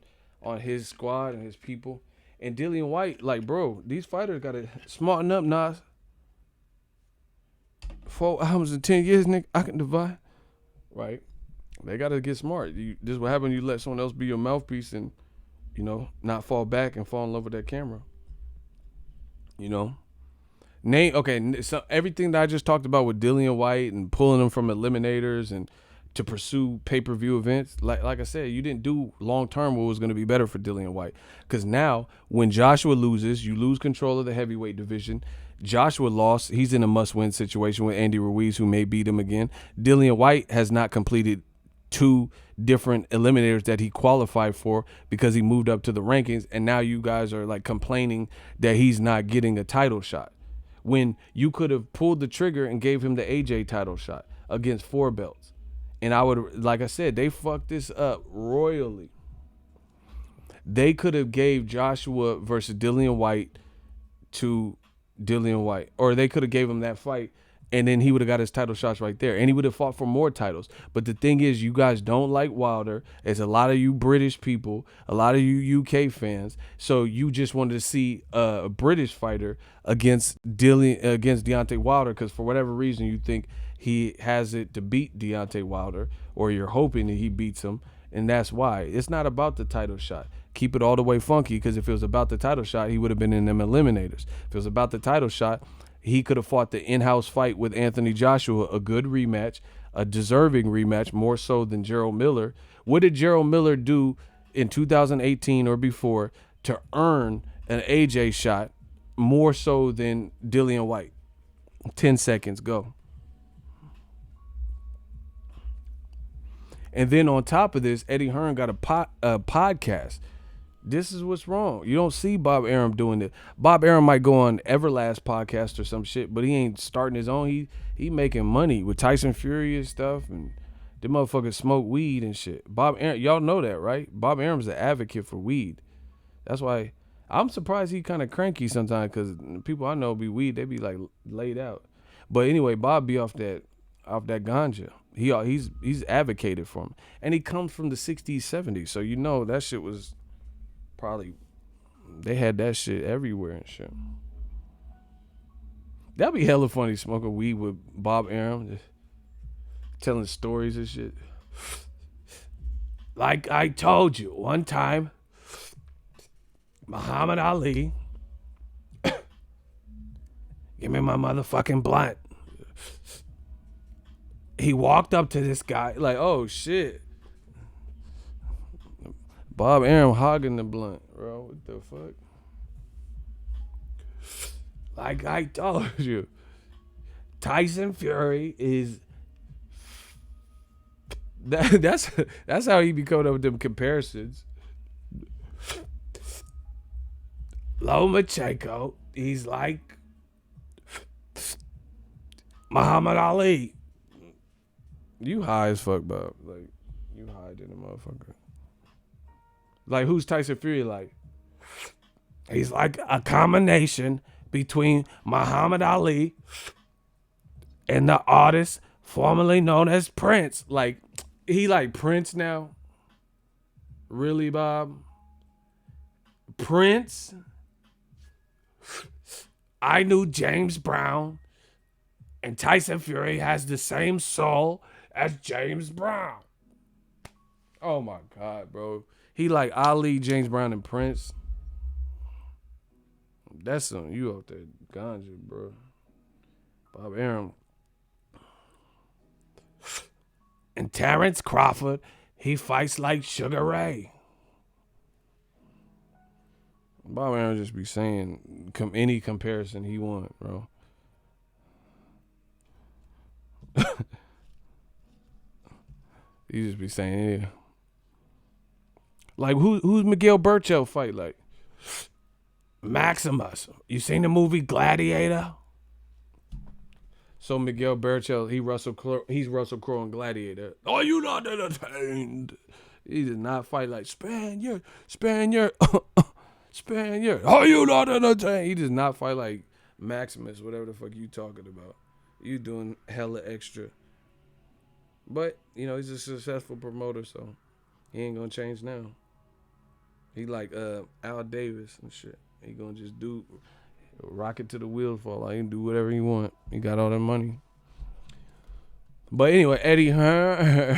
his squad and his people. And Dillian Whyte, like, bro, these fighters got to smarten up, Nas. 4 albums in 10 years, nigga, I can divide. Right? They got to get smart. This is what happens. You let someone else be your mouthpiece and, not fall back and fall in love with that camera. So everything that I just talked about with Dillian Whyte and pulling them from eliminators and to pursue pay-per-view events, like I said, you didn't do long-term what was going to be better for Dillian Whyte. Because now, when Joshua loses, you lose control of the heavyweight division. Joshua lost. He's in a must-win situation with Andy Ruiz, who may beat him again. Dillian Whyte has not completed 2 different eliminators that he qualified for because he moved up to the rankings, and now you guys are like complaining that he's not getting a title shot when you could have pulled the trigger and gave him the AJ title shot against 4 belts. And I would, like I said, they fucked this up royally. They could have gave Joshua versus Dillian Whyte to Dillian Whyte, or they could have gave him that fight, and then he would have got his title shots right there, and he would have fought for more titles. But the thing is, you guys don't like Wilder. There's a lot of you British people, a lot of you UK fans, so you just wanted to see a British fighter against Deontay Wilder because for whatever reason you think he has it to beat Deontay Wilder, or you're hoping that he beats him, and that's why. It's not about the title shot. Keep it all the way funky, because if it was about the title shot, he would have been in them eliminators. If it was about the title shot, he could have fought the in-house fight with Anthony Joshua, a good rematch, a deserving rematch, more so than Gerald Miller. What did Gerald Miller do in 2018 or before to earn an AJ shot more so than Dillian Whyte? 10 seconds, go. And then on top of this, Eddie Hearn got a podcast This is what's wrong. You don't see Bob Arum doing it. Bob Arum might go on Everlast podcast or some shit, but he ain't starting his own. He making money with Tyson Fury and stuff, and the motherfuckers smoke weed and shit. Bob Arum, y'all know that, right? Bob Arum's an advocate for weed. That's why I'm surprised he kind of cranky sometimes, because people I know be weed, they be like laid out. But anyway, Bob be off that ganja. He's advocated for him, and he comes from the '60s, '70s, so you know that shit was probably, they had that shit everywhere and shit. That'd be hella funny, smoking weed with Bob Arum, just telling stories and shit. Like I told you, one time, Muhammad Ali, give me my motherfucking blunt. He walked up to this guy like, oh shit. Bob Arum hogging the blunt, bro. What the fuck? Like I told you, Tyson Fury is that's how he be coming up with them comparisons. Lomachenko, he's like Muhammad Ali. You high as fuck, Bob. Like, you high than a motherfucker. Like, who's Tyson Fury like? He's like a combination between Muhammad Ali and the artist formerly known as Prince. Like, he like Prince now? Really, Bob? Prince? I knew James Brown, and Tyson Fury has the same soul as James Brown. Oh my God, bro. He like Ali, James Brown, and Prince. That's some, you out there ganja, bro. Bob Arum. And Terrence Crawford, he fights like Sugar Ray. Bob Arum just be saying any comparison he want, bro. He just be saying, yeah. Like, who's Miguel Burchell fight like? Maximus. You seen the movie Gladiator? So Miguel Burchell, he's Russell Crowe in Gladiator. Are you not entertained? He did not fight like Spaniard. Spaniard. Are you not entertained? He does not fight like Maximus, whatever the fuck you talking about. You doing hella extra. But, you know, he's a successful promoter, so he ain't gonna change now. He like Al Davis and shit. He gonna just do rocket to the wheels fall. Like, he can do whatever he want. He got all that money. But anyway, Eddie Hearn.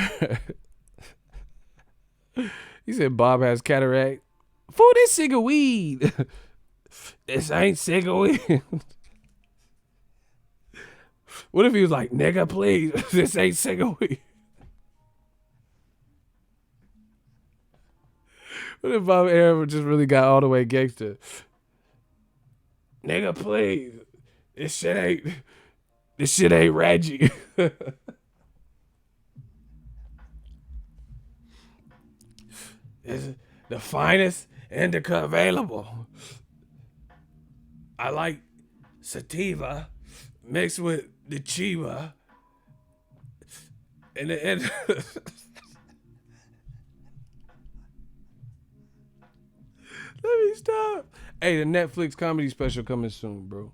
He said Bob has cataract. Fool, this cigar weed. This ain't cigar weed. What if he was like, nigga, please, this ain't cigar weed? What if Bob Arum just really got all the way gangster? Nigga, please, this shit ain't Reggie. It's the finest indica available. I like sativa mixed with the chiva. And the end. Let me stop. Hey, the Netflix comedy special coming soon, bro.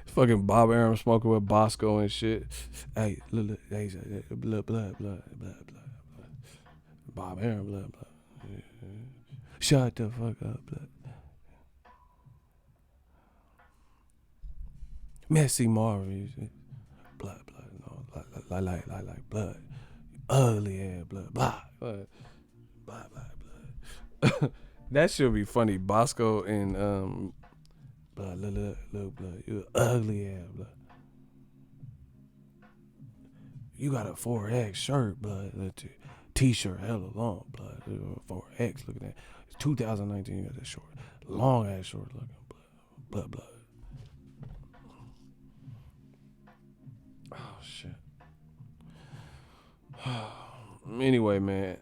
Fucking Bob Arum smoking with Bosco and shit. Hey, look, hey, blood. Bob Arum, blood. Shut the fuck up, blood. Messy Marvin, blood, no, like blood. Ugly ass blood, blah. That should be funny. Bosco and blood, look, blood. You ugly ass blood. You got a 4X shirt, blood. That T-shirt, hella long, blood. 4X, look at that. It's 2019. You got that short, long ass short looking, blood. Oh shit. Anyway, man.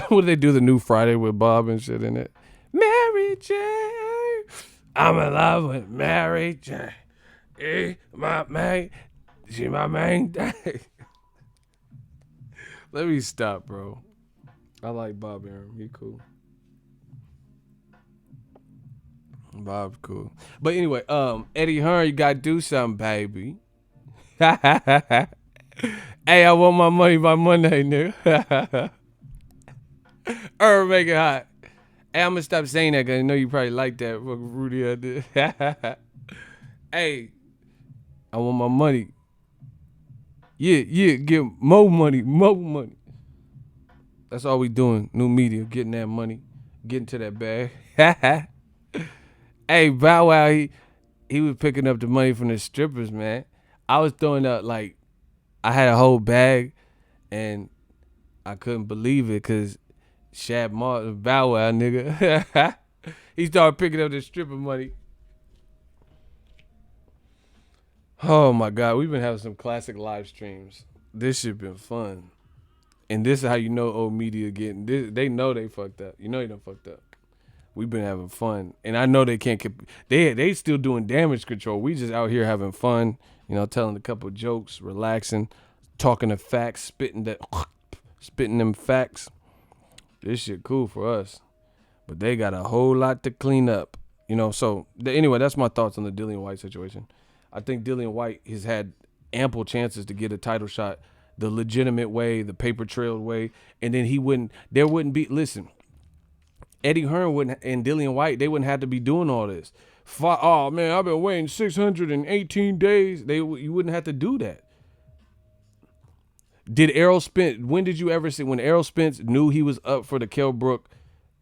What did they do the new Friday with Bob and shit in it? Mary Jane, I'm in love with Mary Jane. My main, she my main thing. Let me stop, bro. I like Bob Arum. He cool. Bob's cool. But anyway, Eddie Hearn, you gotta do something, baby. Hey, I want my money by Monday, nigga. Make it hot. Hey, I'm gonna stop saying that because I know you probably like that. Rudy, I did. Hey, I want my money. Yeah, get more money. That's all we doing. New media, getting that money, getting to that bag. Hey, Bow Wow, he was picking up the money from the strippers, man. I was throwing up like I had a whole bag, and I couldn't believe it because Shab Martin, Bow Wow, nigga, he started picking up the stripper money. Oh my God, we've been having some classic live streams. This shit been fun. And this is how you know old media getting this. They know they fucked up. You know they done fucked up. We've been having fun. And I know they can't they still doing damage control. We just out here having fun, you know, telling a couple jokes, relaxing, talking the facts, spitting them facts. This shit cool for us. But they got a whole lot to clean up. You know, so anyway, that's my thoughts on the Dillian Whyte situation. I think Dillian Whyte has had ample chances to get a title shot the legitimate way, the paper trail way, and then listen, Eddie Hearn and Dillian Whyte, they wouldn't have to be doing all this. Oh man, I've been waiting 618 days. You wouldn't have to do that. Did Errol Spence, when did you ever see, when Errol Spence knew he was up for the Kell Brook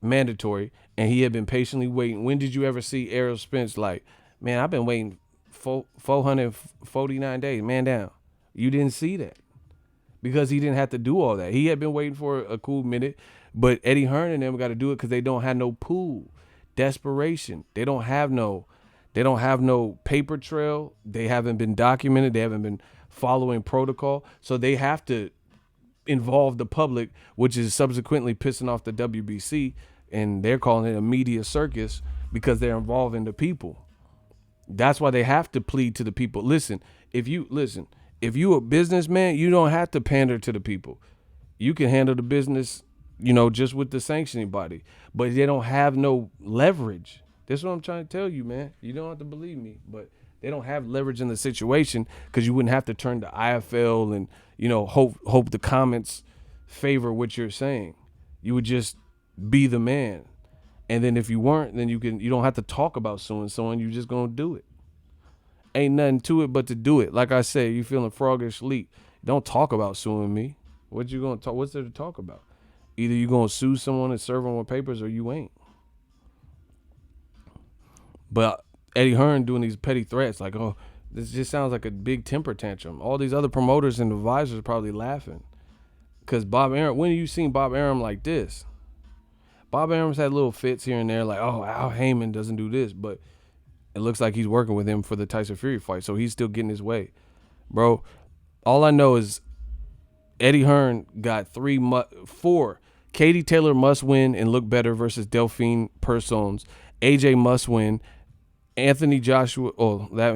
mandatory and he had been patiently waiting, when did you ever see Errol Spence like, man, I've been waiting 449 days, man down? You didn't see that because he didn't have to do all that. He had been waiting for a cool minute, but Eddie Hearn and them got to do it because they don't have no pool. Desperation. They don't have no paper trail. They haven't been documented. They haven't been following protocol. So they have to involve the public, which is subsequently pissing off the WBC, and they're calling it a media circus because they're involving the people. That's why they have to plead to the people. Listen, if you a businessman, you don't have to pander to the people. You can handle the business, you know, just with the sanctioning body. But they don't have no leverage. That's what I'm trying to tell you, man. You don't have to believe me, but they don't have leverage in the situation because you wouldn't have to turn to IFL and, you know, hope the comments favor what you're saying. You would just be the man. And then if you weren't, then you don't have to talk about suing someone. You're just gonna do it. Ain't nothing to it but to do it. Like I said, you feeling froggish leak. Don't talk about suing me. What you gonna talk? What's there to talk about? Either you gonna sue someone and serve them with papers, or you ain't. But Eddie Hearn doing these petty threats, like, oh, this just sounds like a big temper tantrum. All these other promoters and advisors are probably laughing, cause Bob Arum. When have you seen Bob Arum like this? Bob Arum's had little fits here and there, like, oh, Al Heyman doesn't do this, but it looks like he's working with him for the Tyson Fury fight, so he's still getting his way. Bro, all I know is Eddie Hearn got 4. Katie Taylor must win and look better versus Delphine Persones. AJ must win. Anthony Joshua,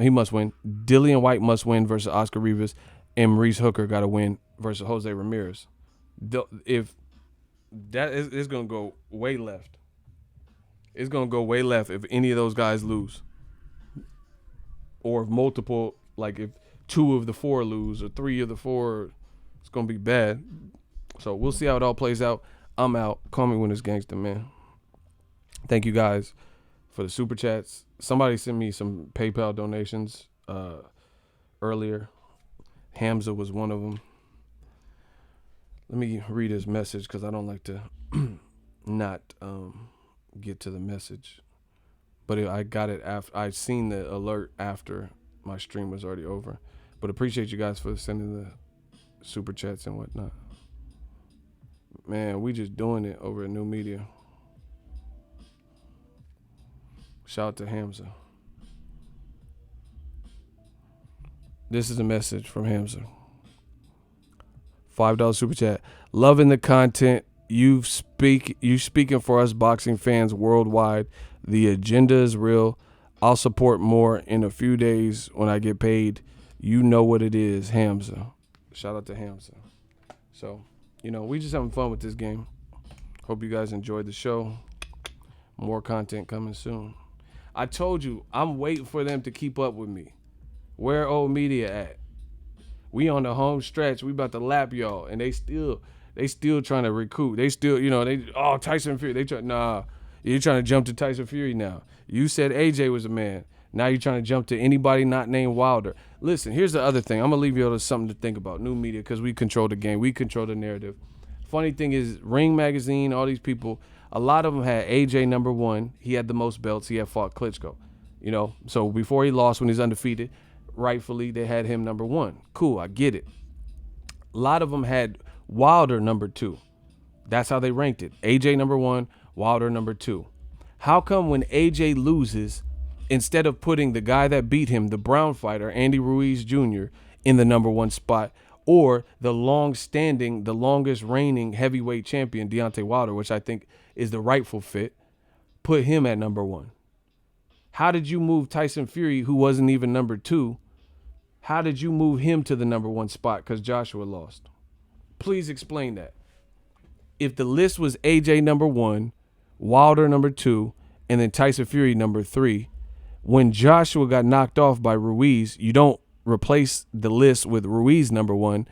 he must win. Dillian Whyte must win versus Oscar Rivas. And Maurice Hooker got to win versus Jose Ramirez. If that is, it's going to go way left. It's going to go way left if any of those guys lose. Or if multiple, like if 2 of the 4 lose or 3 of the 4, it's going to be bad. So we'll see how it all plays out. I'm out. Call me when it's gangster, man. Thank you guys for the super chats. Somebody sent me some PayPal donations earlier. Hamza was one of them. Let me read his message because I don't like to not get to the message. But I got it after. I seen the alert after my stream was already over. But appreciate you guys for sending the super chats and whatnot. Man, we just doing it over at New Media. Shout out to Hamza. This is a message from Hamza. $5 super chat. Loving the content. You speaking for us boxing fans worldwide. The agenda is real. I'll support more in a few days when I get paid. You know what it is, Hamza. Shout out to Hamza. So, we just having fun with this game. Hope you guys enjoyed the show. More content coming soon. I told you, I'm waiting for them to keep up with me. Where old media at? We on the home stretch. We about to lap y'all, and they still trying to recruit. They still, Tyson Fury. You're trying to jump to Tyson Fury now. You said AJ was a man. Now you're trying to jump to anybody not named Wilder. Listen, here's the other thing. I'm gonna leave you with something to think about. New media, because we control the game. We control the narrative. Funny thing is, Ring Magazine, all these people, a lot of them had AJ number 1. He had the most belts. He had fought Klitschko. So before he lost, when he's undefeated, rightfully they had him number 1. Cool, I get it. A lot of them had Wilder number 2. That's how they ranked it. AJ number 1, Wilder number 2. How come when AJ loses, instead of putting the guy that beat him, the Brown fighter, Andy Ruiz Jr., in the number 1 spot, or the long-standing, the longest reigning heavyweight champion, Deontay Wilder, which I think is the rightful fit, put him at number 1? How did you move Tyson Fury, who wasn't even number 2? How did you move him to the number 1 spot because Joshua lost? Please explain that. If the list was AJ number 1, Wilder number 2, and then Tyson Fury number 3, when Joshua got knocked off by Ruiz, you don't replace the list with Ruiz number 1,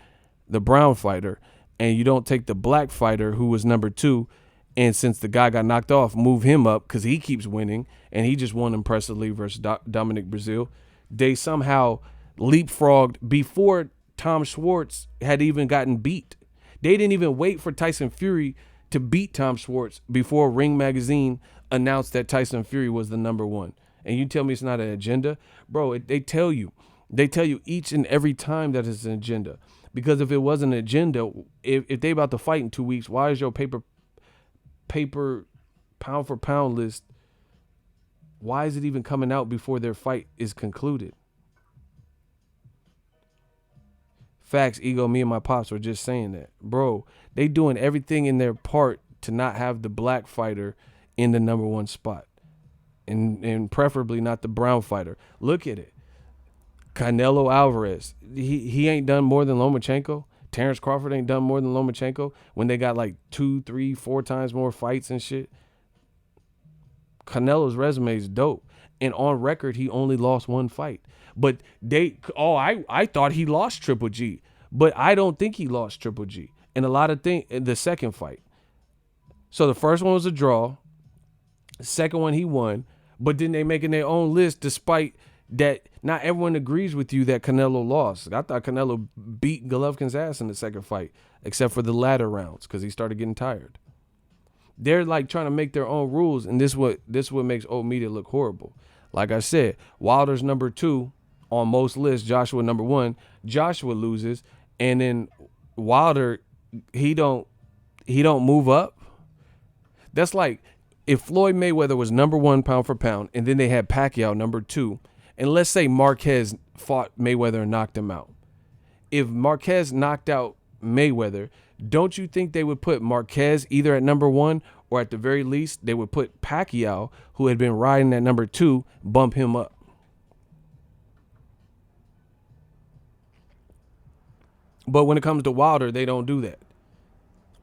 the Brown fighter, and you don't take the black fighter who was number 2, and since the guy got knocked off, move him up because he keeps winning, and he just won impressively versus Dominic Brazil. They somehow leapfrogged before Tom Schwartz had even gotten beat. They didn't even wait for Tyson Fury to beat Tom Schwartz before Ring Magazine announced that Tyson Fury was the number 1. And you tell me it's not an agenda? Bro, they tell you each and every time that it's an agenda. Because if it wasn't an agenda, if they about to fight in 2 weeks, why is your paper pound for pound list, why is it even coming out before their fight is concluded? Facts, Ego, me and my pops were just saying that. Bro, they doing everything in their part to not have the black fighter in the number 1 spot. And preferably not the brown fighter. Look at it. Canelo Alvarez, he ain't done more than Lomachenko. Terrence Crawford ain't done more than Lomachenko when they got like 2, 3, 4 times more fights and shit. Canelo's resume is dope. And on record, he only lost 1 fight. But I thought he lost Triple G. But I don't think he lost Triple G. And a lot of things, the second fight. So the first one was a draw. The second one he won. But then they making their own list despite that not everyone agrees with you that Canelo lost. I thought Canelo beat Golovkin's ass in the second fight, except for the latter rounds because he started getting tired. They're like trying to make their own rules, and this what makes old media look horrible. Like I said, Wilder's number 2 on most lists, Joshua number 1. Joshua loses, and then Wilder, he don't move up. That's like if Floyd Mayweather was number 1 pound for pound, and then they had Pacquiao number 2, and let's say Marquez fought Mayweather and knocked him out. If Marquez knocked out Mayweather, don't you think they would put Marquez either at number 1 or at the very least they would put Pacquiao, who had been riding at number 2, bump him up? But when it comes to Wilder, they don't do that.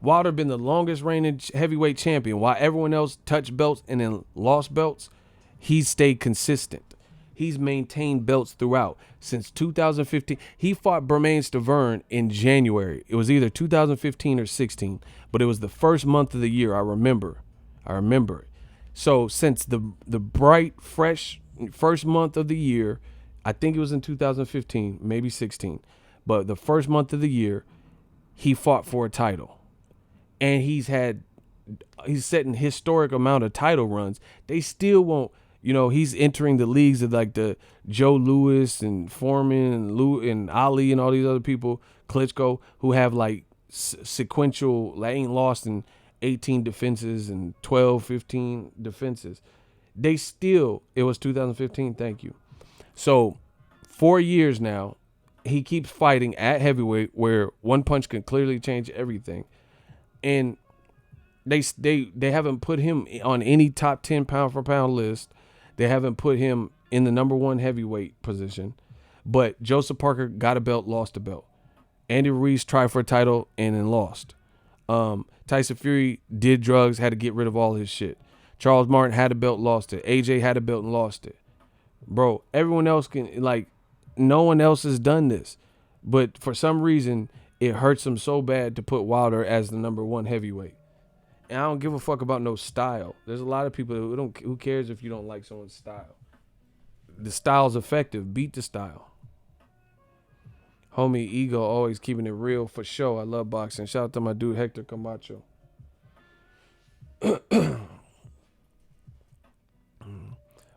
Wilder been the longest reigning heavyweight champion. While everyone else touched belts and then lost belts, he's stayed consistent. He's maintained belts throughout. Since 2015, he fought Bermane Stiverne in January. It was either 2015 or 16, but it was the first month of the year. I remember it. So since the bright, fresh first month of the year, I think it was in 2015, maybe 16, but the first month of the year, he fought for a title. And he's setting historic amount of title runs. They still won't. He's entering the leagues of like the Joe Louis and Foreman and Ali and all these other people, Klitschko, who have like sequential, like ain't lost in 18 defenses and 12, 15 defenses. It was 2015, thank you. So 4 years now, he keeps fighting at heavyweight where one punch can clearly change everything. And they haven't put him on any top 10 pound for pound list. They haven't put him in the number 1 heavyweight position. But Joseph Parker got a belt, lost a belt. Andy Ruiz tried for a title and then lost. Tyson Fury did drugs, had to get rid of all his shit. Charles Martin had a belt, lost it. AJ had a belt and lost it. Bro, everyone else can, like, no one else has done this. But for some reason, it hurts him so bad to put Wilder as the number 1 heavyweight. And I don't give a fuck about no style. There's a lot of people who cares if you don't like someone's style. The style's effective. Beat the style. Homie Ego always keeping it real for sure. I love boxing. Shout out to my dude Hector Camacho.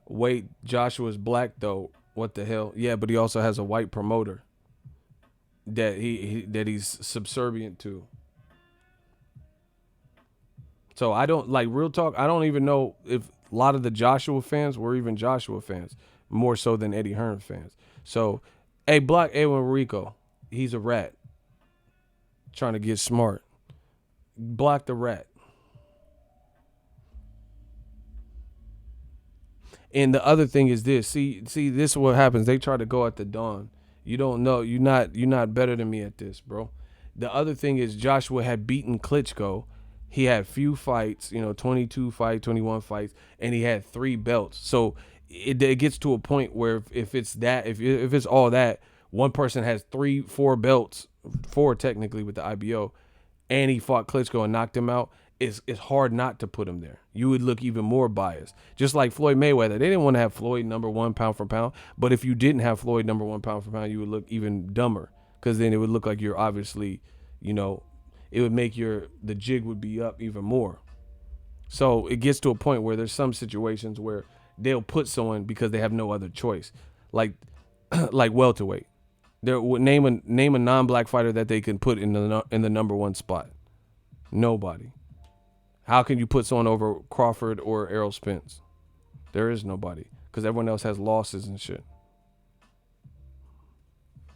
Wait, Joshua's black though. What the hell? Yeah, but he also has a white promoter that he's subservient to. So I don't, like, real talk, I don't even know if a lot of the Joshua fans were even Joshua fans, more so than Eddie Hearn fans. So, hey, block Edwin Rico. He's a rat. Trying to get smart. Block the rat. And the other thing is this. See, this is what happens. They try to go at the dawn. You don't know. You're not better than me at this, bro. The other thing is Joshua had beaten Klitschko. He had few fights, 22 fights, 21 fights, and he had 3 belts. So it gets to a point where if it's all that, one person has 4 belts, 4 technically with the IBO, and he fought Klitschko and knocked him out. It's hard not to put him there. You would look even more biased. Just like Floyd Mayweather. They didn't want to have Floyd number 1 pound for pound, but if you didn't have Floyd number 1 pound for pound, you would look even dumber because then it would look like you're obviously, it would make the jig would be up even more. So it gets to a point where there's some situations where they'll put someone because they have no other choice, like welterweight. Name a non-black fighter that they can put in the number 1 spot. Nobody. How can you put someone over Crawford or Errol Spence? There is nobody because everyone else has losses and shit.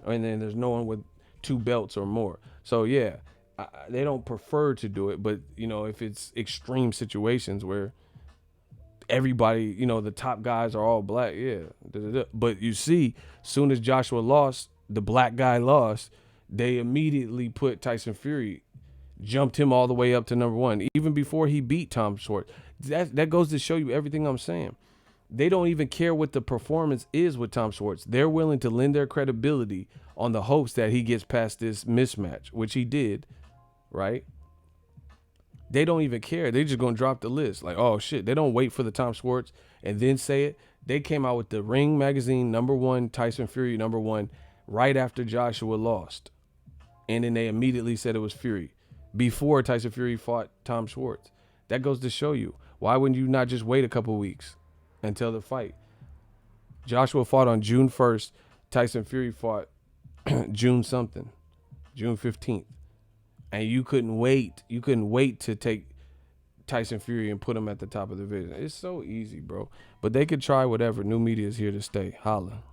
And then there's no one with 2 belts or more. So yeah. They don't prefer to do it, but if it's extreme situations where everybody, the top guys are all black, yeah. But you see, soon as Joshua lost, the black guy lost, they immediately put Tyson Fury, jumped him all the way up to number 1, even before he beat Tom Schwartz. That goes to show you everything I'm saying. They don't even care what the performance is with Tom Schwartz. They're willing to lend their credibility on the hopes that he gets past this mismatch, which he did. Right? They don't even care. They're just going to drop the list. Like, oh, shit. They don't wait for the Tom Schwartz and then say it. They came out with the Ring magazine number 1, Tyson Fury number 1, right after Joshua lost. And then they immediately said it was Fury before Tyson Fury fought Tom Schwartz. That goes to show you. Why wouldn't you not just wait a couple weeks until the fight? Joshua fought on June 1st. Tyson Fury fought June 15th. And you couldn't wait. You couldn't wait to take Tyson Fury and put him at the top of the division. It's so easy, bro. But they could try whatever. New media is here to stay. Holla.